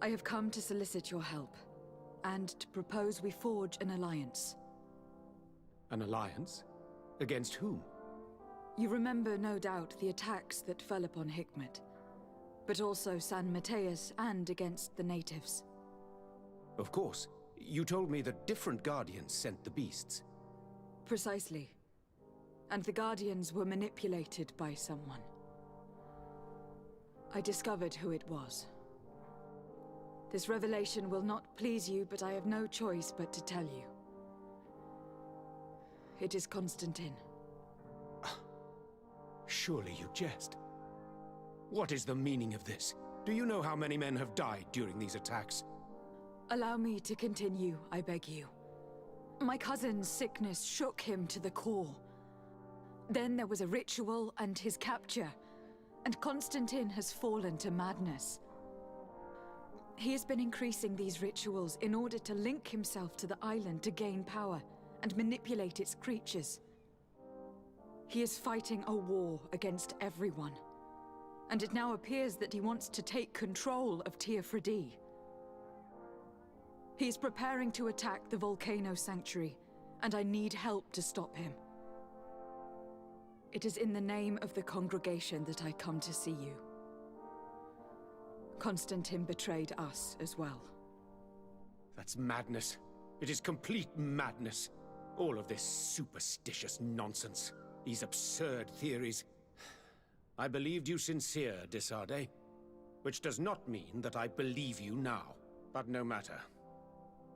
I have come to solicit your help, and to propose we forge an alliance. An alliance? Against whom? You remember, no doubt, the attacks that fell upon Hikmet, but also San Mateus and against the natives. Of course. You told me that different Guardians sent the beasts. Precisely. And the Guardians were manipulated by someone. I discovered who it was. This revelation will not please you, but I have no choice but to tell you. It is Constantine. Surely you jest. What is the meaning of this? Do you know how many men have died during these attacks? Allow me to continue, I beg you. My cousin's sickness shook him to the core. Then there was a ritual and his capture, and Constantine has fallen to madness. He has been increasing these rituals in order to link himself to the island to gain power and manipulate its creatures. He is fighting a war against everyone, and it now appears that he wants to take control of Teofredi. He is preparing to attack the Volcano Sanctuary, and I need help to stop him. It is in the name of the congregation that I come to see you. Constantine betrayed us as well. That's madness. It is complete madness. All of this superstitious nonsense. These absurd theories. I believed you sincere, Desade. Which does not mean that I believe you now. But no matter.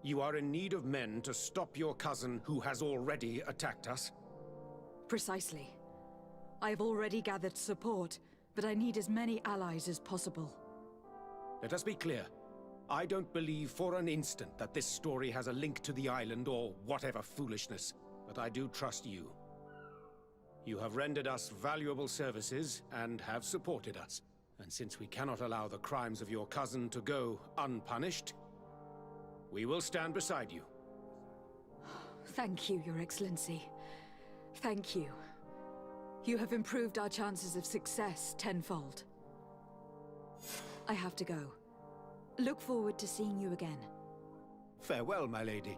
You are in need of men to stop your cousin who has already attacked us? Precisely. I have already gathered support, but I need as many allies as possible. Let us be clear. I don't believe for an instant that this story has a link to the island or whatever foolishness, but I do trust you. You have rendered us valuable services and have supported us. And since we cannot allow the crimes of your cousin to go unpunished, we will stand beside you. Thank you, Your Excellency. Thank you. You have improved our chances of success tenfold. I have to go. Look forward to seeing you again. Farewell, my lady.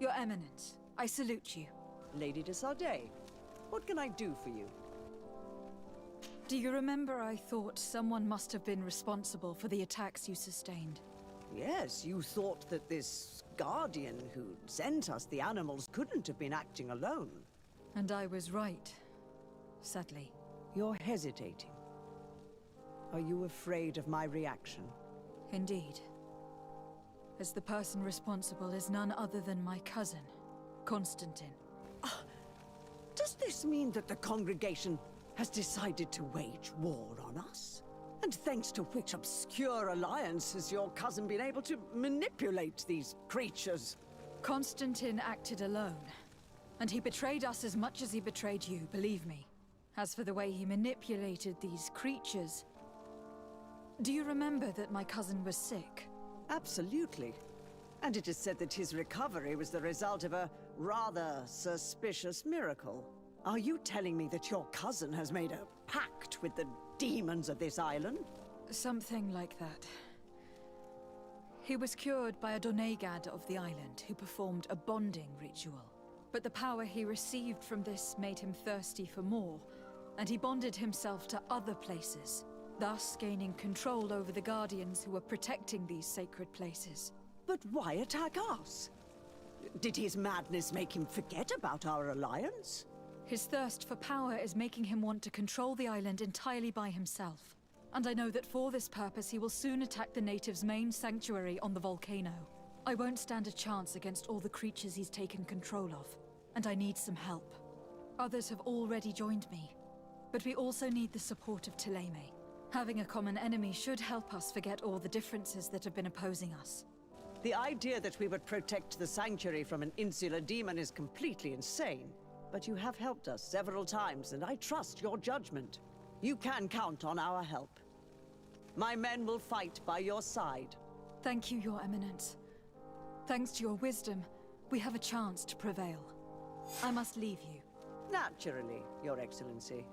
Your Eminence, I salute you. Lady de Sardet, what can I do for you? Do you remember I thought someone must have been responsible for the attacks you sustained? Yes, you thought that this guardian who sent us the animals couldn't have been acting alone. And I was right, sadly. You're hesitating. Are you afraid of my reaction? Indeed. As the person responsible is none other than my cousin, Constantine. Does this mean that the congregation has decided to wage war on us? And thanks to which obscure alliance has your cousin been able to manipulate these creatures? Constantine acted alone. And he betrayed us as much as he betrayed you, believe me. As for the way he manipulated these creatures... Do you remember that my cousin was sick? Absolutely. And it is said that his recovery was the result of a rather suspicious miracle. Are you telling me that your cousin has made a pact with the demons of this island? Something like that. He was cured by a Donegad of the island who performed a bonding ritual. But the power he received from this made him thirsty for more, and he bonded himself to other places, thus gaining control over the Guardians who were protecting these sacred places. But why attack us? Did his madness make him forget about our alliance? His thirst for power is making him want to control the island entirely by himself. And I know that for this purpose he will soon attack the natives' main sanctuary on the volcano. I won't stand a chance against all the creatures he's taken control of, and I need some help. Others have already joined me, but we also need the support of Thélème. Having a common enemy should help us forget all the differences that have been opposing us. The idea that we would protect the sanctuary from an insular demon is completely insane. But you have helped us several times, and I trust your judgment. You can count on our help. My men will fight by your side. Thank you, Your Eminence. Thanks to your wisdom, we have a chance to prevail. I must leave you. Naturally, Your Excellency.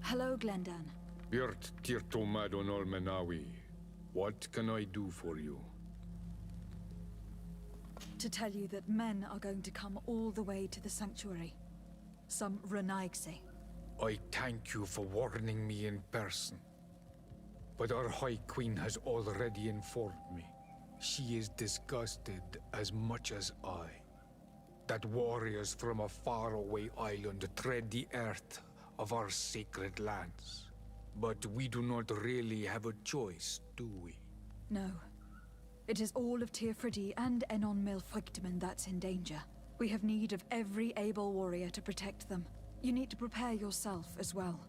Hello, Glendan. Birt Tirtomadon Olmenawi. What can I do for you? To tell you that men are going to come all the way to the sanctuary. Some Renaigse. I thank you for warning me in person. But our High Queen has already informed me. She is disgusted as much as I. That warriors from a faraway island tread the earth of our sacred lands. But we do not really have a choice, do we? No. It is all of Tirfridi and Enon Milfrictman that's in danger. We have need of every able warrior to protect them. You need to prepare yourself as well.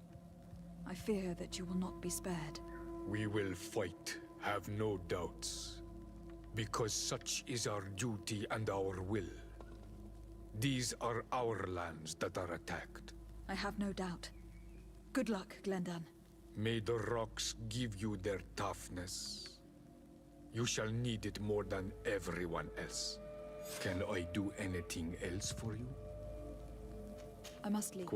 I fear that you will not be spared. We will fight, have no doubts. Because such is our duty and our will. These are our lands that are attacked. I have no doubt. Good luck, Glendan. May the rocks give you their toughness. You shall need it more than everyone else. Can I do anything else for you? I must leave.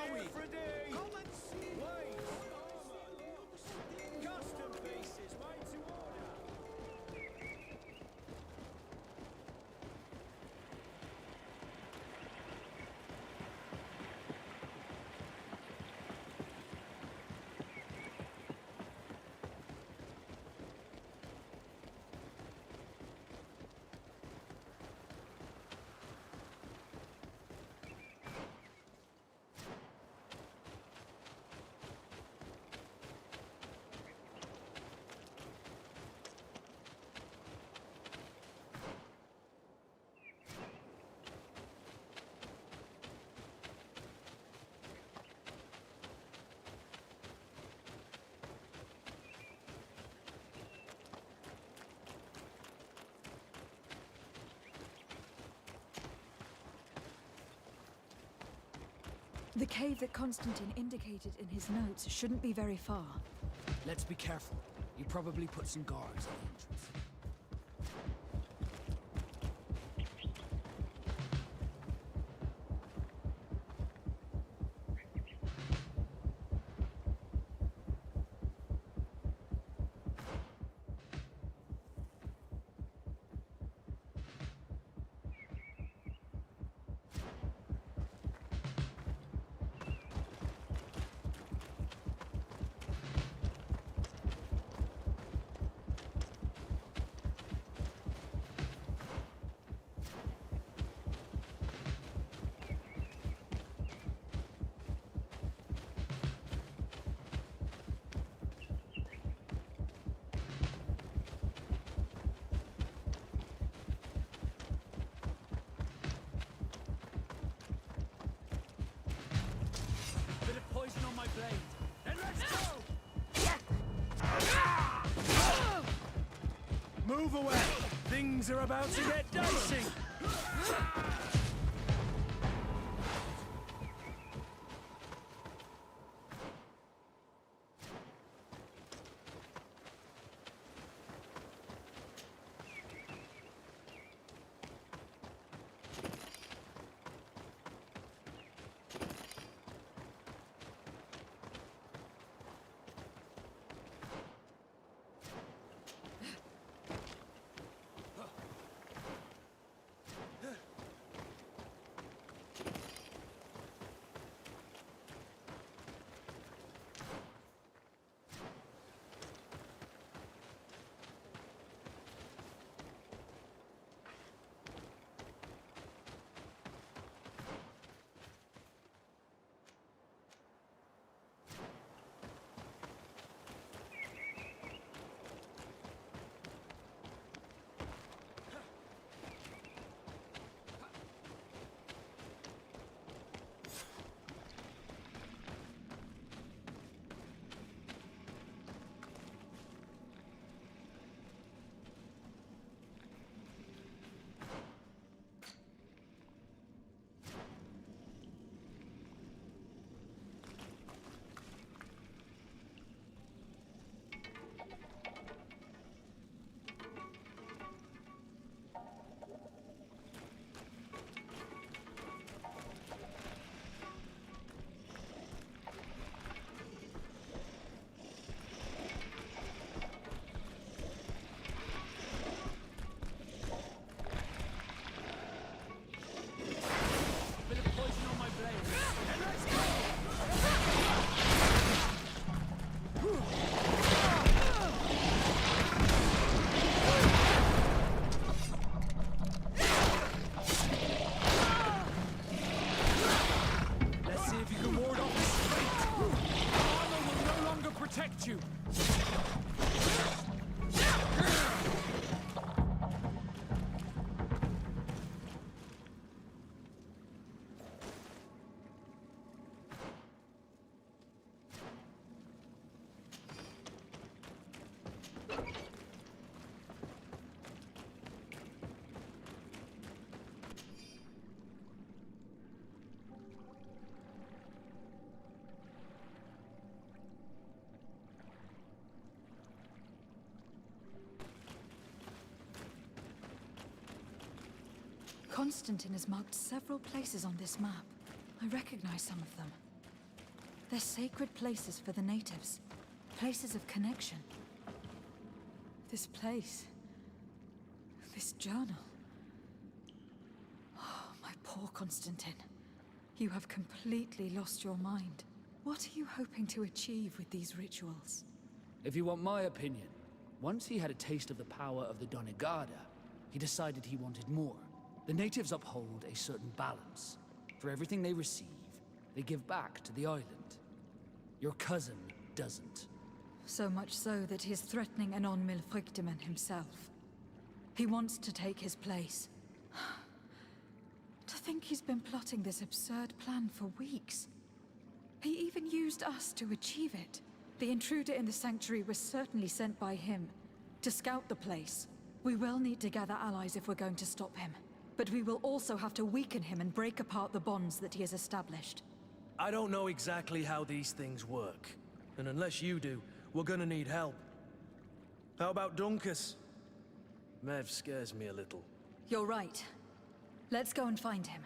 are we? Come and see! Wait! Custom pieces made to order! The cave that Constantine indicated in his notes shouldn't be very far. Let's be careful. You probably put some guards at the entrance. Bit of poison on my blade. Then let's go! Move away! Things are about to get dicey! Constantine has marked several places on this map. I recognize some of them. They're sacred places for the natives. Places of connection. This place. This journal. Oh, my poor Constantine. You have completely lost your mind. What are you hoping to achieve with these rituals? If you want my opinion, once he had a taste of the power of the Donegada, he decided he wanted more. The natives uphold a certain balance. For everything they receive, they give back to the island. Your cousin doesn't. So much so that he is threatening Anon Milfrictiman himself. He wants to take his place. To think he's been plotting this absurd plan for weeks. He even used us to achieve it. The intruder in the sanctuary was certainly sent by him to scout the place. We will need to gather allies if we're going to stop him. But we will also have to weaken him and break apart the bonds that he has established. I don't know exactly how these things work. And unless you do, we're gonna need help. How about Dunkus? Mev scares me a little. You're right. Let's go and find him.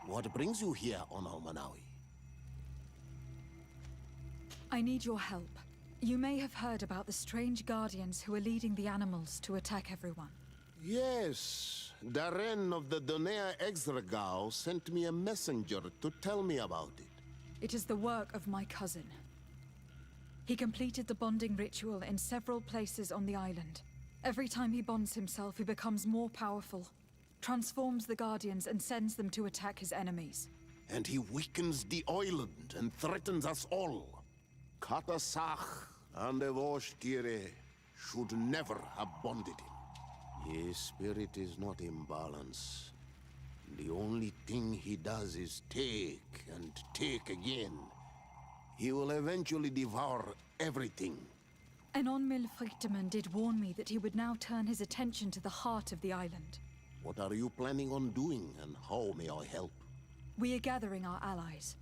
What brings you here on Manawi? I need your help. You may have heard about the strange guardians who are leading the animals to attack everyone. Yes, Darren of the Donea Exdragao sent me a messenger to tell me about it. It is the work of my cousin. He completed the bonding ritual in several places on the island. Every time he bonds himself, he becomes more powerful, transforms the Guardians and sends them to attack his enemies. And he weakens the island and threatens us all. Katasach and Evosh-Tire should never have bonded him. His spirit is not in balance. The only thing he does is take and take again. He will eventually devour everything. Anon Milfrictiman did warn me that he would now turn his attention to the heart of the island. What are you planning on doing, and how may I help? We are gathering our allies.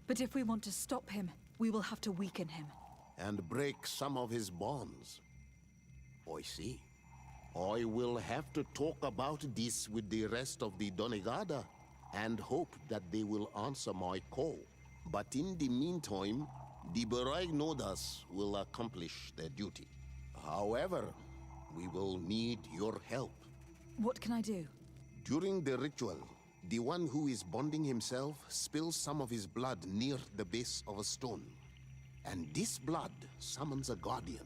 But if we want to stop him, we will have to weaken him. And break some of his bonds. I see. I will have to talk about this with the rest of the Donegada, and hope that they will answer my call. But in the meantime, the Beragnodas will accomplish their duty. However, we will need your help. What can I do? During the ritual, the one who is bonding himself spills some of his blood near the base of a stone. And this blood summons a guardian.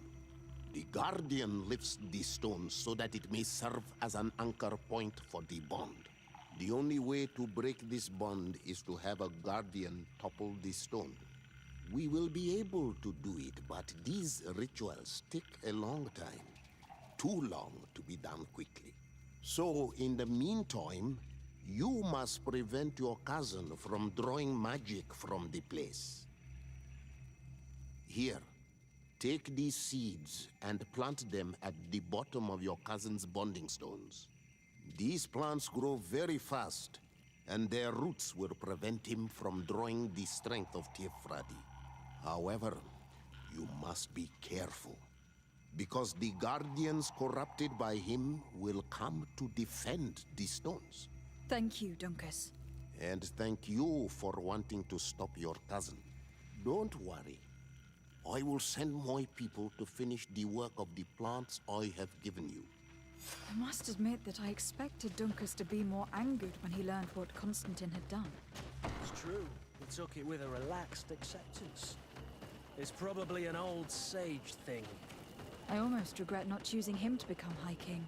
The Guardian lifts the stone so that it may serve as an anchor point for the bond. The only way to break this bond is to have a Guardian topple the stone. We will be able to do it, but these rituals take a long time. Too long to be done quickly. So, in the meantime, you must prevent your cousin from drawing magic from the place. Here, take these seeds and plant them at the bottom of your cousin's bonding stones. These plants grow very fast, and their roots will prevent him from drawing the strength of Tifradi. However, you must be careful, because the Guardians corrupted by him will come to defend the stones. Thank you, Dunkus. And thank you for wanting to stop your cousin. Don't worry. I will send my people to finish the work of the plants I have given you. I must admit that I expected Dunkus to be more angered when he learned what Constantine had done. It's true. He took it with a relaxed acceptance. It's probably an old sage thing. I almost regret not choosing him to become High King.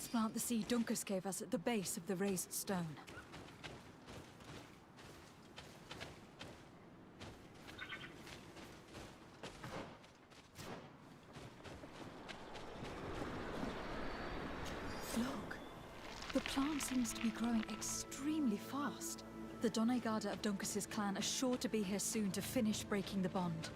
Let's plant the seed Dunkus gave us at the base of the raised stone. Look, the plant seems to be growing extremely fast. The Doneigada of Dunkus's clan are sure to be here soon to finish breaking the bond.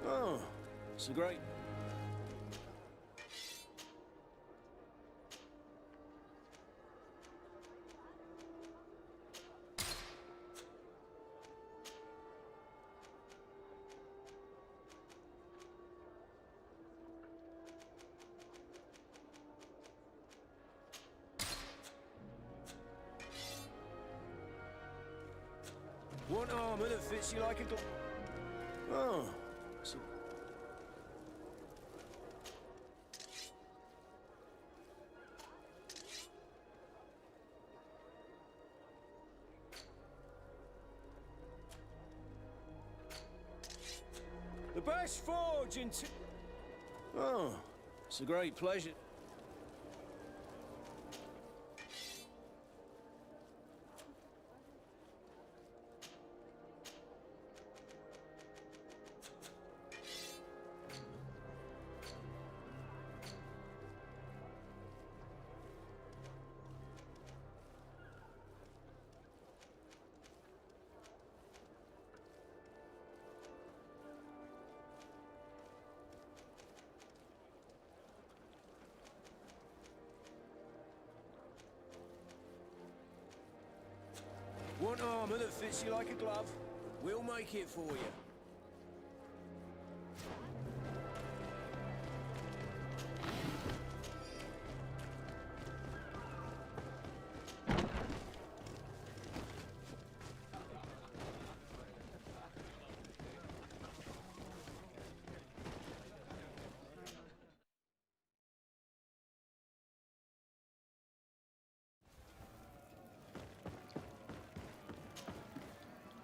Oh, it's a great... Want armor that fits you like a glove? Oh, so... The best forge in... Oh, it's a great pleasure. Want armor that fits you like a glove? We'll make it for you.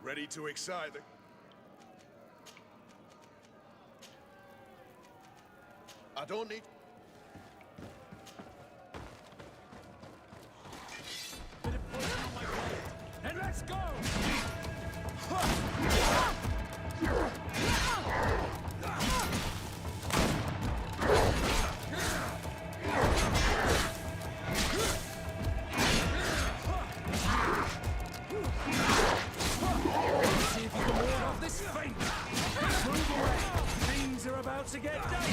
Ready to excite the... I don't need... And let's go! To get dicey!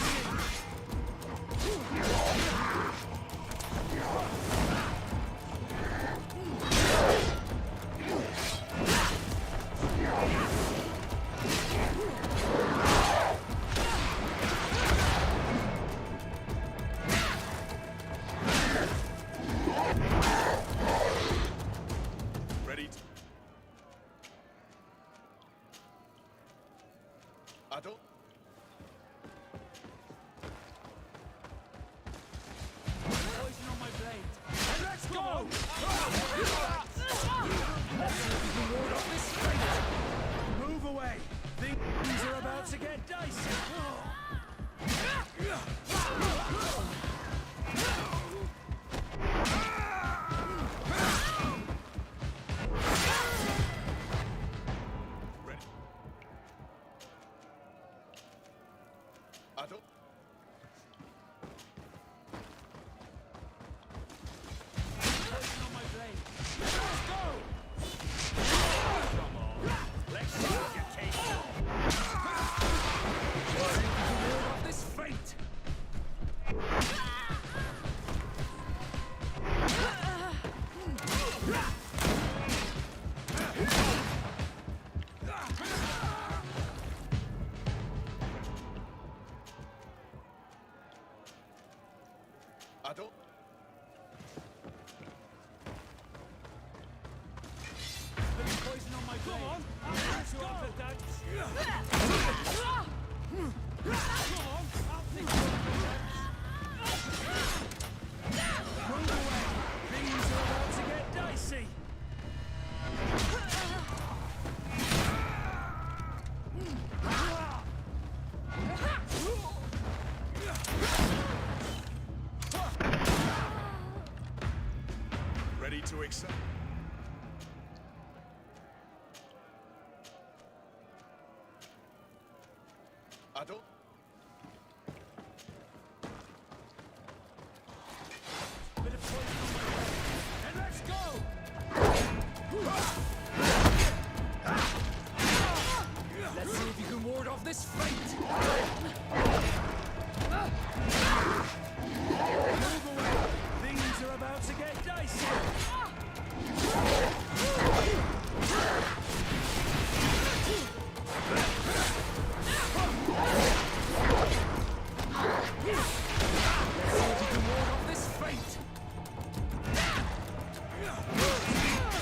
I don't... Poison on my blade. Come on, let's go. Come on, I'll fix Move away. Things are about to get dicey. Ready to accept? I don't... Bit of poison on my blade. And let's go! Let's see if you can ward off this fate! Move away! Things are about to get dicey!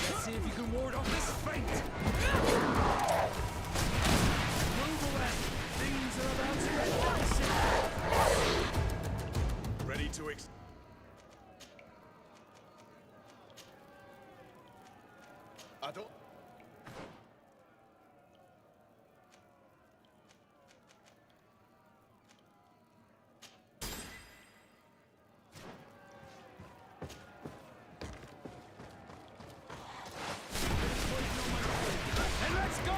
Let's see if you can ward off this fate! Move away! Things are about to get dicey! Ready to ex... I don't... And let's go!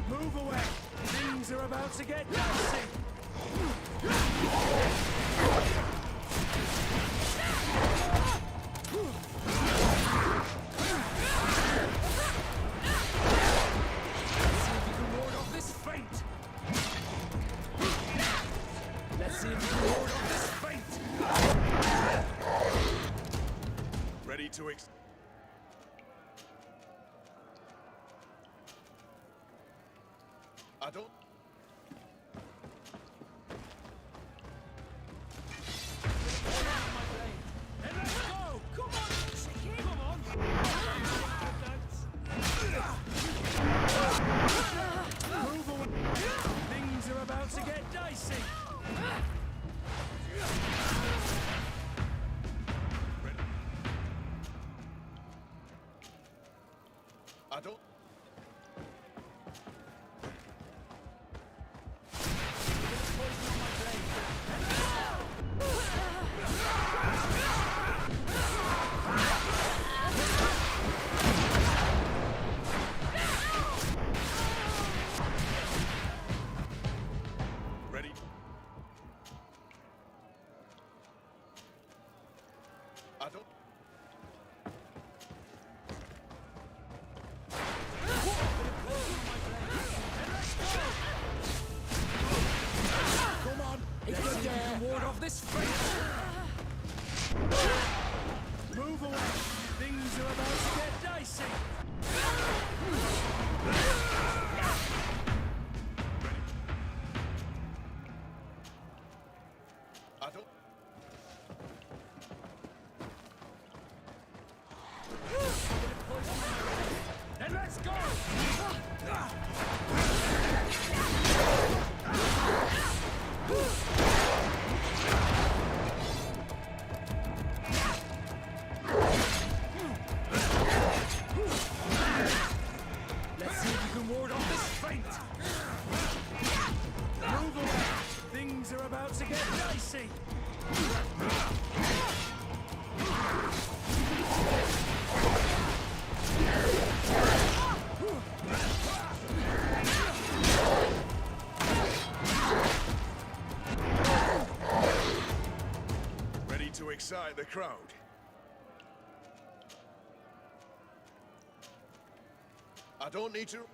Move away! Things are about to get dicey! Let's see if you can ward off this fate! Ready to ex... I don't... And let's go! Come on, chicken! Come on! Move away! Things are about to get dicey! I don't... Ready? I don't... Come on! Let's see if you can ward off this fate! Move away! Things are about to get dicey! I don't... And let's go! Let's see if you can ward off this fate! Move away! Things are about to get dicey! Ready to excite the crowd? I don't need to...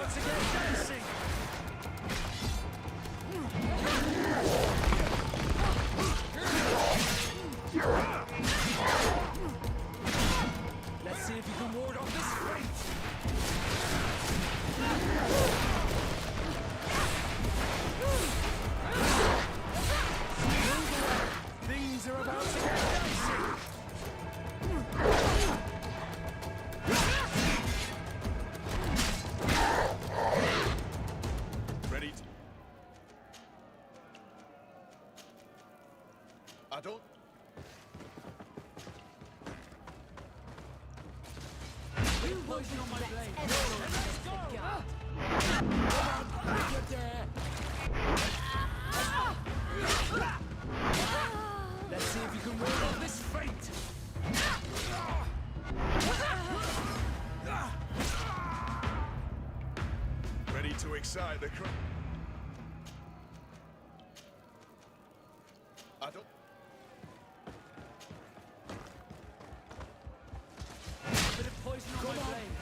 about to get dicey! Let's see if you can ward off this fate! Things are about to get dicey! Ready to... I don't... Poison on my blade! Let's go! Get there! Let's see if you can ward off this fate! Ready to excite the crowd. I don't... Bit of poison on my blade!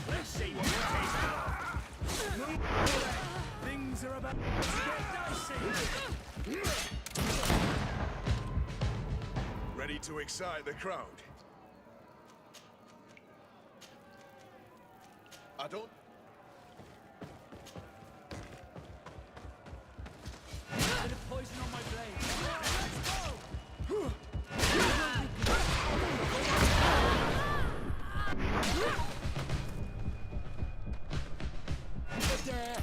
Let's see what you're tasting of! Things are about to get dicey! Ready to excite the crowd. I don't... Bit of poison on my blade! Let's go! Get there!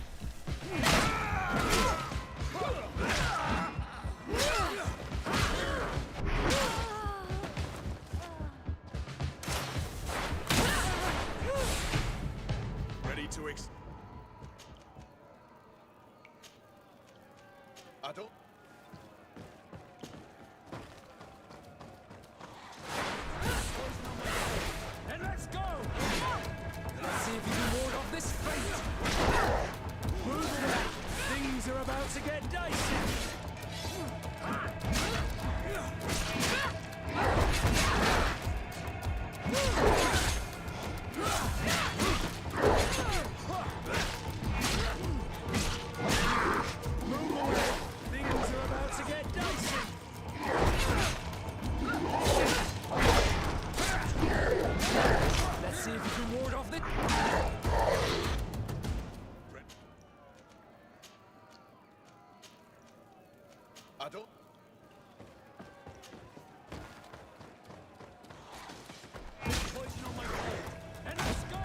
Ready to ex... I don't... And let's go! Let's see if you can ward off this fate! Move away! Things are about to get dicey! Move away! Things are about to get dicey! Let's see if you can ward off the... I don't... Poison on my blade! And let's go!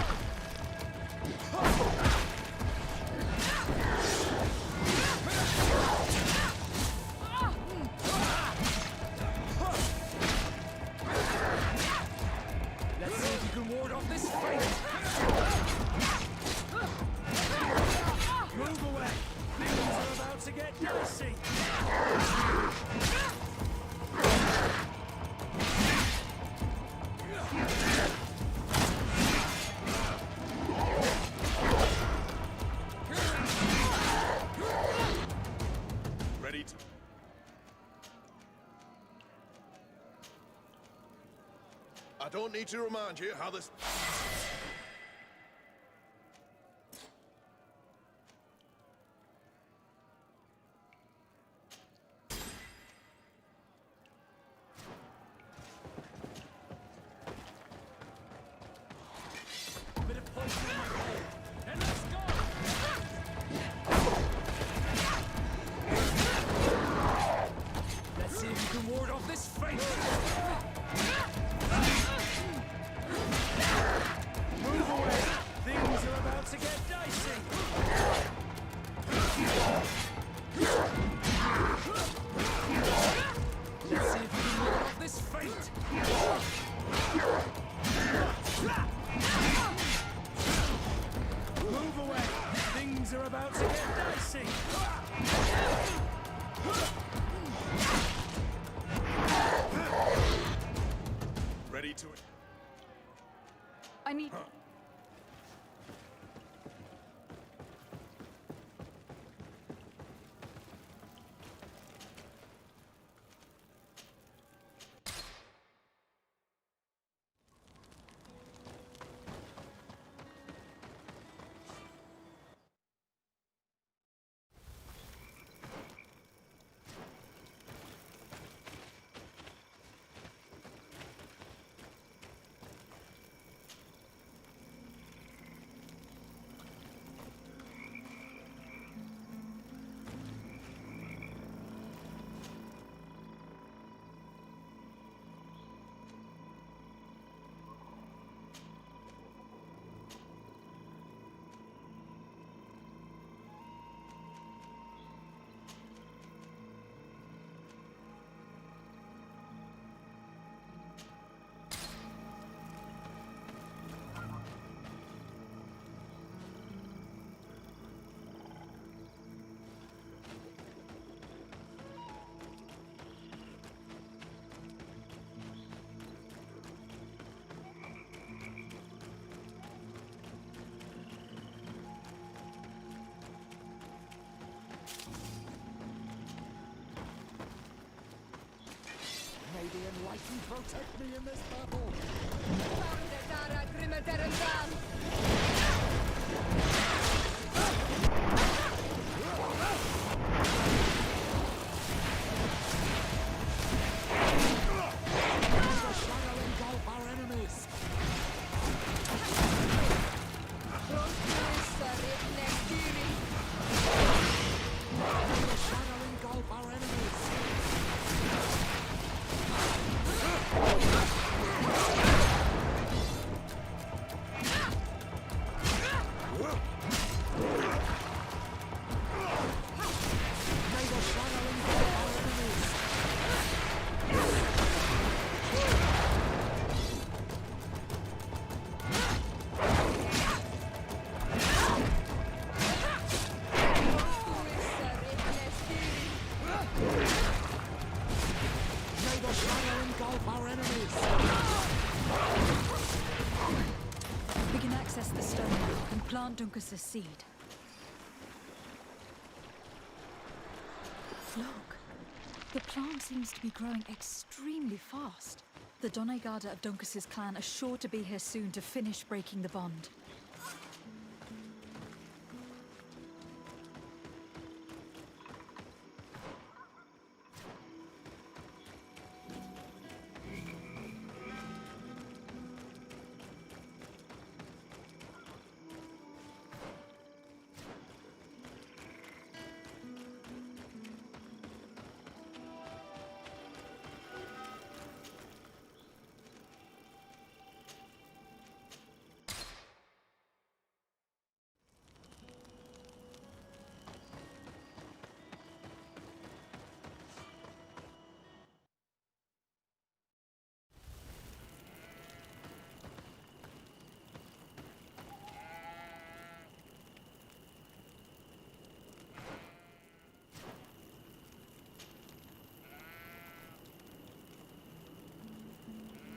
Let's see if you can ward off this fate! Move away! Things are about to get dicey! Ready to... I don't need to remind you how this... Bit of poison on my blade! And let's go! Let's see if you can ward off this fate! Move away! Things are about to get dicey! Let's see if you can ward off this fate! Move away! Things are about to get dicey! Ready to... I need... can protect me in this battle. We can access the stone and plant Duncus's seed. Look, the plant seems to be growing extremely fast. The Doneigada of Duncus's clan are sure to be here soon to finish breaking the bond.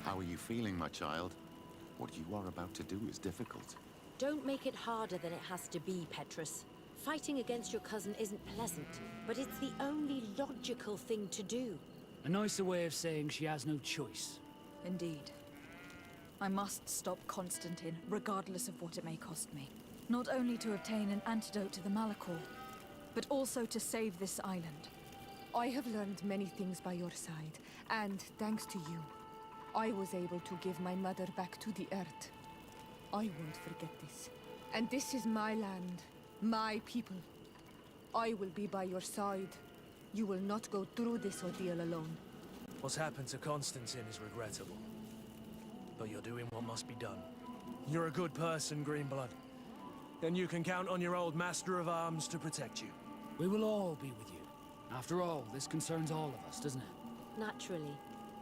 How are you feeling, my child? What you are about to do is difficult. Don't make it harder than it has to be, Petrus. Fighting against your cousin isn't pleasant, but it's the only logical thing to do. A nicer way of saying she has no choice. Indeed. I must stop Constantine, regardless of what it may cost me. Not only to obtain an antidote to the Malachor, but also to save this island. I have learned many things by your side, and thanks to you, I was able to give my mother back to the earth. I won't forget this. And this is my land, my people. I will be by your side. You will not go through this ordeal alone. What's happened to Constantine is regrettable. But you're doing what must be done. You're a good person, Greenblood. Then you can count on your old master of arms to protect you. We will all be with you. After all, this concerns all of us, doesn't it? Naturally.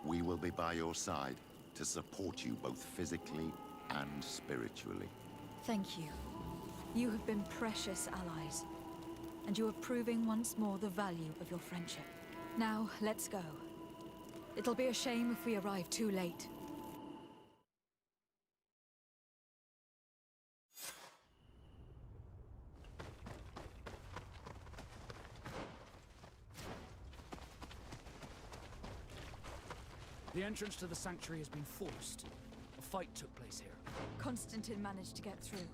We will be by your side to support you both physically and spiritually. Thank you. You have been precious allies, and you are proving once more the value of your friendship. Now, let's go. It'll be a shame if we arrive too late. The entrance to the sanctuary has been forced. A fight took place here. Constantine managed to get through.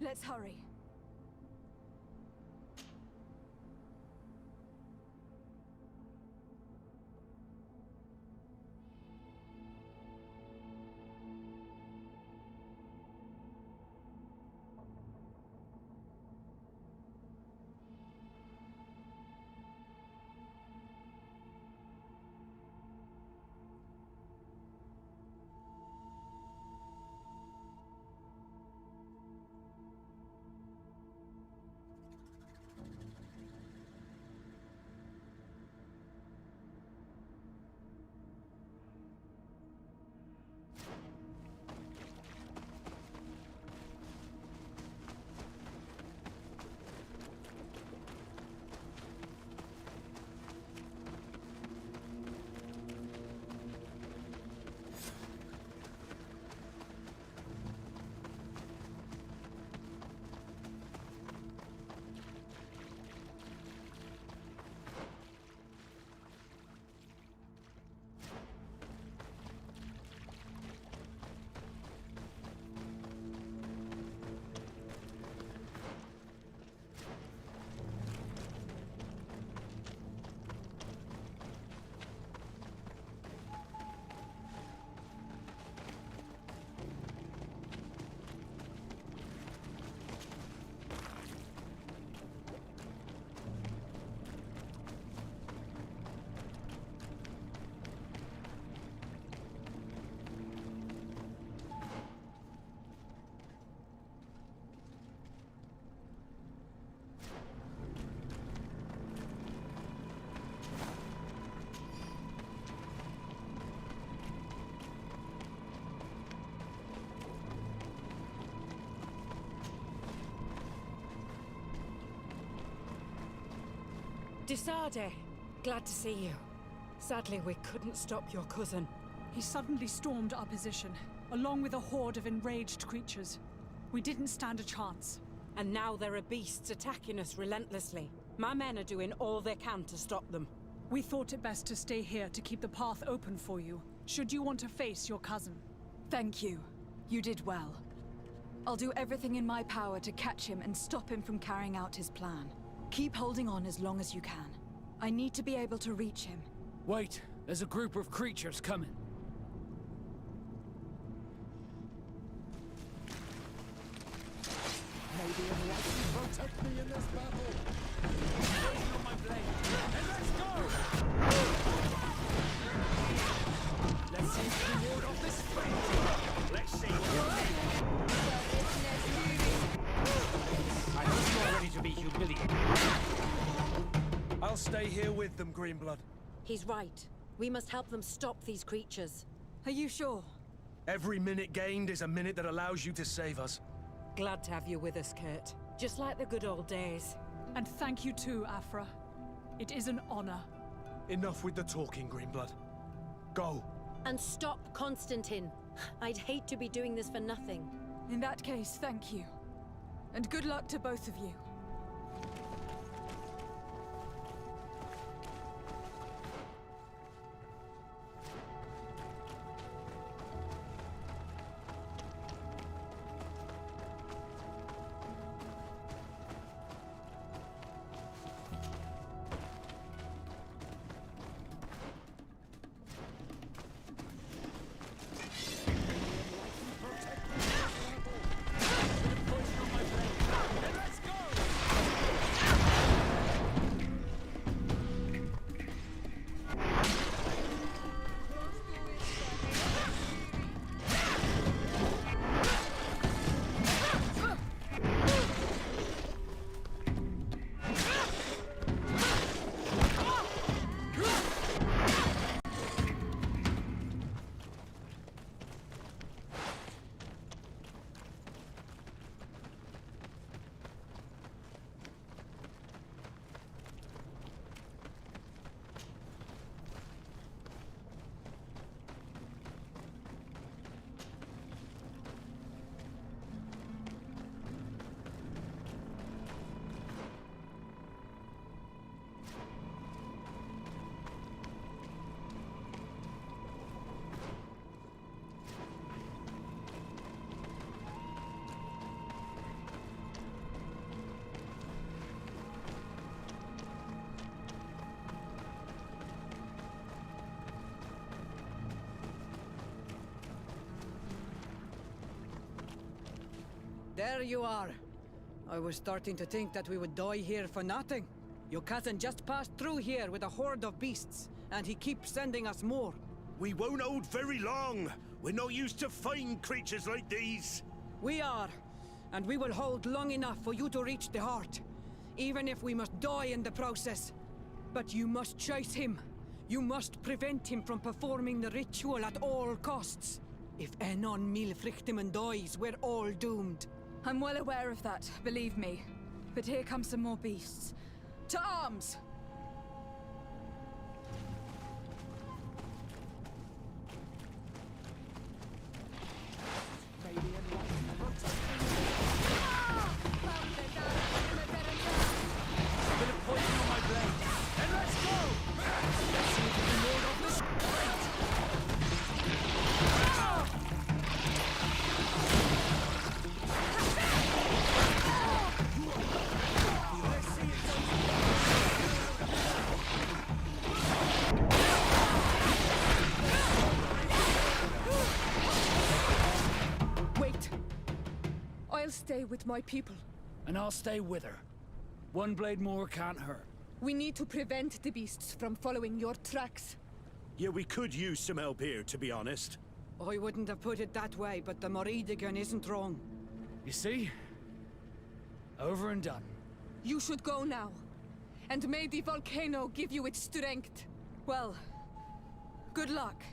Let's hurry. Disade, glad to see you. Sadly, we couldn't stop your cousin. He suddenly stormed our position, along with a horde of enraged creatures. We didn't stand a chance. And now there are beasts attacking us relentlessly. My men are doing all they can to stop them. We thought it best to stay here to keep the path open for you, should you want to face your cousin. Thank you. You did well. I'll do everything in my power to catch him and stop him from carrying out his plan. Keep holding on as long as you can. I need to be able to reach him. Wait, there's a group of creatures coming. Maybe enlighten protect me in this battle. On my blade. And let's go! Let's see if we ward off this fight. Let's see I hope you're ready to be humiliated. I'll stay here with them, Greenblood. He's right. We must help them stop these creatures. Are you sure? Every minute gained is a minute that allows you to save us. Glad to have you with us, Kurt. Just like the good old days. And thank you too, Afra. It is an honor. Enough with the talking, Greenblood. Go. And stop Constantine. I'd hate to be doing this for nothing. In that case, thank you. And good luck to both of you. There you are. I was starting to think that we would die here for nothing. Your cousin just passed through here with a horde of beasts, and he keeps sending us more. We won't hold very long. We're not used to fighting creatures like these. We are, and we will hold long enough for you to reach the heart, even if we must die in the process. But you must chase him. You must prevent him from performing the ritual at all costs. If Enon Milfrichtiman dies, we're all doomed. I'm well aware of that, believe me. But here come some more beasts. To arms! I'll stay with my people. And I'll stay with her. One blade more can't hurt. We need to prevent the beasts from following your tracks. Yeah, we could use some help here, to be honest. I wouldn't have put it that way, but the Moridigan isn't wrong. You see? Over and done. You should go now. And may the volcano give you its strength. Well, good luck.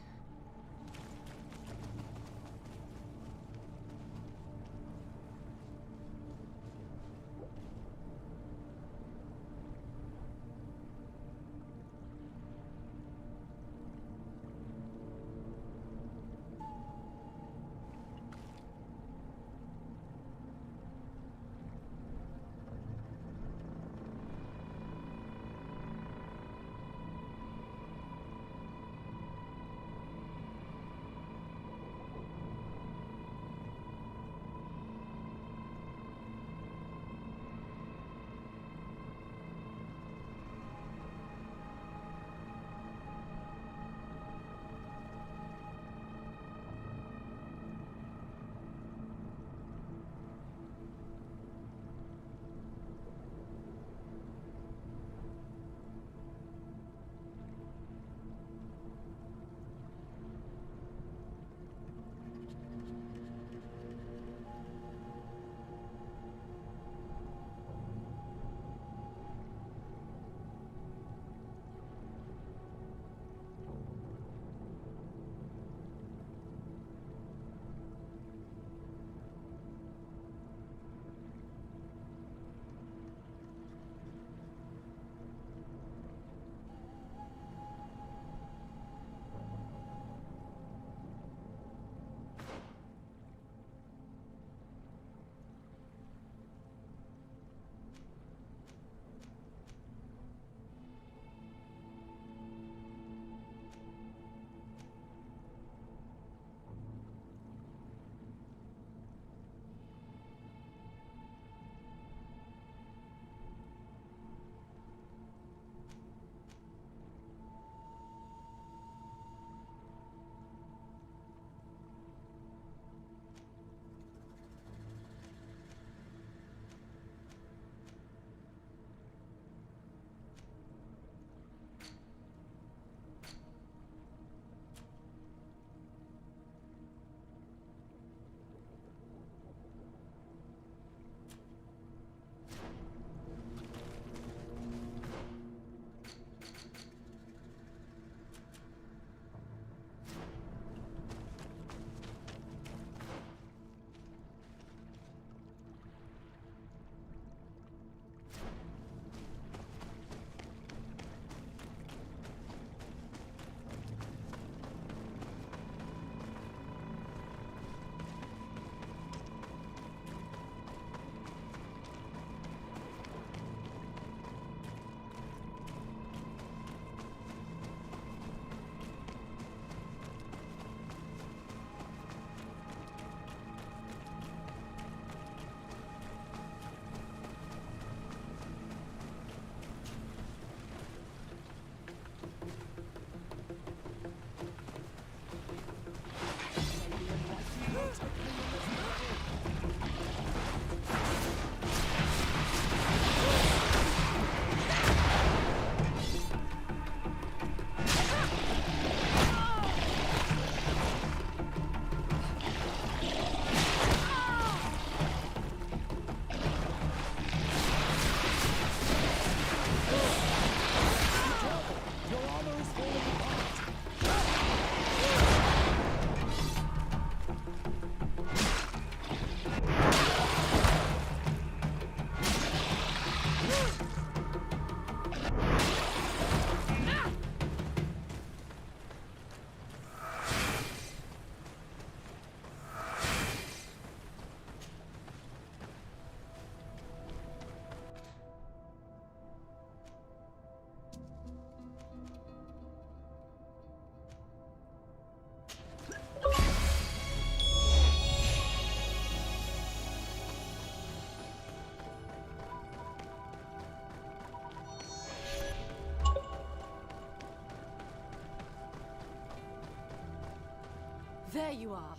There you are.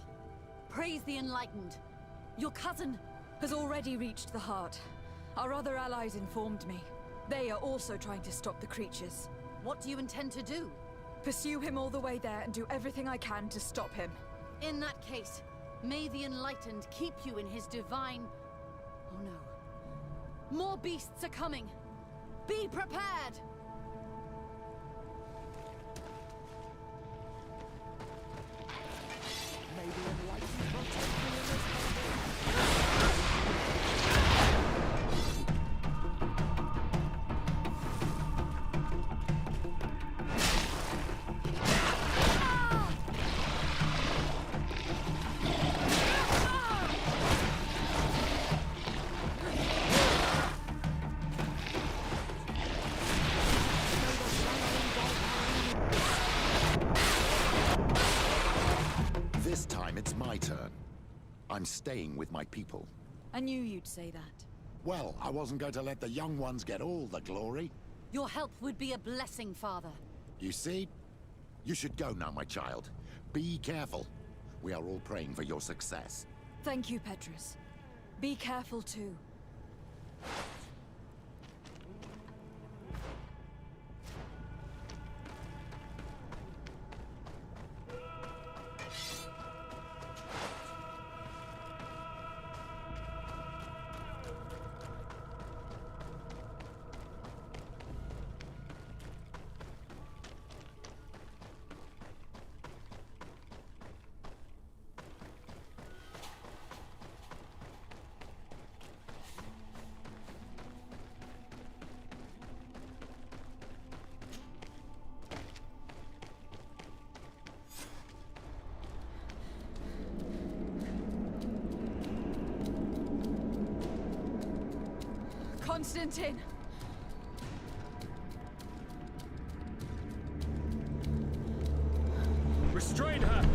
Praise the Enlightened. Your cousin has already reached the heart. Our other allies informed me. They are also trying to stop the creatures. What do you intend to do? Pursue him all the way there and do everything I can to stop him. In that case, may the Enlightened keep you in his divine... Oh no. More beasts are coming! Be prepared! May the Enlightened protect me in this This time it's my turn. I'm staying with my people. I knew you'd say that. Well, I wasn't going to let the young ones get all the glory. Your help would be a blessing, Father. You see? You should go now, my child. Be careful. We are all praying for your success. Thank you, Petrus. Be careful too. Constantine! Restrain her!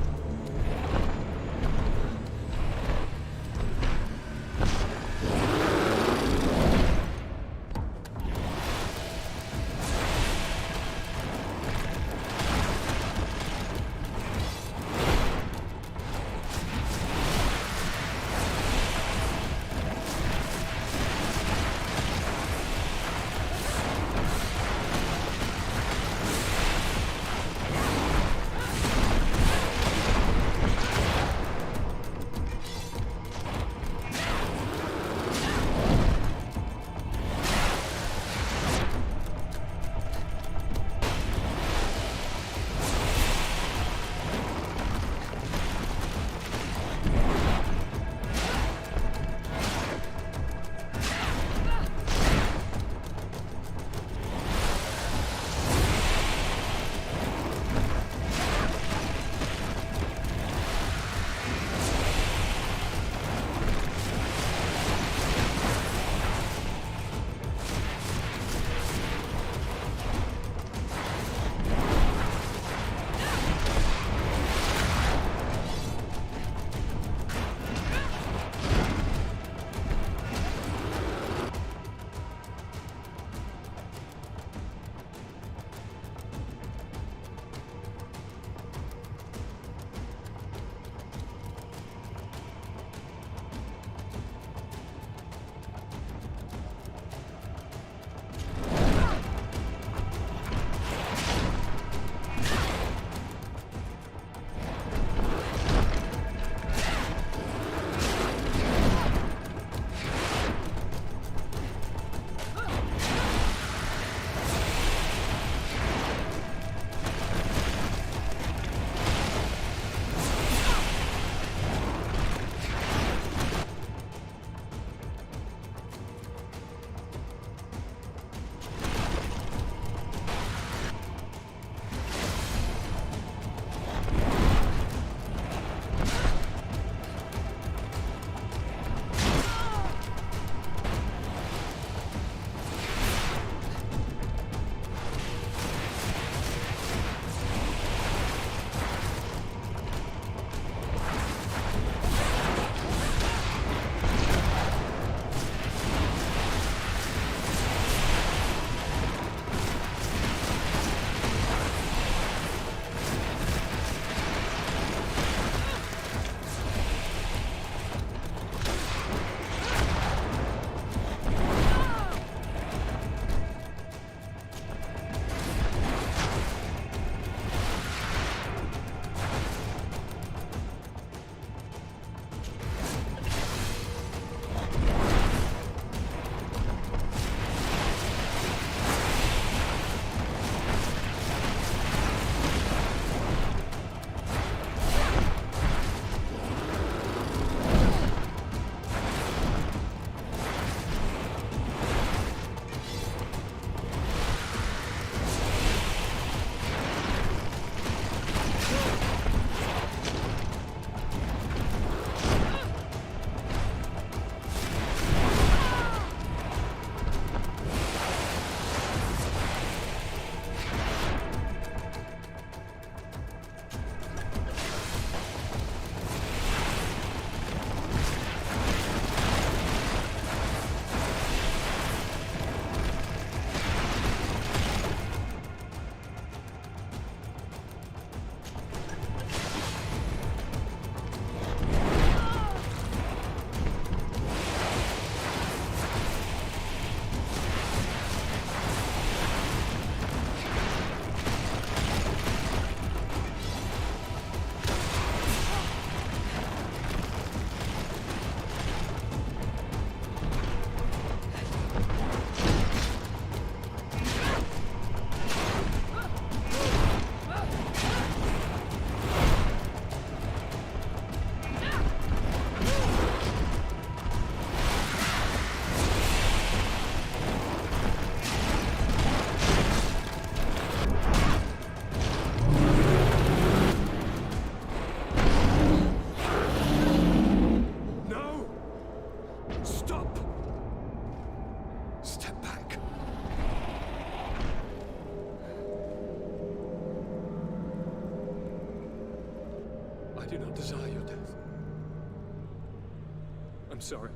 I'm sorry.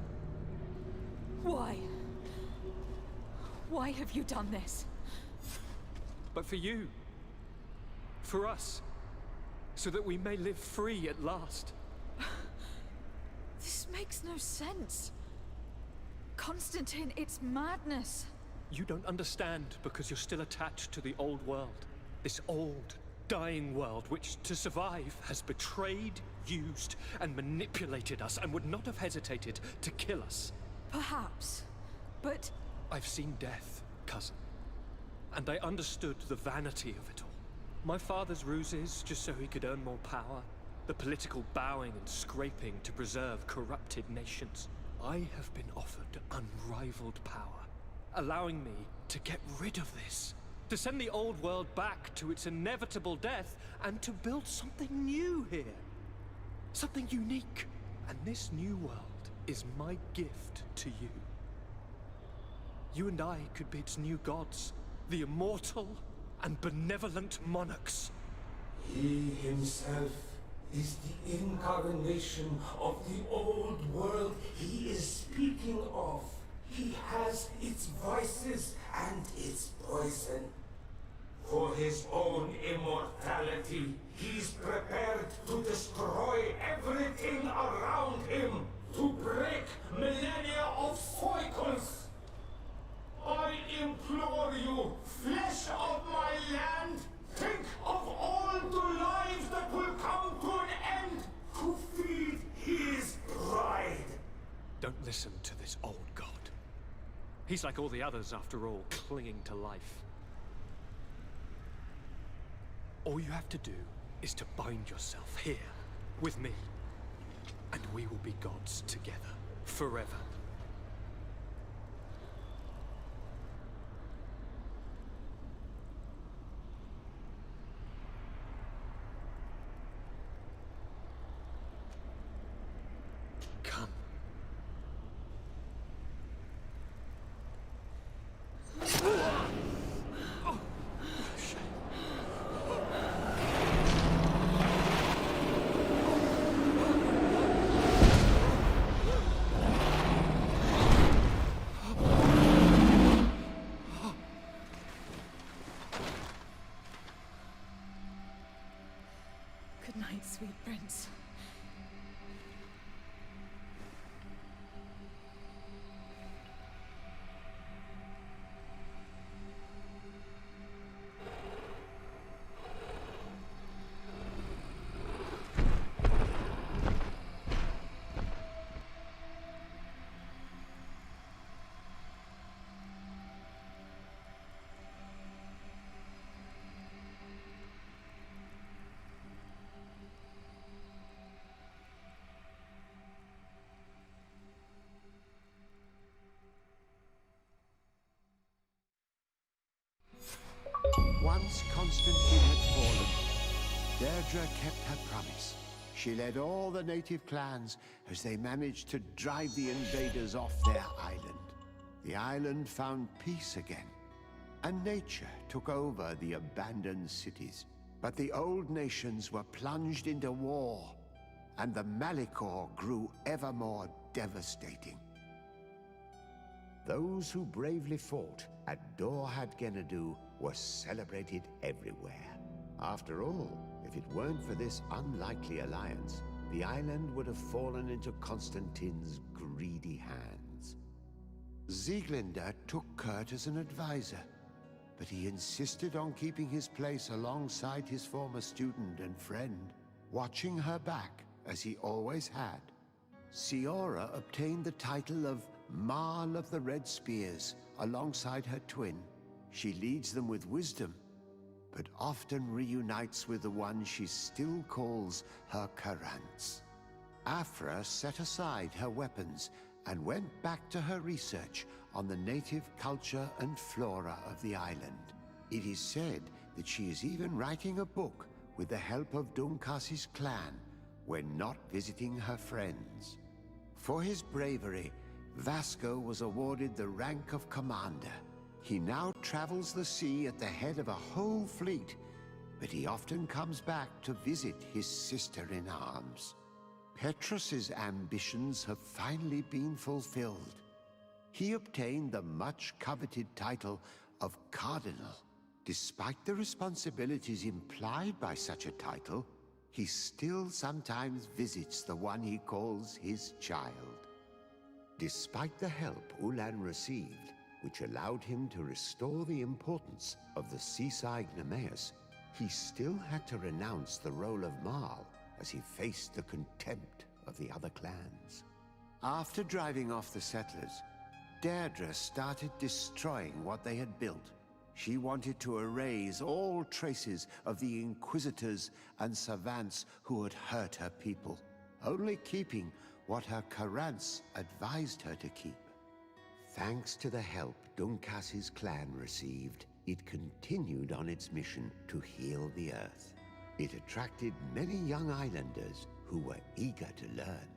Why? Why have you done this? But for you. For us. So that we may live free at last. This makes no sense. Constantine, it's madness. You don't understand because you're still attached to the old world. This old, dying world which, to survive, has betrayed, used, and manipulated us and would not have hesitated to kill us. Perhaps, but... I've seen death, cousin. And I understood the vanity of it all. My father's ruses just so he could earn more power. The political bowing and scraping to preserve corrupted nations. I have been offered unrivaled power, allowing me to get rid of this. To send the old world back to its inevitable death and to build something new here. Something unique. And this new world is my gift to you. You and I could be its new gods, the immortal and benevolent monarchs. He himself is the incarnation of the old world he is speaking of. He has its vices and its poison. For his own immortality, he's prepared to destroy everything around him, to break millennia of cycles. I implore you, flesh of my land, think of all the lives that will come to an end to feed his pride. Don't listen to this old god. He's like all the others, after all, clinging to life. All you have to do is to bind yourself here, with me. And we will be gods together, forever. Come. Good night, sweet prince. Once Constantine had fallen, Deirdre kept her promise. She led all the native clans as they managed to drive the invaders off their island. The island found peace again, and nature took over the abandoned cities. But the old nations were plunged into war, and the Malicor grew ever more devastating. Those who bravely fought at Dorhad Genadu were celebrated everywhere. After all, if it weren't for this unlikely alliance, the island would have fallen into Constantine's greedy hands. Sieglinde took Kurt as an advisor, but he insisted on keeping his place alongside his former student and friend, watching her back as he always had. Siora obtained the title of Marl of the Red Spears alongside her twin. She leads them with wisdom, but often reunites with the one she still calls her Karants. Afra set aside her weapons and went back to her research on the native culture and flora of the island. It is said that she is even writing a book with the help of Dunkasi's clan when not visiting her friends. For his bravery, Vasco was awarded the rank of commander. He now travels the sea at the head of a whole fleet, but he often comes back to visit his sister-in-arms. Petrus's ambitions have finally been fulfilled. He obtained the much-coveted title of Cardinal. Despite the responsibilities implied by such a title, he still sometimes visits the one he calls his child. Despite the help Ulan received, which allowed him to restore the importance of the seaside Nemeus, he still had to renounce the role of Marl as he faced the contempt of the other clans. After driving off the settlers, Deirdre started destroying what they had built. She wanted to erase all traces of the Inquisitors and savants who had hurt her people, only keeping what her Karants advised her to keep. Thanks to the help Dunkas's clan received, it continued on its mission to heal the Earth. It attracted many young islanders who were eager to learn.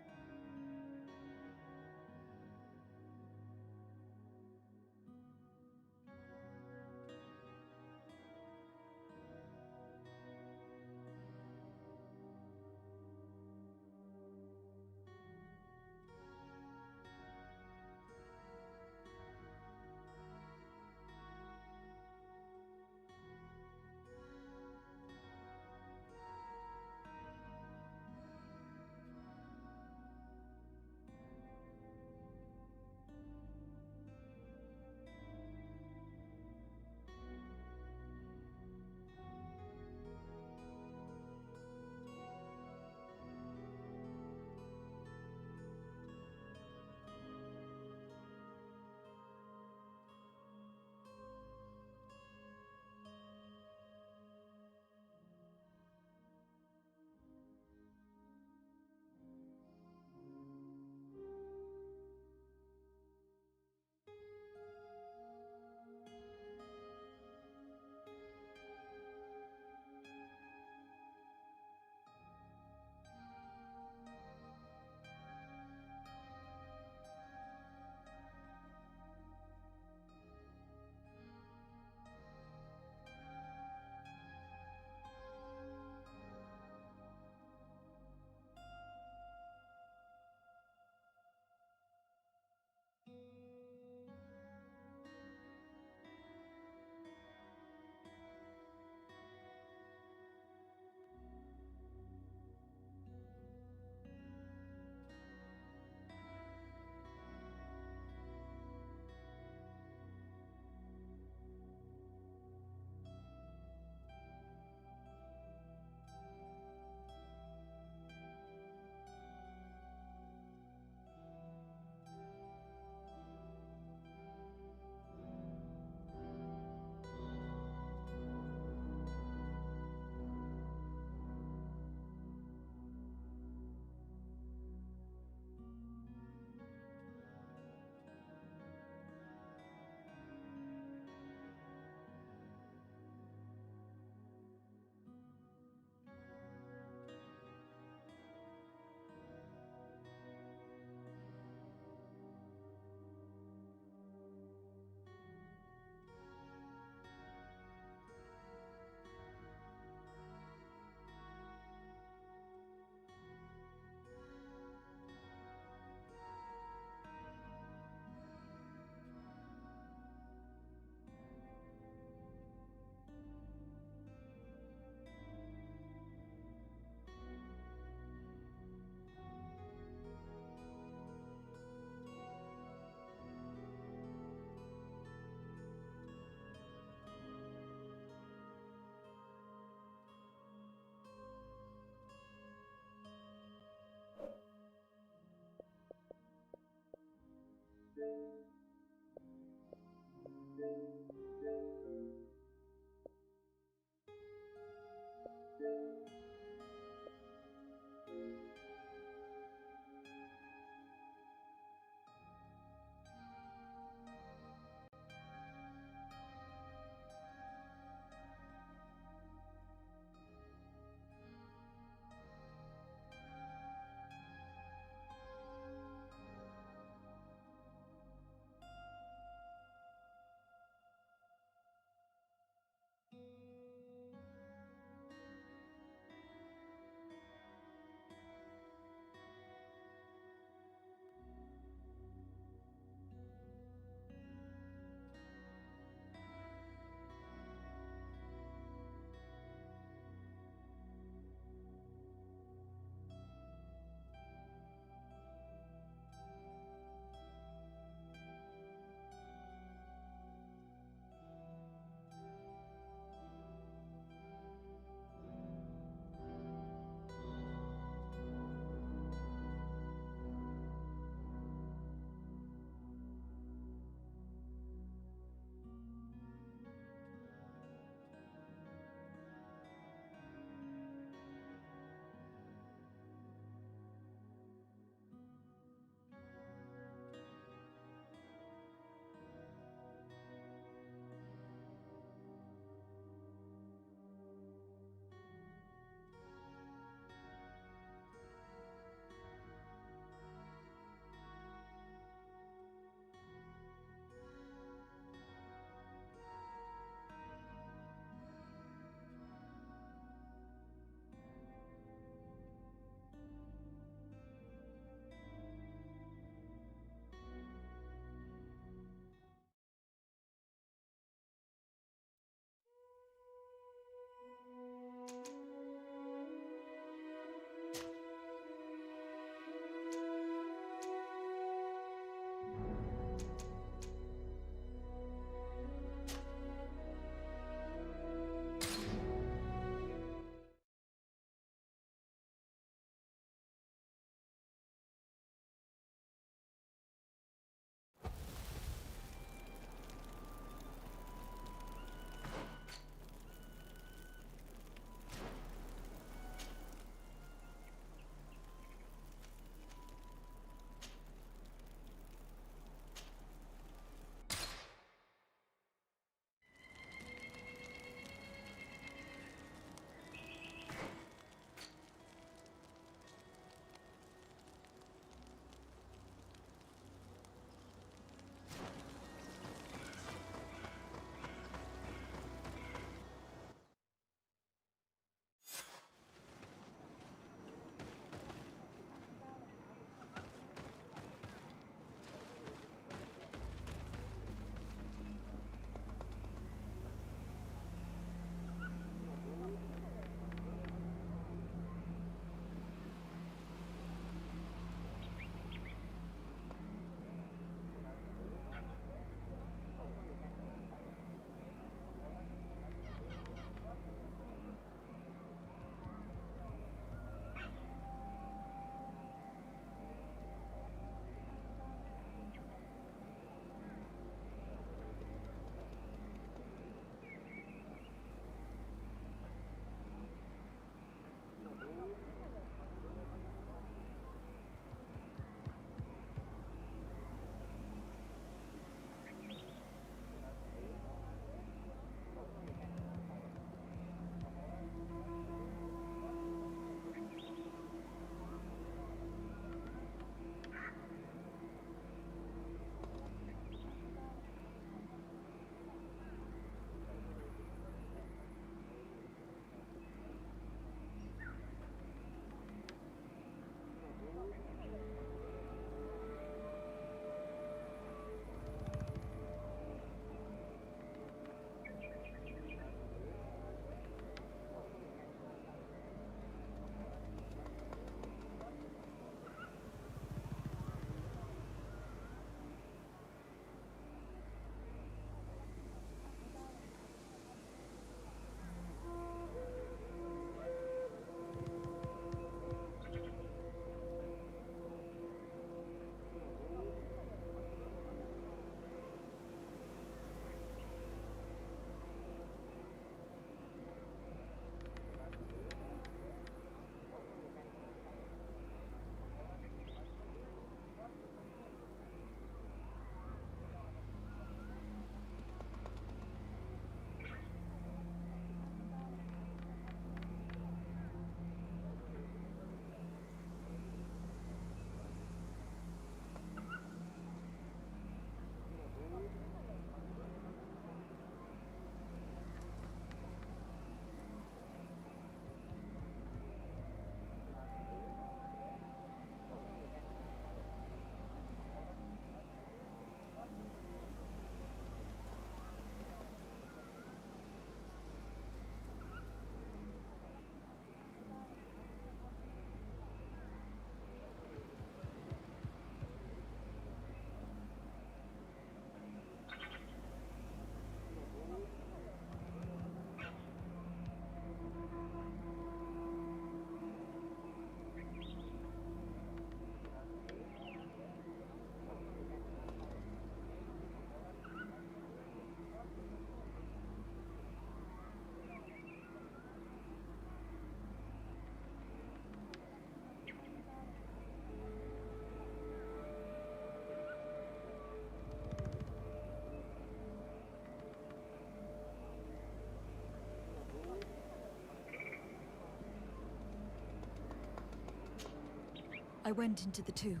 I went into the tomb.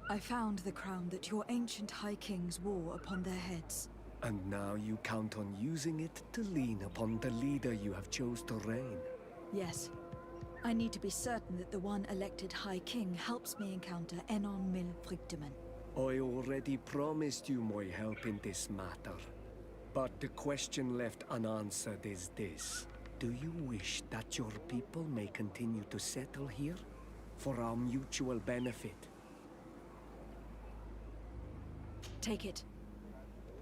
I found the crown that your ancient High Kings wore upon their heads. And now you count on using it to lean upon the leader you have chose to reign. Yes. I need to be certain that the one elected High King helps me encounter Enon Mil Frichtemann. I already promised you my help in this matter. But the question left unanswered is this. Do you wish that your people may continue to settle here? For our mutual benefit? Take it.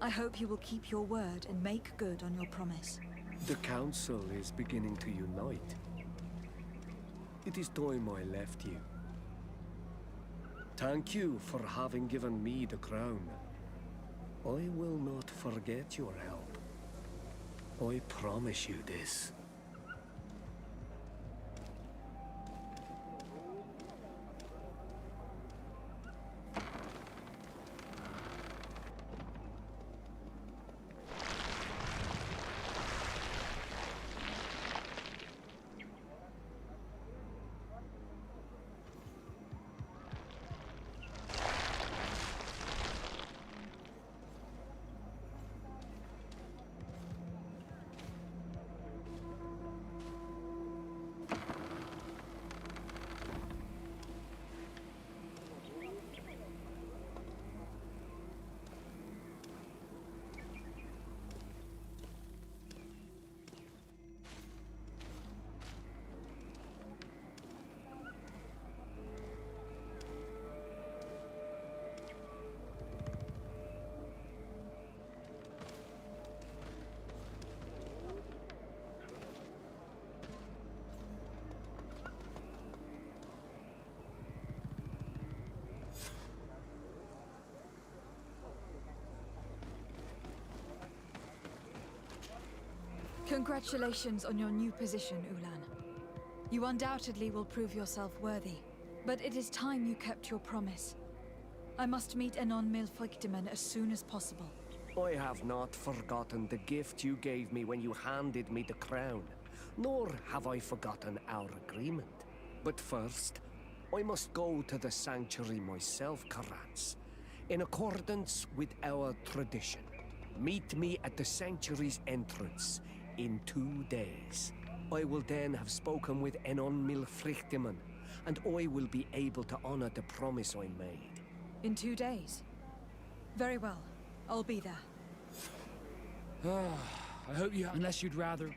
I hope you will keep your word and make good on your promise. The Council is beginning to unite. It is time I left you. Thank you for having given me the crown. I will not forget your help. I promise you this. Congratulations on your new position, Ulan. You undoubtedly will prove yourself worthy, but it is time you kept your promise. I must meet Enon Mil Frichtemann as soon as possible. I have not forgotten the gift you gave me when you handed me the crown, nor have I forgotten our agreement. But first, I must go to the sanctuary myself, Karans, in accordance with our tradition. Meet me at the sanctuary's entrance in 2 days. I will then have spoken with Enon Mil Frichtemann, and I will be able to honor the promise I made. In 2 days? Very well. I'll be there. I hope you... Unless you'd rather...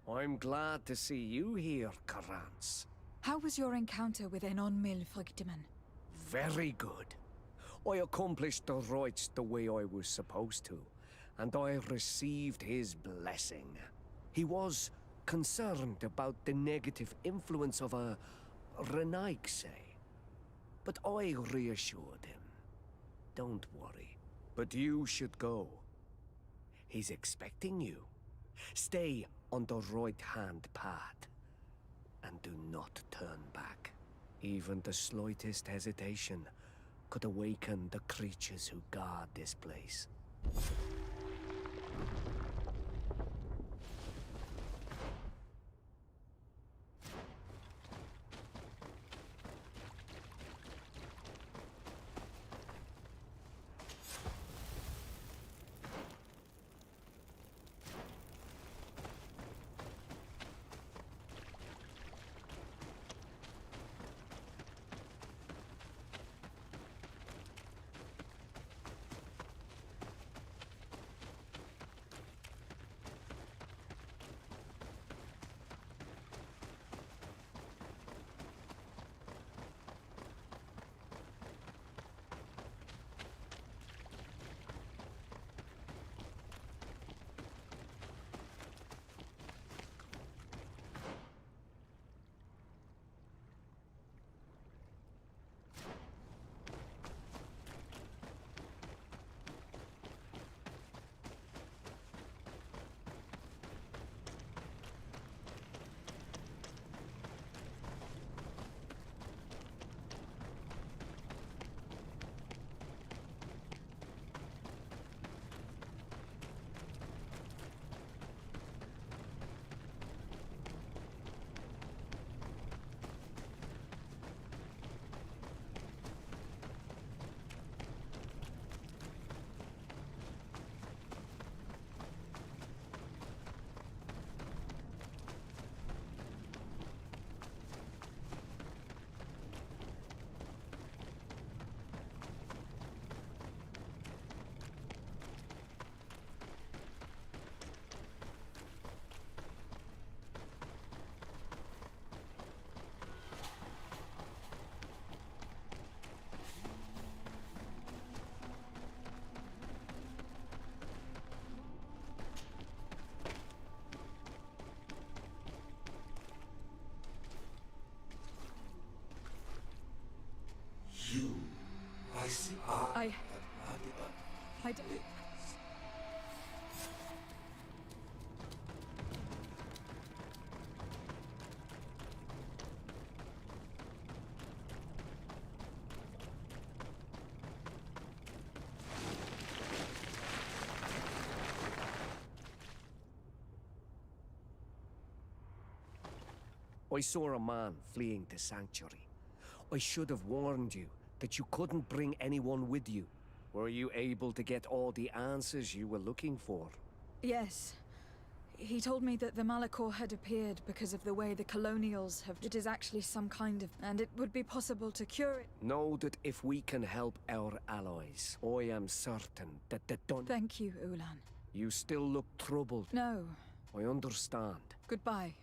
I'm glad to see you here, Karans. How was your encounter with Enon Mil Frichtemann? Very good. I accomplished the rites the way I was supposed to, and I received his blessing. He was concerned about the negative influence of a Renaigse, but I reassured him. Don't worry, but you should go. He's expecting you. Stay on the right-hand path, and do not turn back. Even the slightest hesitation could awaken the creatures who guard this place. I saw a man fleeing the sanctuary. I should have warned you that you couldn't bring anyone with you. Were you able to get all the answers you were looking for? Yes. He told me that the Malachor had appeared because of the way the colonials have... It is actually some kind of... And it would be possible to cure it. Know that if we can help our allies, I am certain that the Dun... Thank you, Ulan. You still look troubled. No. I understand. Goodbye.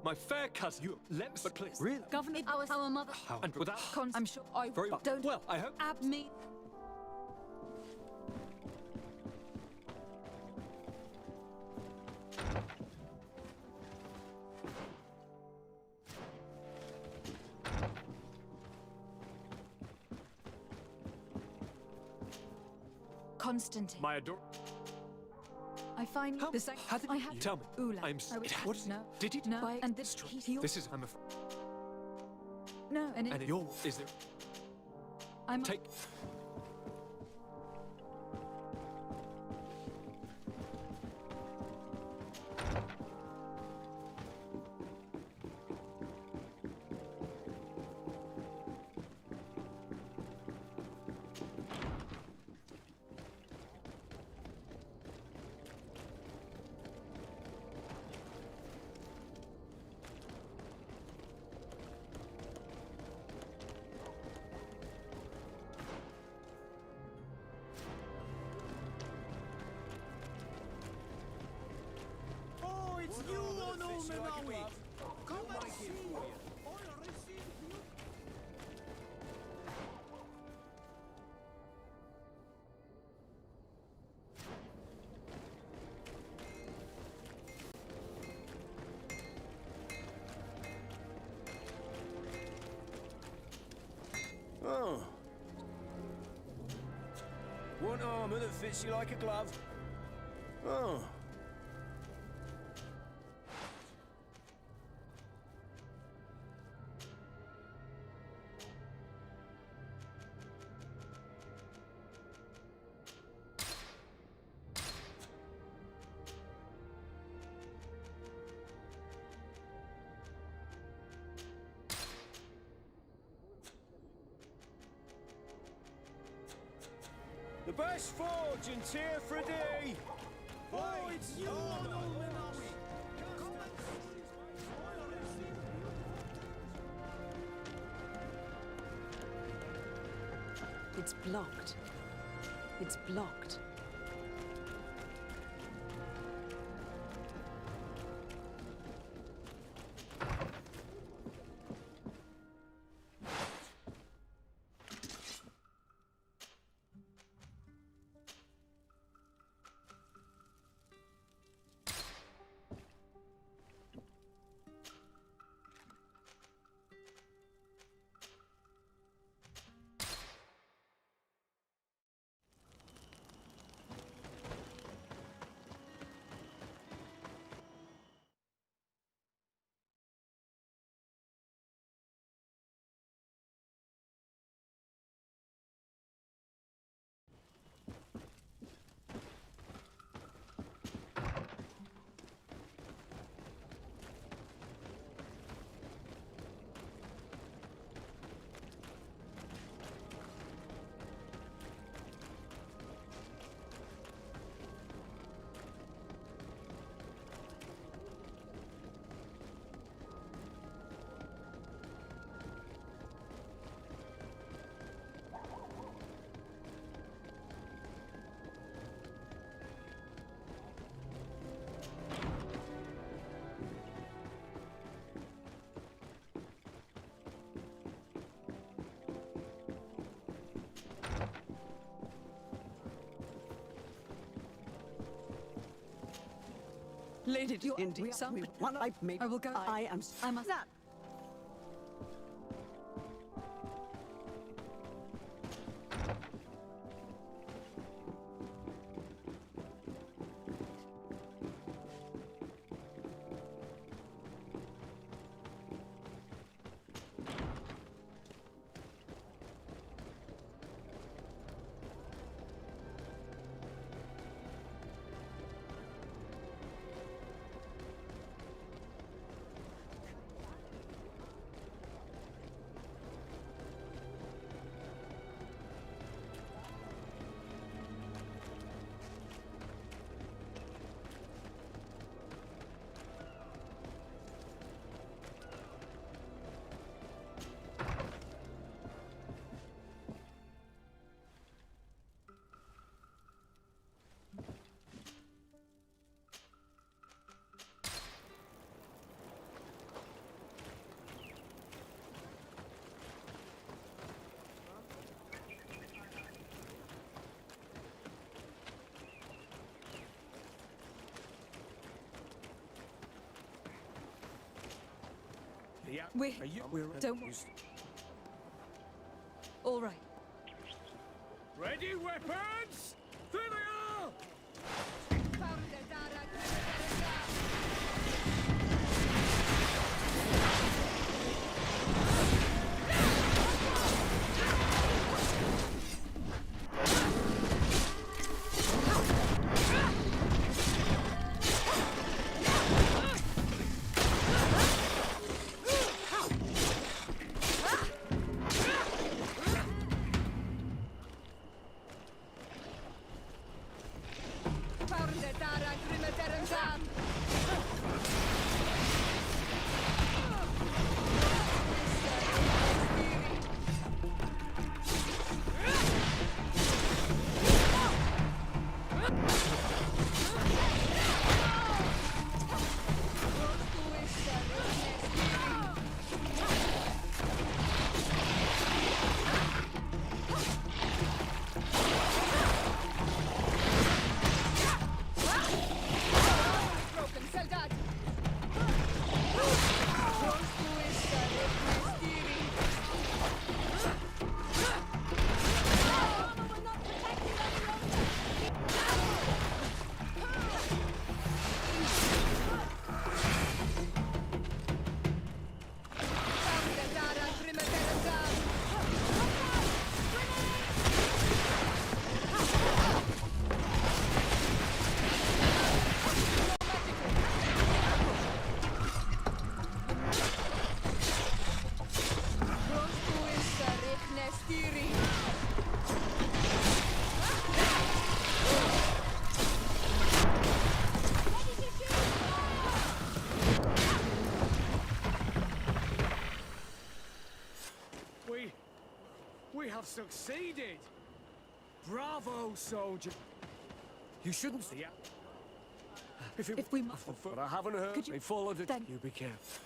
My fair cousin. You let me. But please. Really? Governor, our mother. How? And without. I'm sure I Very well. don't. Well, I hope. Ab me. Constantine. My ador. I find How? the same. How did I you had tell me? Ulan. I'm. What is? No. Did he? No. And this. He. This is. I'm afraid. No. And And it. your. Is there? I'm. Take. Oh, it's you, Onomenawi! Come and see! I'll receive you. Oh. Want armor that fits you like a glove? Oh. The best forge in Tier 3D! Oh, it's you, Onomenawi! Come and see! I'll receive you. It's blocked. It's blocked. Lady, indeed, one I made. I will go. I am. I must. That. Don't worry. All right. Ready, weapons? There they are! We have succeeded! Bravo, soldier! You shouldn't see it. If we must... But I haven't heard. Could you... They followed it. Then... You be careful.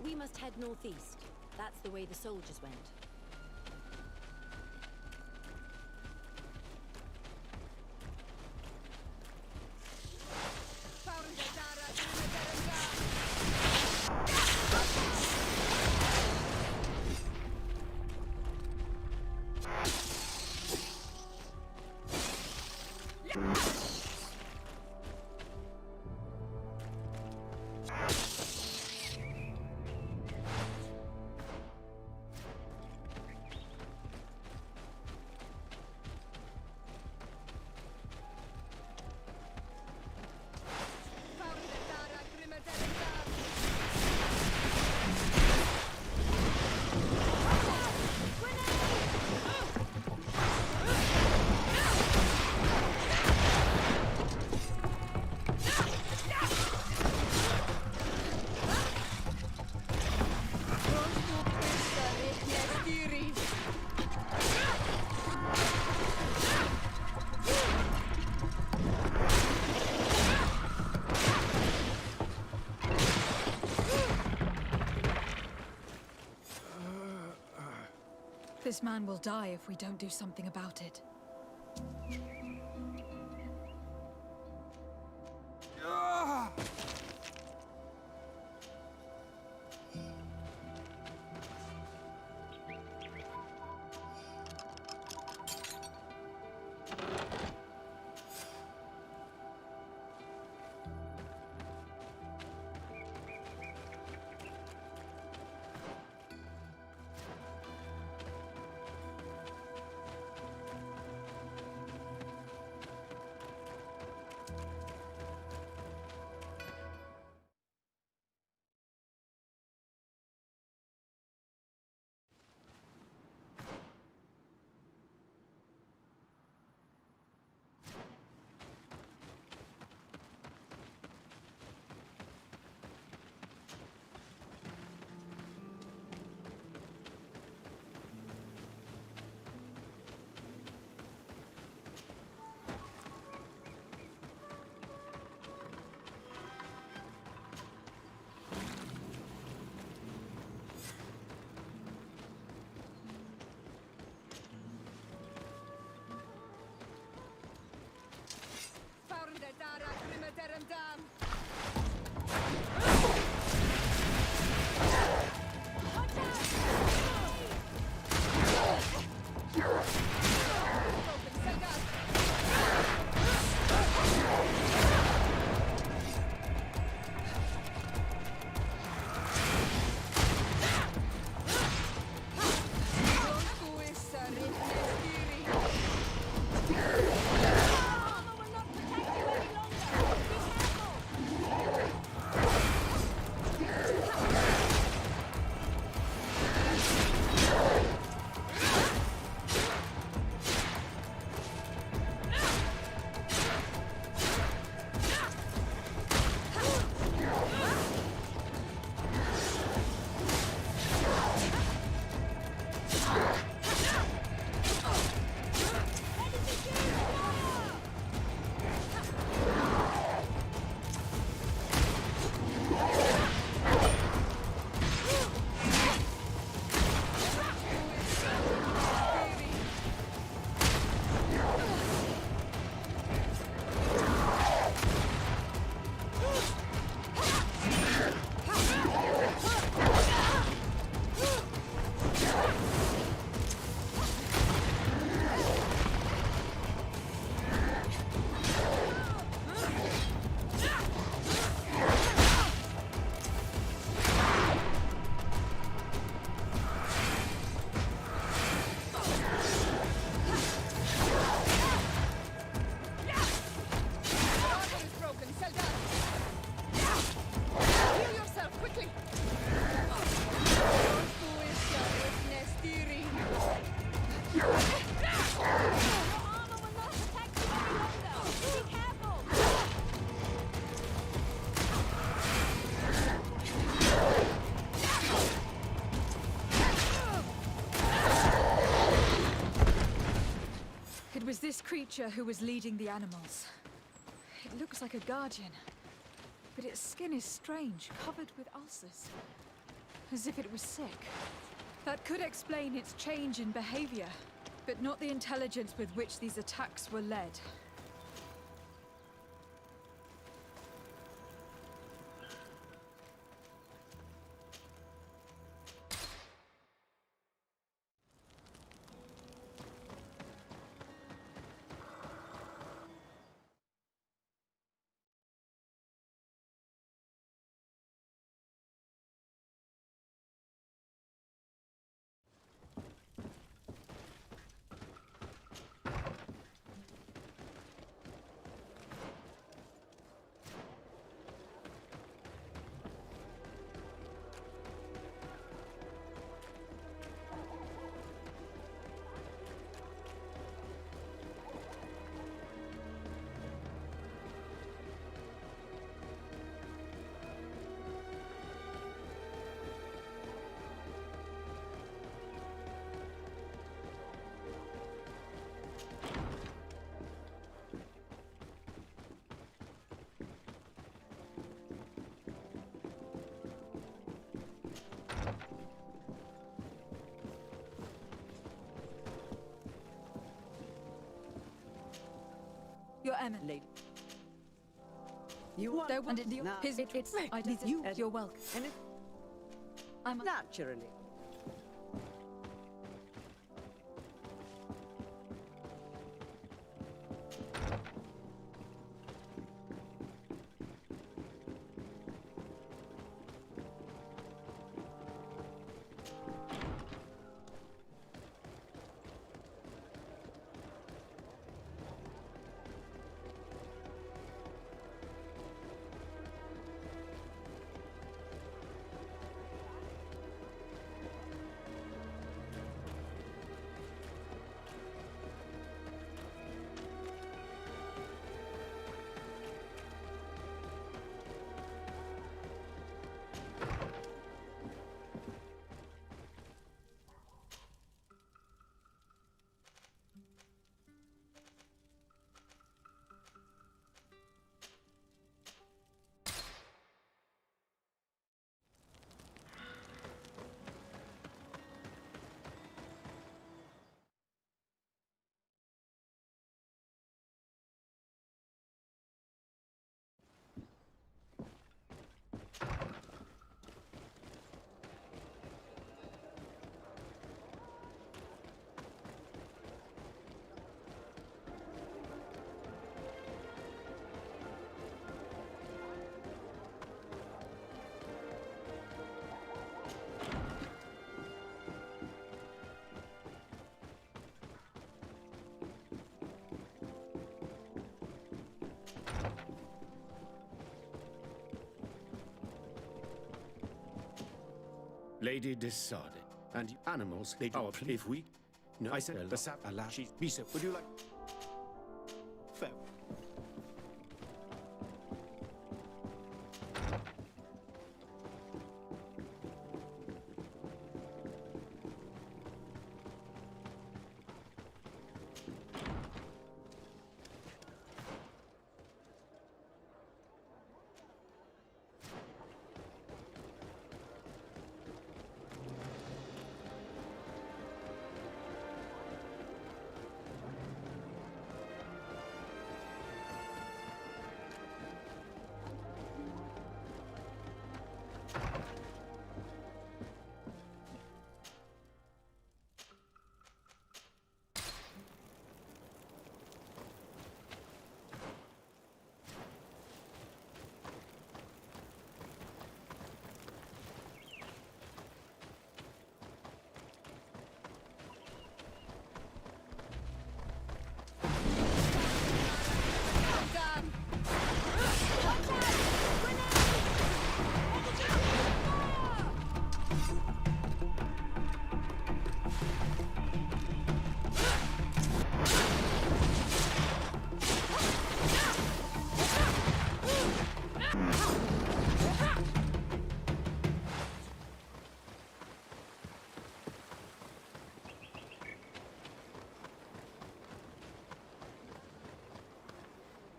We must head northeast. That's the way the soldiers went. This man will die if we don't do something about it. It was this creature who was leading the animals. It looks like a guardian, but its skin is strange, covered with ulcers. As if it was sick. That could explain its change in behavior, but not the intelligence with which these attacks were led. Emin. Lady. You want There and it's right. I don't You you're welcome. and it I'm naturally. Lady decided. And animals, they do if we... No, I said, the sap... She... Misa, would you like... Fair.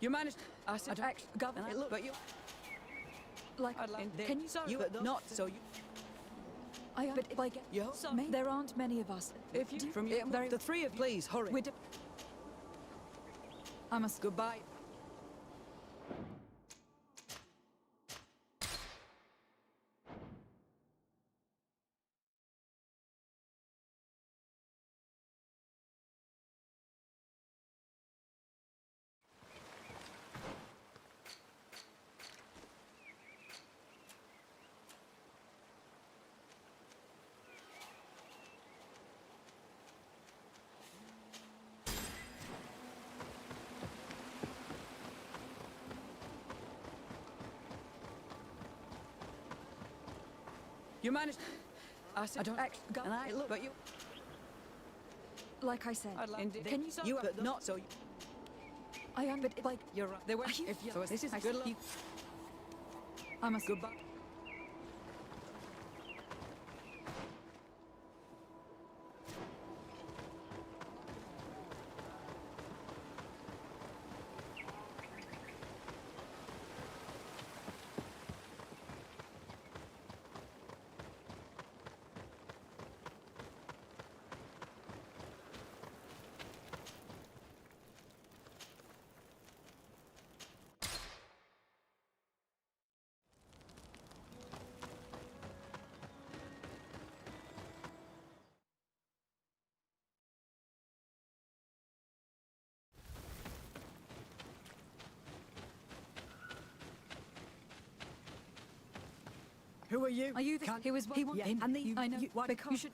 You managed. I said, Governor, look, but you. like, can you you not so you. I but like Yo, there aren't many of us. If you from you, the three of you, please hurry. I must goodbye. You managed. I said, and I look, but you. Like I said, can you not so you. I am, but like you're right. They were. If you, so this is good luck. I must goodbye. Who are you? Are you the... Can't- He was... He was... Yeah, And the... you- I know. you- what- Because you should...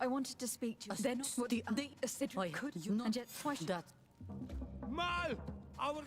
I wanted to speak to you. They're not what the Cedric could you not, and yet why should that? Mal! Our...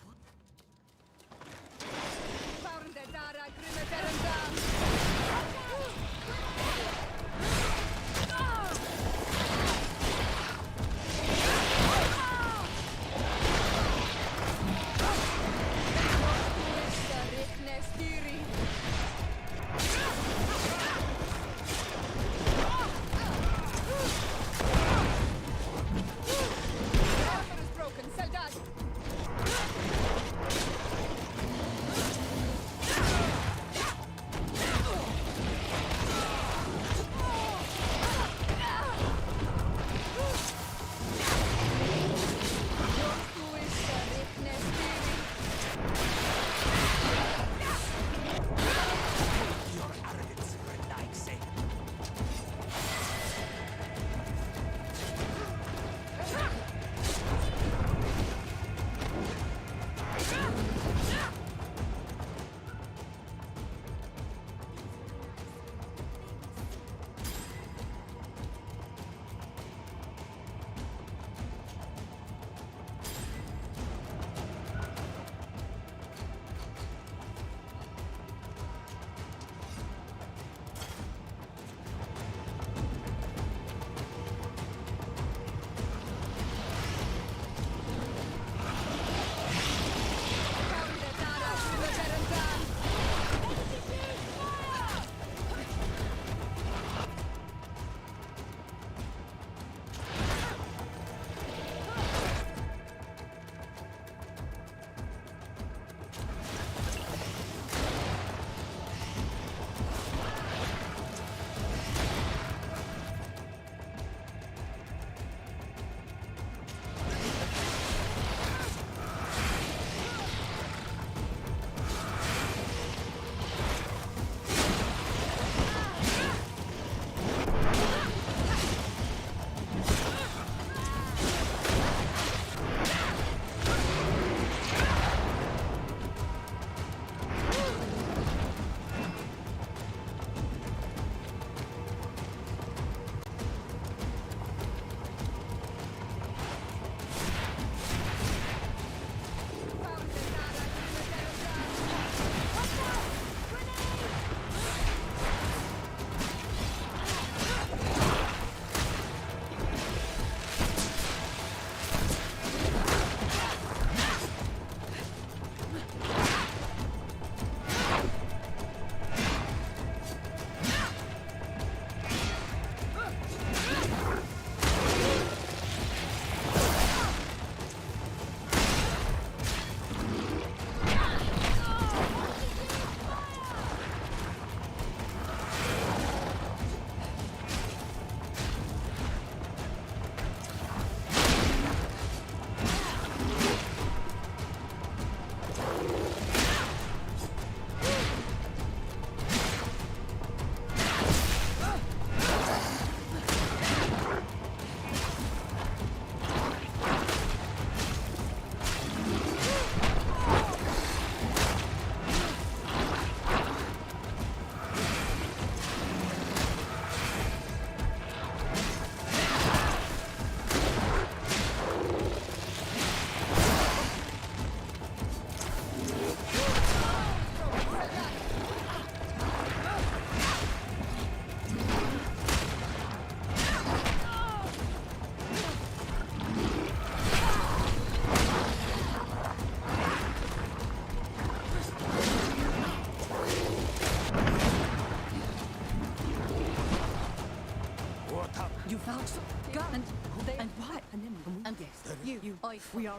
We are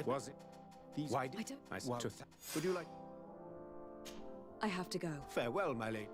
Was it? These why did I well, would you like? I have to go. Farewell, my lady.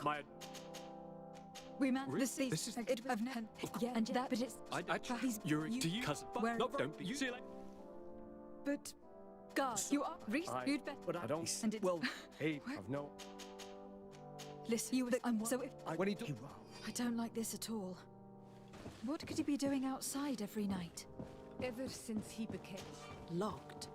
My... We met Really? This is... I've never... Yeah, and that, but it's... You're do you, cousin? Where... No, don't be... You see, like... But... God, you are... Reese, you'd better... But I don't... And it's... Well, hey, I've no... Listen, you... So if... What are you doing? I don't like this at all. What could he be doing outside every night? Ever since he became... Locked.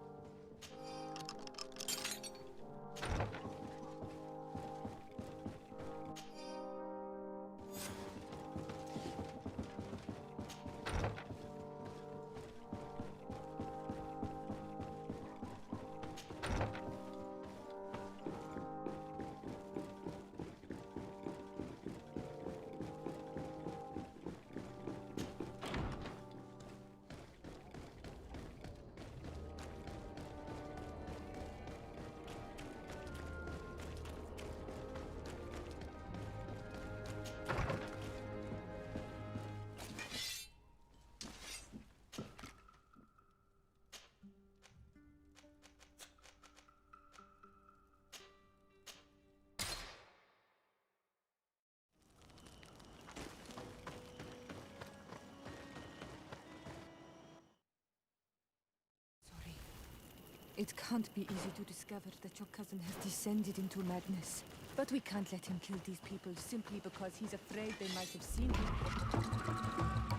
It can't be easy to discover that your cousin has descended into madness. But we can't let him kill these people simply because he's afraid they might have seen him.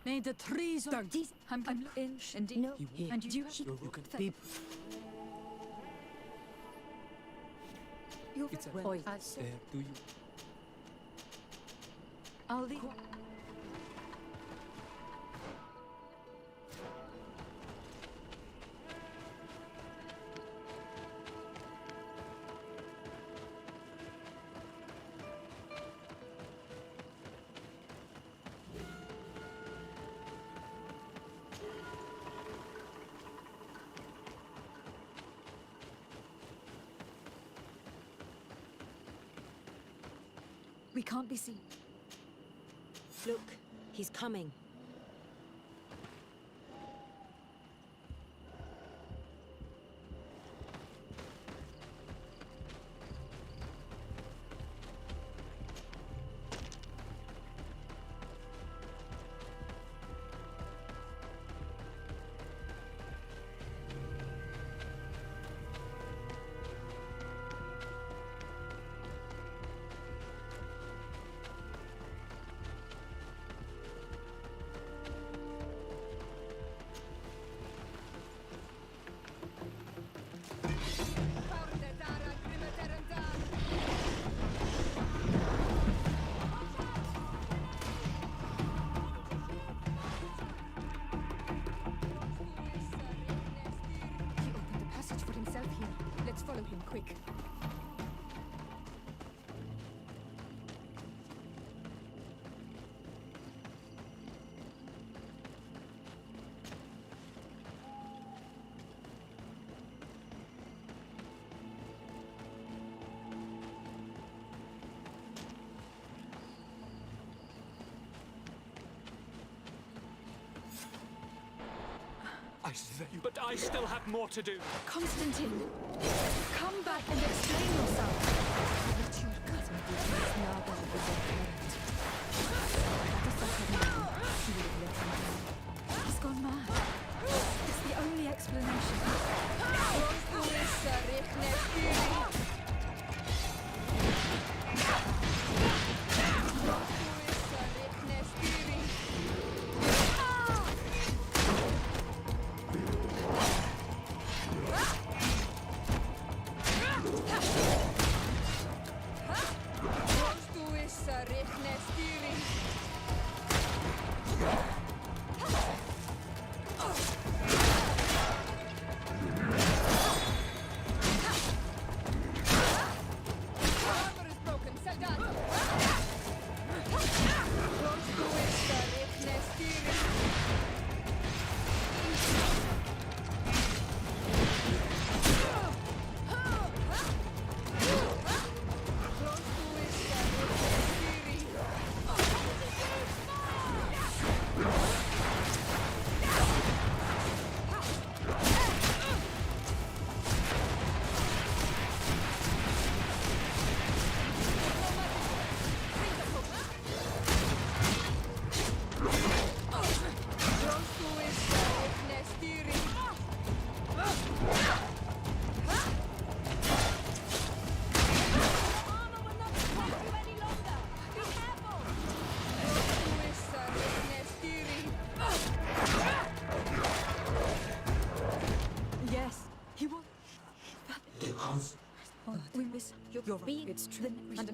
May the trees of these I'm in indeed. No, and you You can be. It's well, boy. do you? I'll leave. We can't be seen. Look, he's coming. Follow him, quick. I say, but I still have more to do. Constantine, come back and explain yourself. Let your cousin do this now that it is apparent. He will let him go. He's gone mad. It's the only explanation. We miss your being. It's true. Let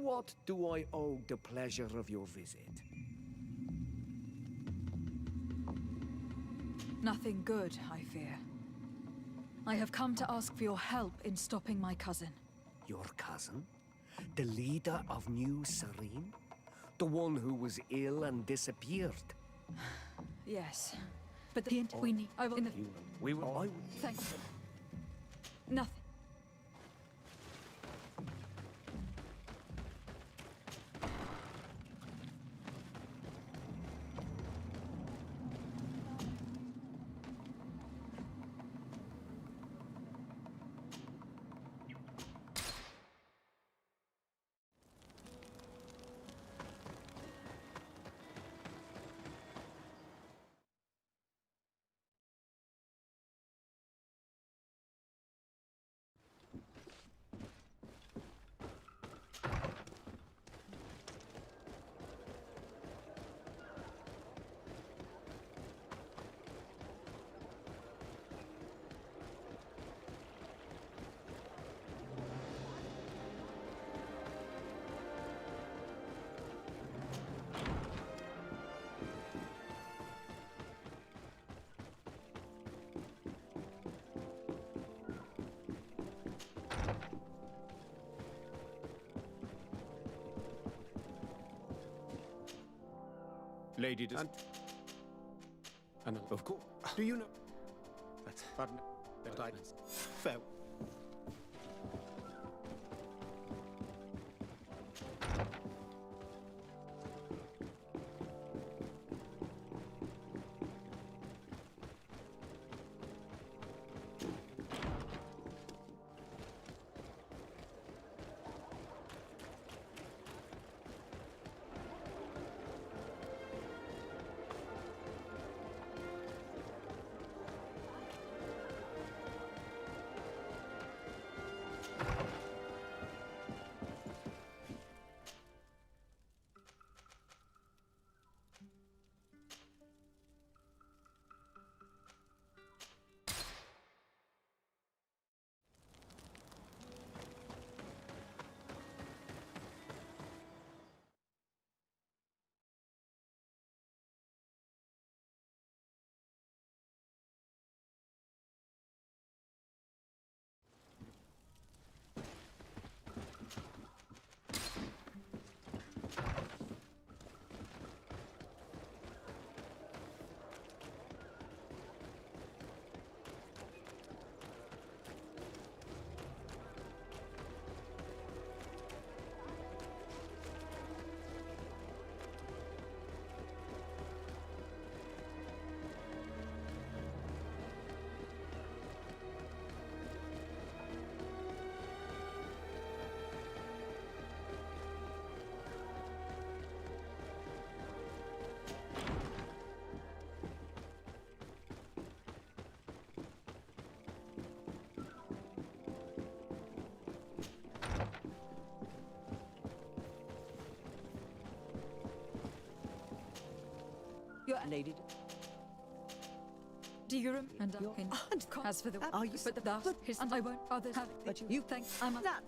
what do I owe the pleasure of your visit? Nothing good, I fear. I have come to ask for your help in stopping my cousin. Your cousin? The leader of New Serene? The one who was ill and disappeared? Yes. But the hint we need... I will... We will... Thank you. Nothing. Lady does... And of course... Do you know... Pardon... But I... Fair... Your lady. Do you remember? And as for the... Are you... But the last... And I won't others have... But you think... I'm a... That...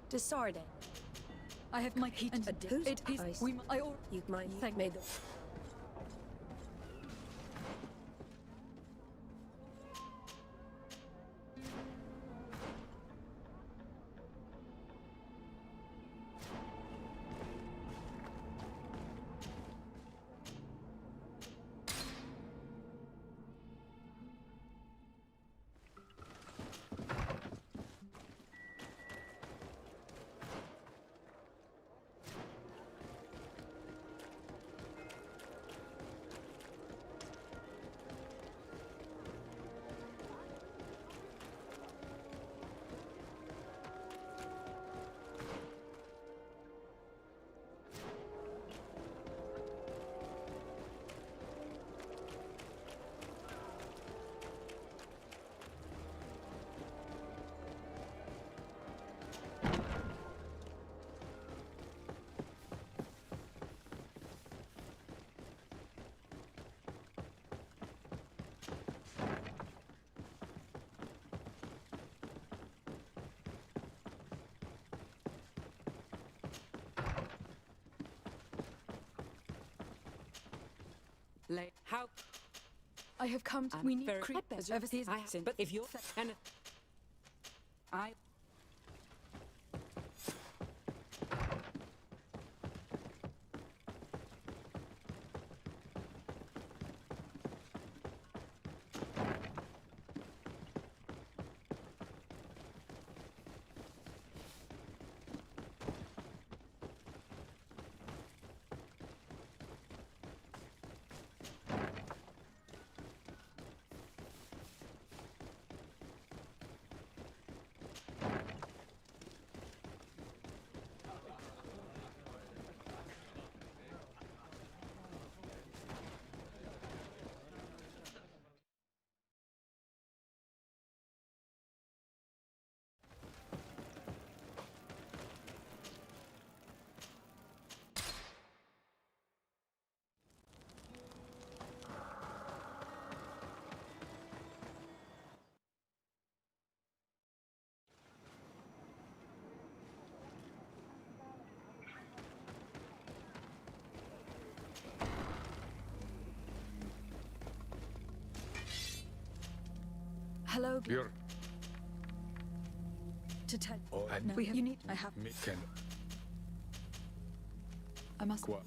Decided. I have my heat and it is we I all you might thank made the How? I have come to I'm we need very creepers overseas. But if you're and I Hello. You're To tell. Oh, and No, we have, you need. I have. can I must. Qua.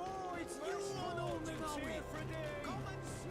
Oh, it's you on all the Come and see.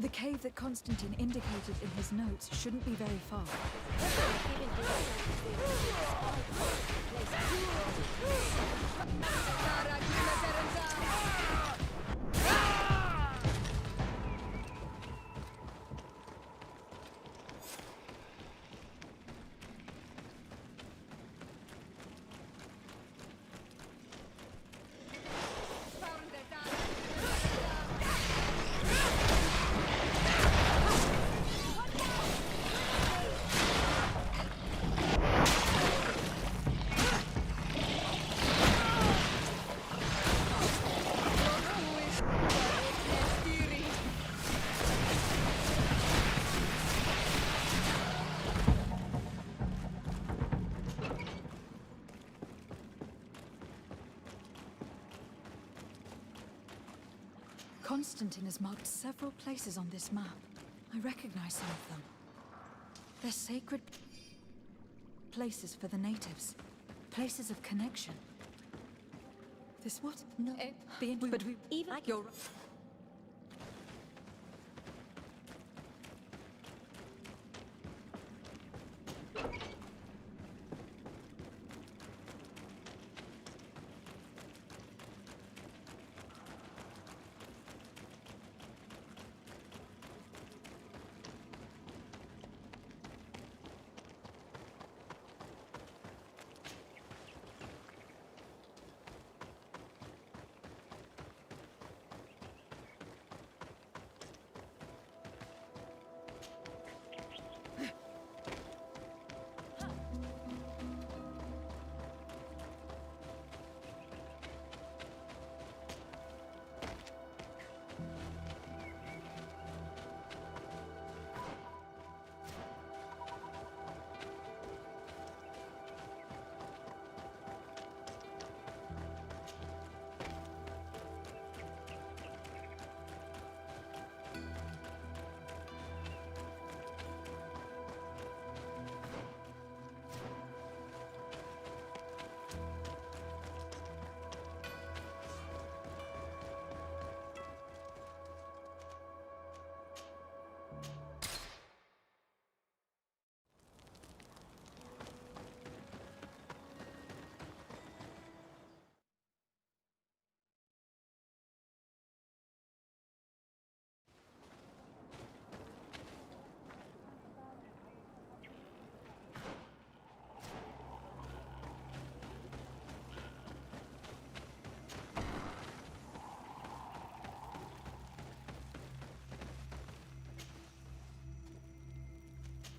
The cave that Constantine indicated in his notes shouldn't be very far. Constantine has marked several places on this map. I recognize some of them. They're sacred places for the natives. Places of connection. This what? No. But we... Even... You're...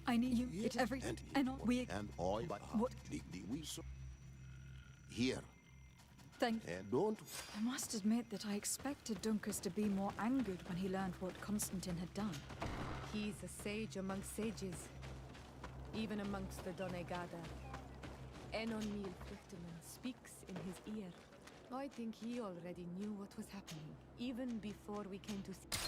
I need you every... And we... And I... What? We here. Thank... And don't... I must admit that I expected Duncus to be more angered when he learned what Constantine had done. He's a sage amongst sages, even amongst the Donegada. Enon Mil Frichteman speaks in his ear. I think he already knew what was happening, even before we came to see.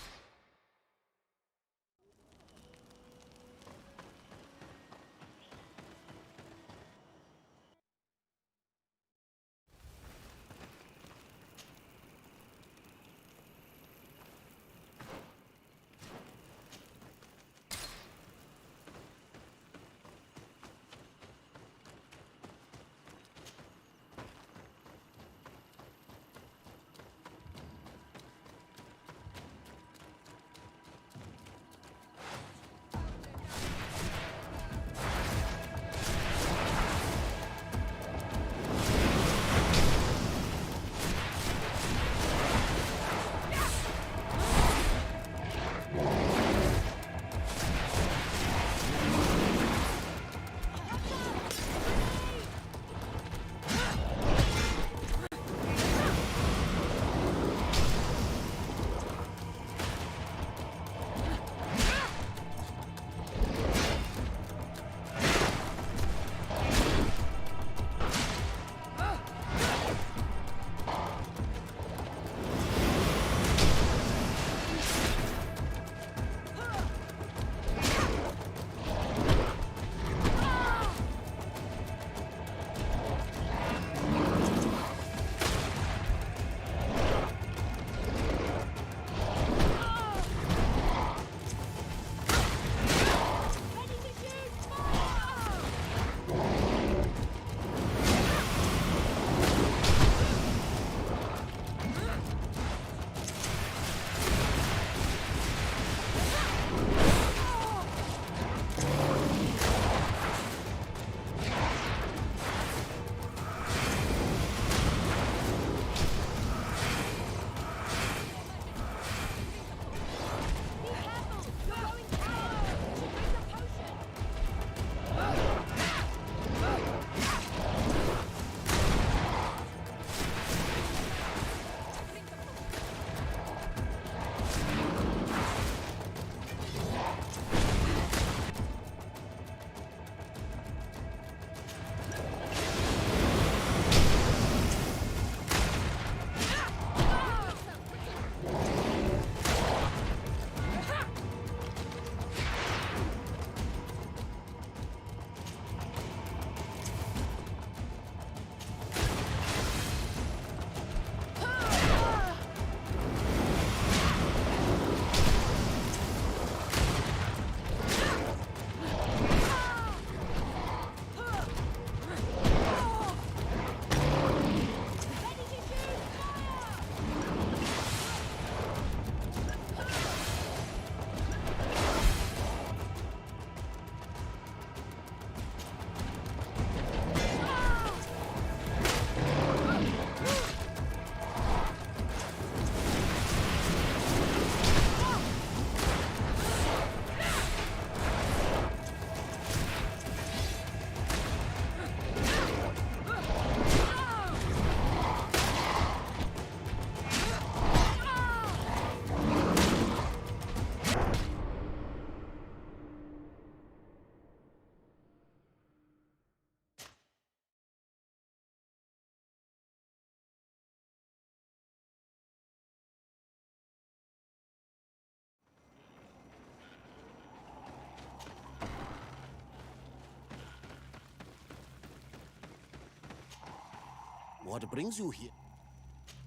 What brings you here?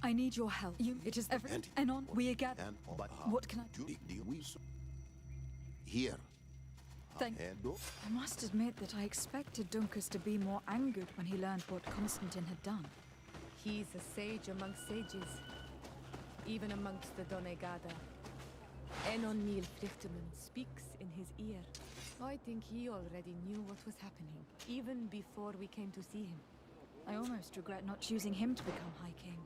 I need your help. It is every... And on, we are gathered. What can I do? Here. Thank you. I must admit that I expected Duncus to be more angered when he learned what Constantine had done. He's a sage amongst sages, even amongst the Donegada. Enon Neil Frichterman speaks in his ear. I think he already knew what was happening, even before we came to see him. I almost regret not choosing him to become High King.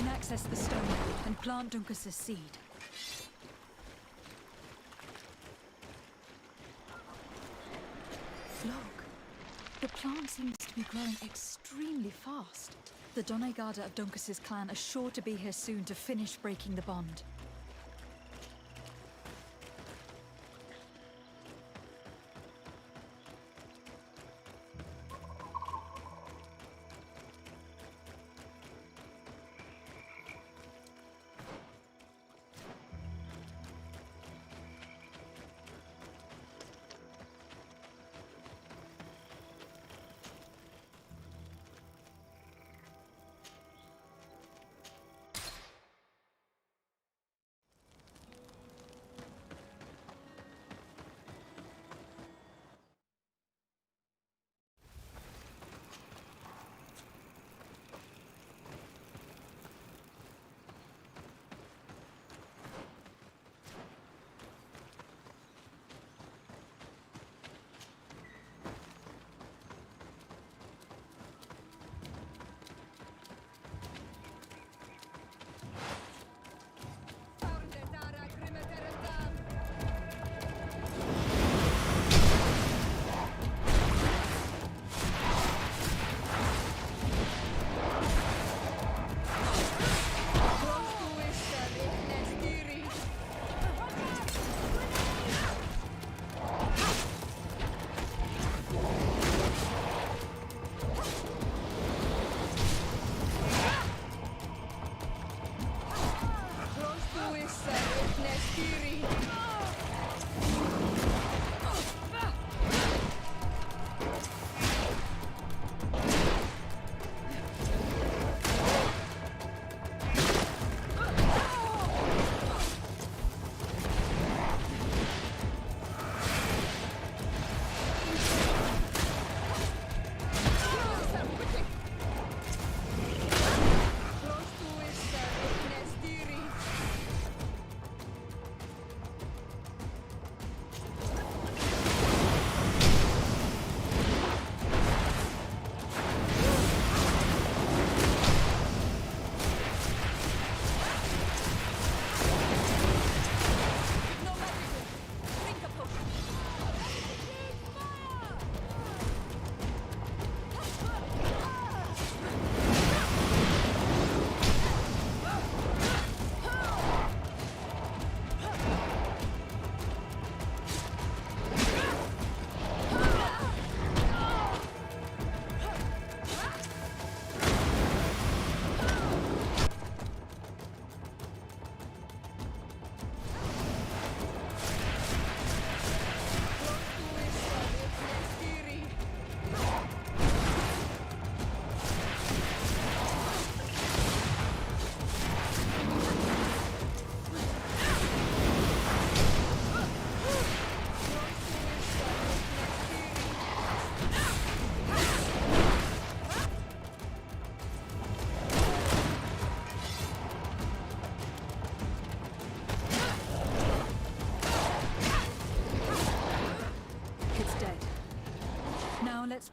Access the stone and plant Duncus's seed. Look, the plant seems to be growing extremely fast. The Donegada of Duncus's clan are sure to be here soon to finish breaking the bond.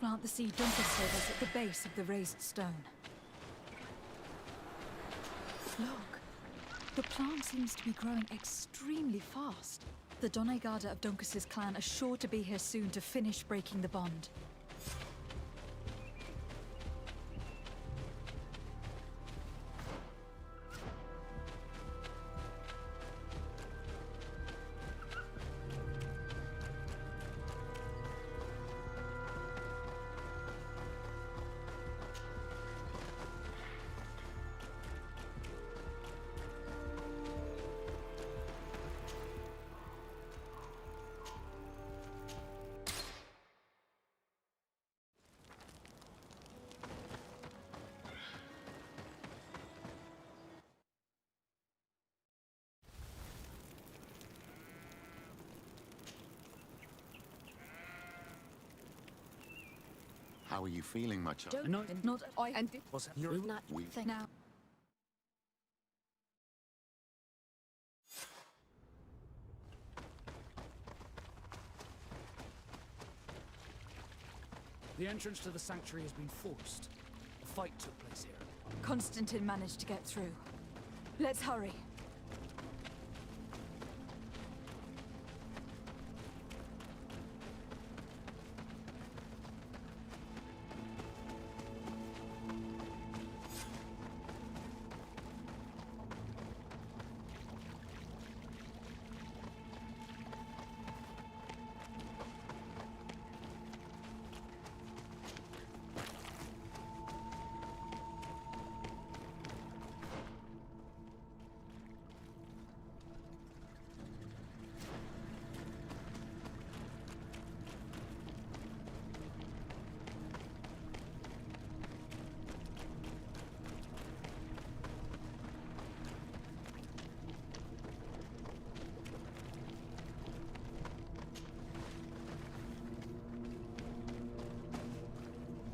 transplant the seed Dunkus showed us at the base of the raised stone. Look, the plant seems to be growing extremely fast. The Donegada of Dunkus's clan are sure to be here soon to finish breaking the bond. How are you feeling, my child? Not I and What's that? not We- now. The entrance to the sanctuary has been forced. A fight took place here. Constantine managed to get through. Let's hurry.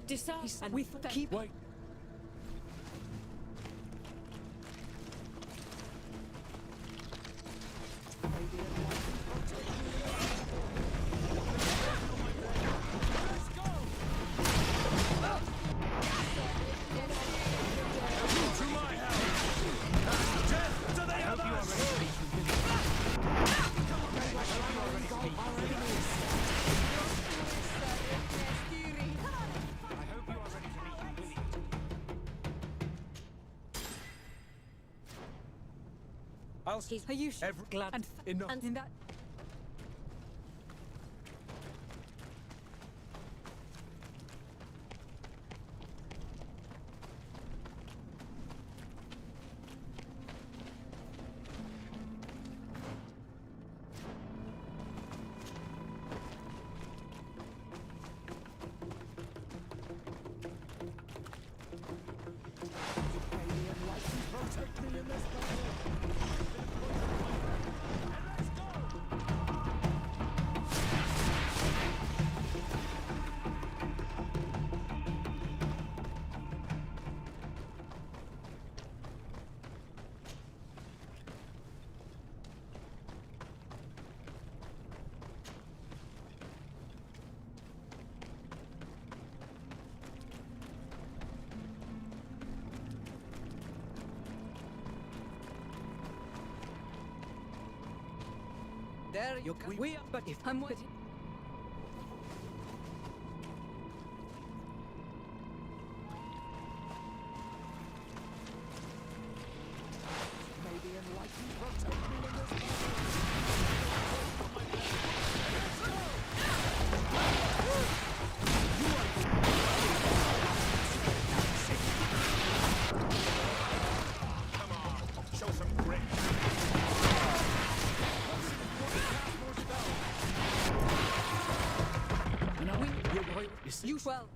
Decide and We keep. Wait. Are you glad and enough? And in that There you go. We are, but if I'm with you. Maybe enlightened protect me in this Come on, show some grit. You well.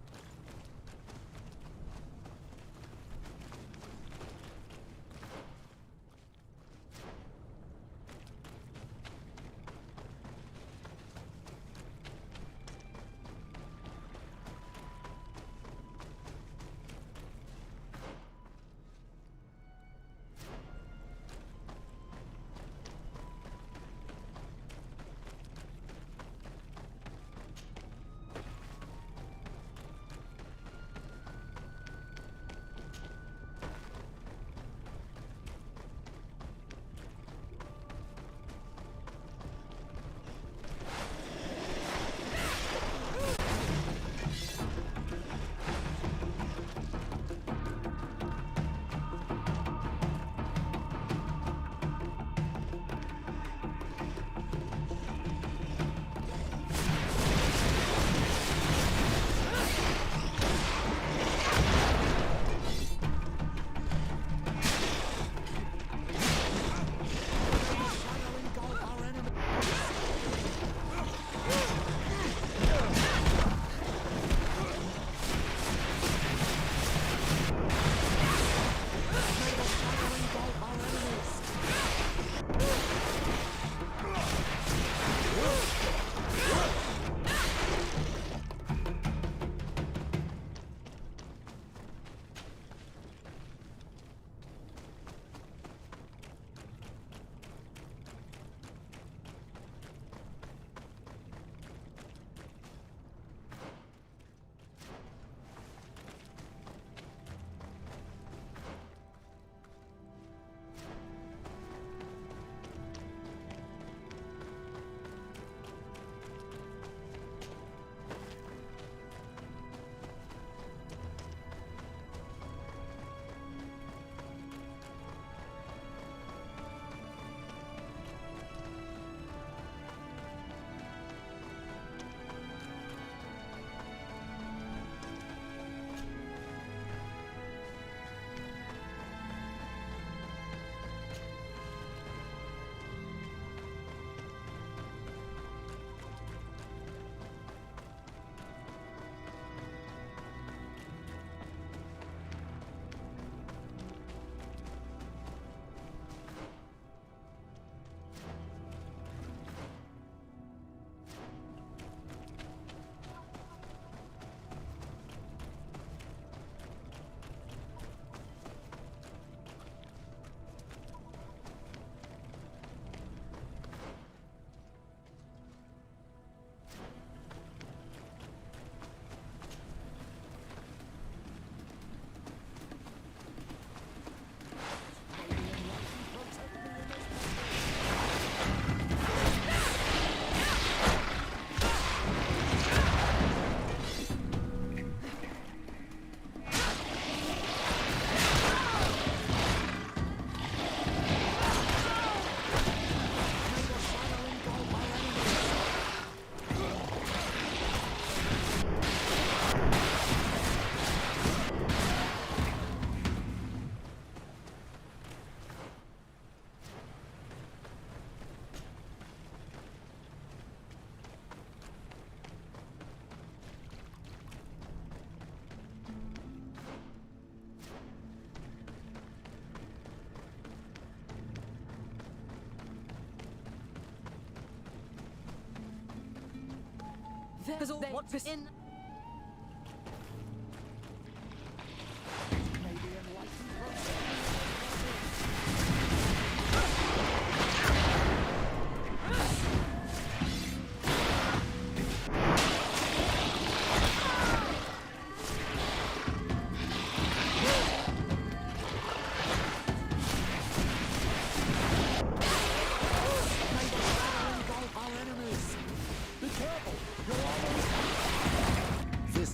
There's all what this in.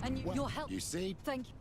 And your help. You see? Thank you.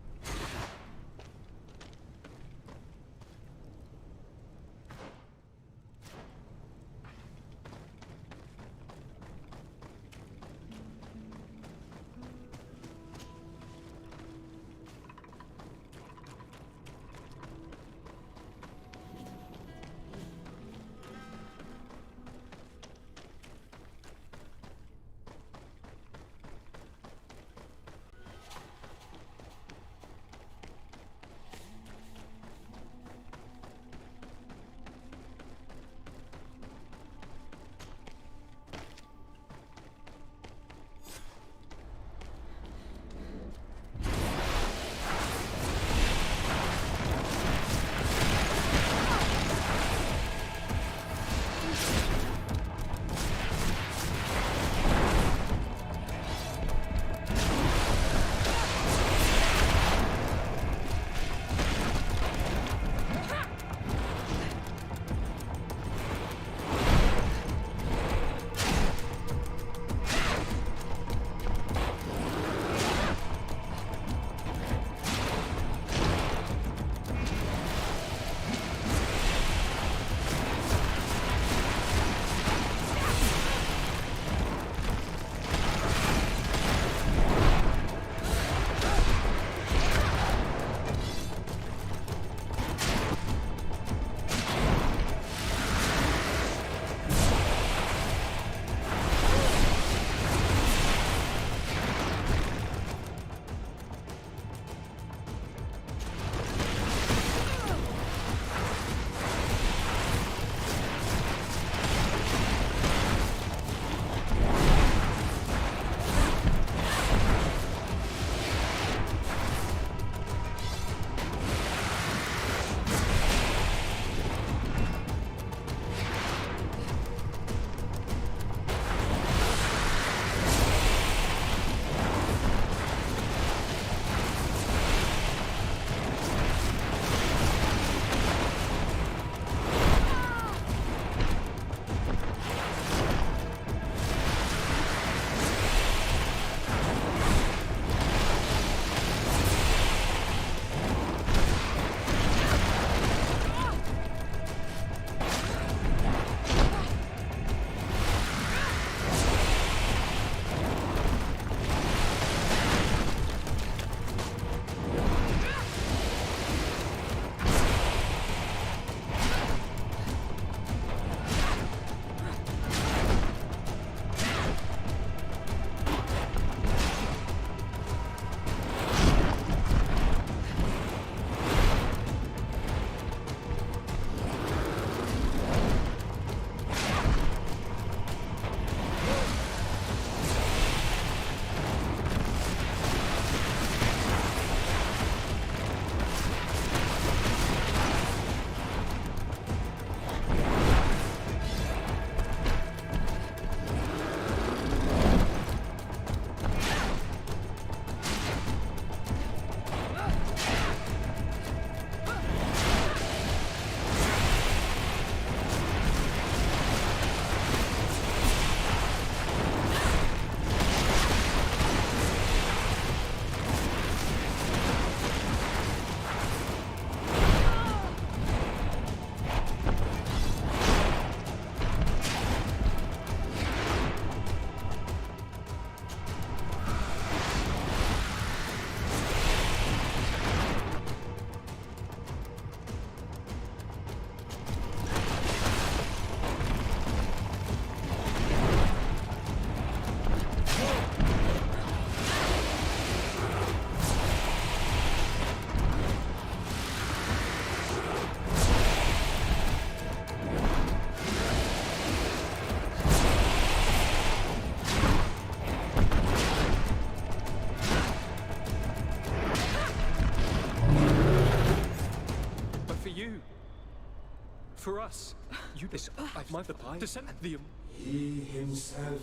for us. You this my to send the He himself.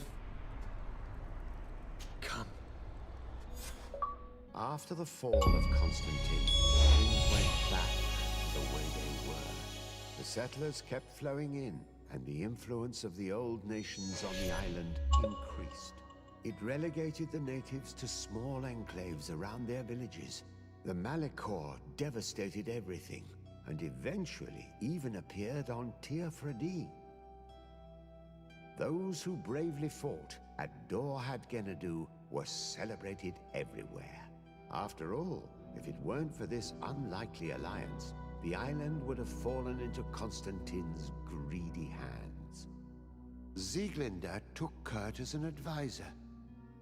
Come. After the fall of Constantine, things went back the way they were. The settlers kept flowing in, and the influence of the old nations on the island increased. It relegated the natives to small enclaves around their villages. The Malachor devastated everything, and eventually even appeared on Tir Fredi. Those who bravely fought at Dor had Genadu were celebrated everywhere. After all, if it weren't for this unlikely alliance, the island would have fallen into Constantine's greedy hands. Sieglinde took Kurt as an advisor,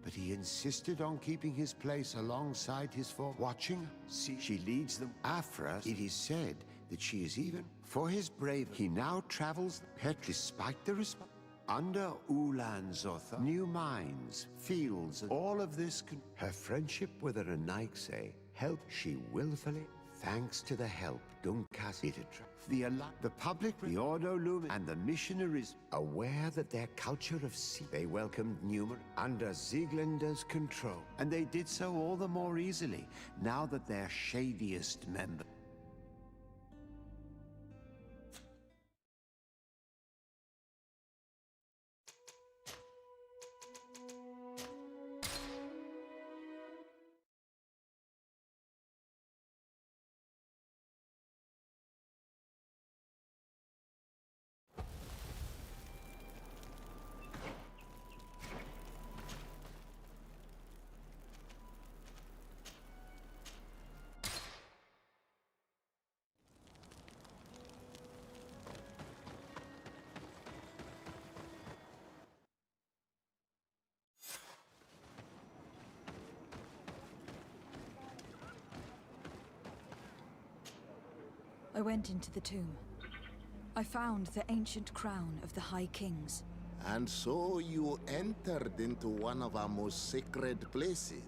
but he insisted on keeping his place alongside his foe. Watching, see, she leads them. Afra, it is said that she is even for his brave. He now travels despite the under Ulanzoth, new mines, fields, all of this her friendship with the Renaigse helped she willfully, thanks to the help Dunkas the public, the Ordo Lumen, and the missionaries, aware that their culture of sea, they welcomed Newman under Sieglinde's control, and they did so all the more easily, now that their shadiest member I went into the tomb. I found the ancient crown of the High Kings. And so you entered into one of our most sacred places.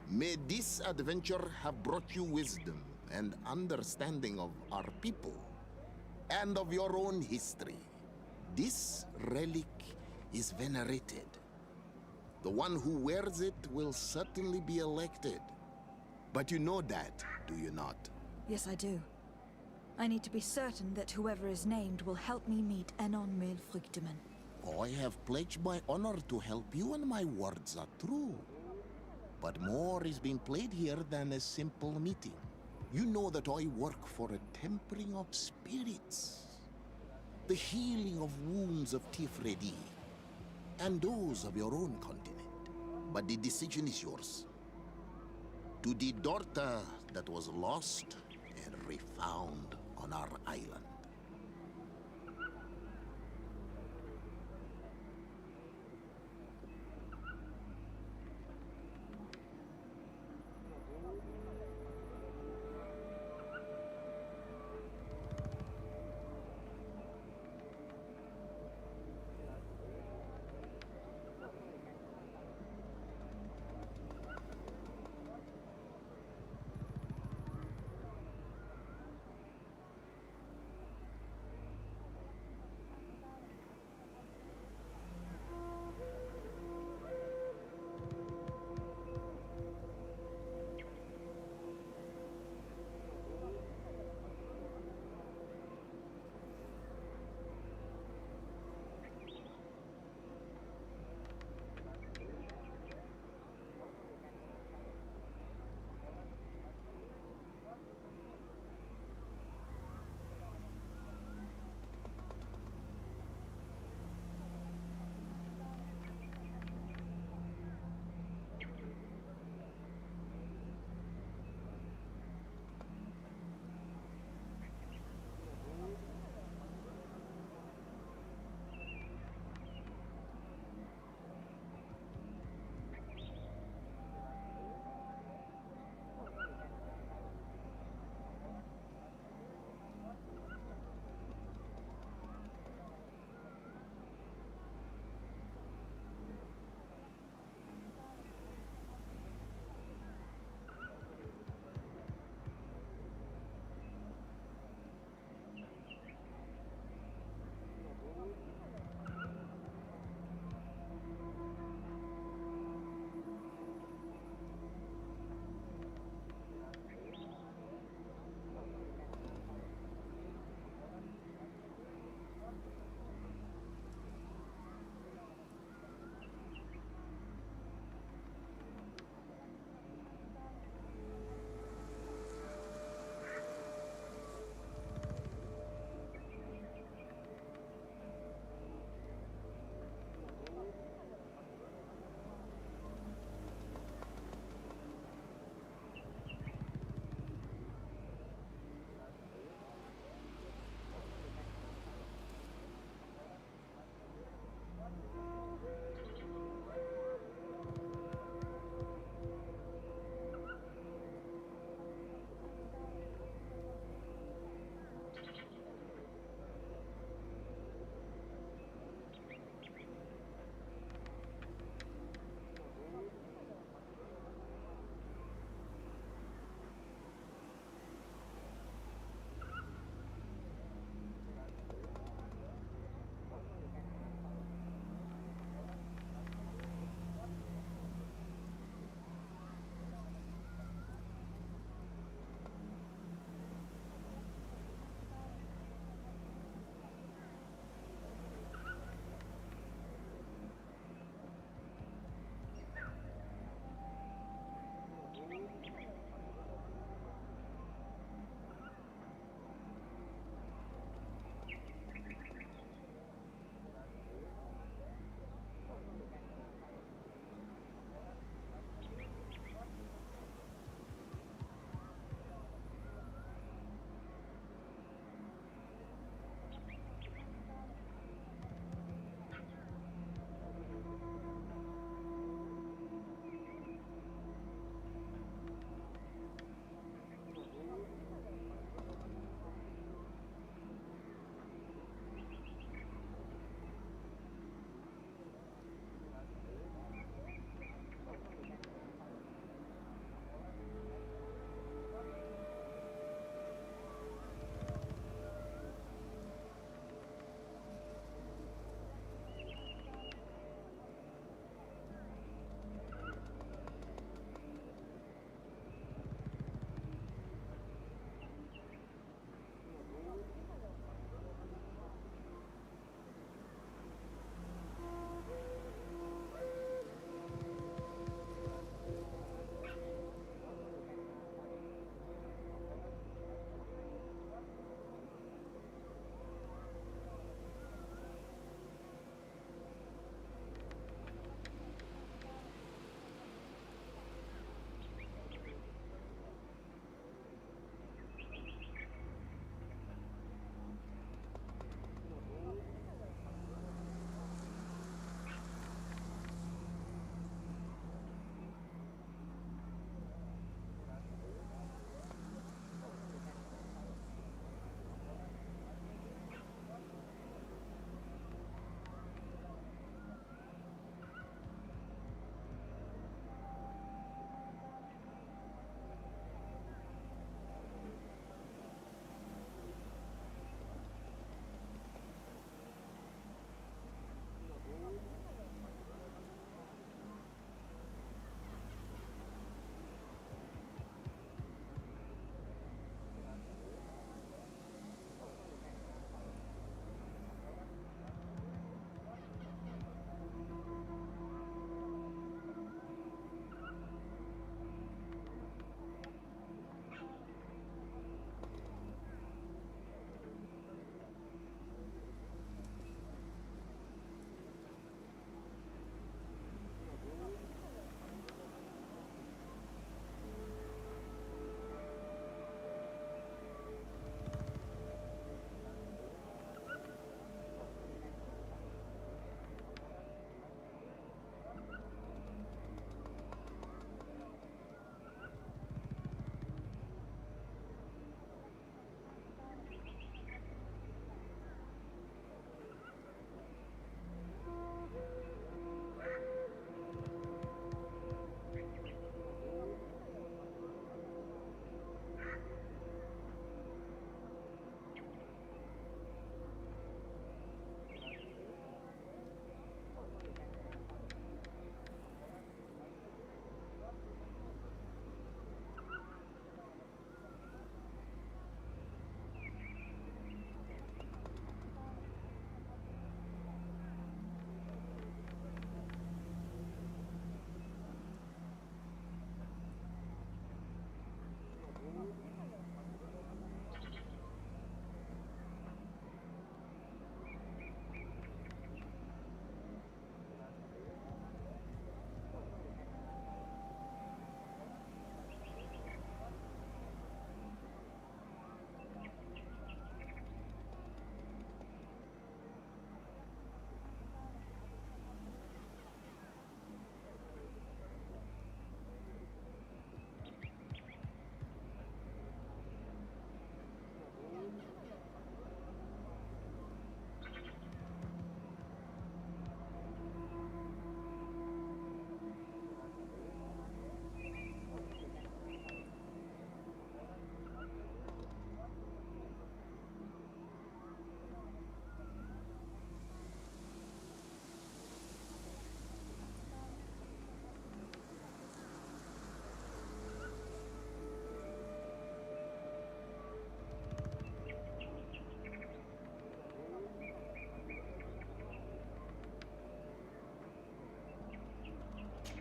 May this adventure have brought you wisdom and understanding of our people and of your own history. This relic is venerated. The one who wears it will certainly be elected. But you know that, do you not? Yes, I do. I need to be certain that whoever is named will help me meet Enon Milfrichteman. I have pledged my honor to help you, and my words are true. But more is being played here than a simple meeting. You know that I work for a tempering of spirits, the healing of wounds of Tifredi, and those of your own continent. But the decision is yours. To the daughter that was lost and refound on our island.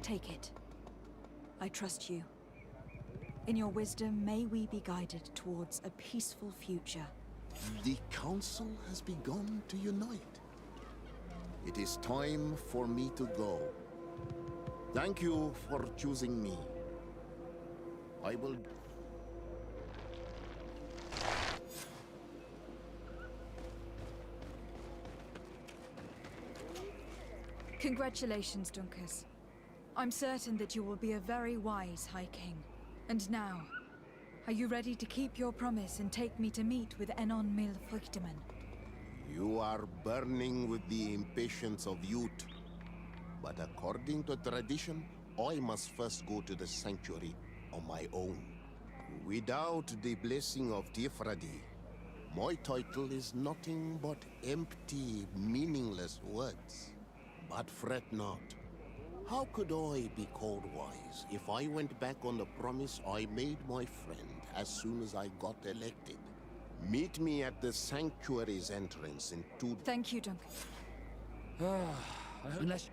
Take it. I trust you. In your wisdom, may we be guided towards a peaceful future. The Council has begun to unite. It is time for me to go. Thank you for choosing me. I will... Congratulations, Dunkus. I'm certain that you will be a very wise High King. And now, are you ready to keep your promise and take me to meet with Enon Mil Frichtemann? You are burning with the impatience of youth. But according to tradition, I must first go to the sanctuary on my own. Without the blessing of Tifradi, my title is nothing but empty, meaningless words. But fret not. How could I be called wise if I went back on the promise I made my friend as soon as I got elected? Meet me at the sanctuary's entrance in 2... Thank you, Duncan. Unless...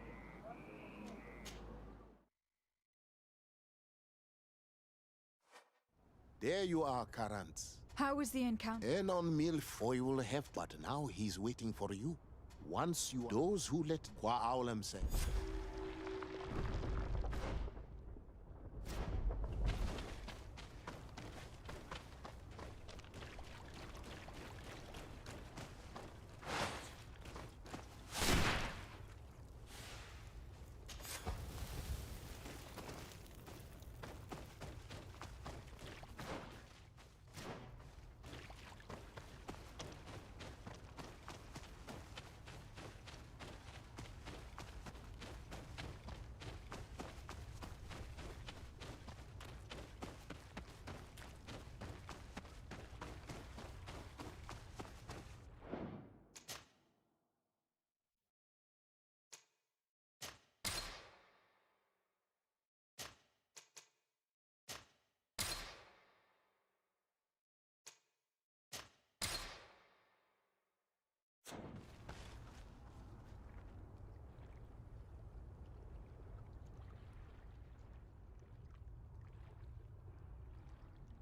There you are, Karantz. How was the encounter? Enon Milfoy will have, but now he's waiting for you. Once you... Those who let Qua Aulem say...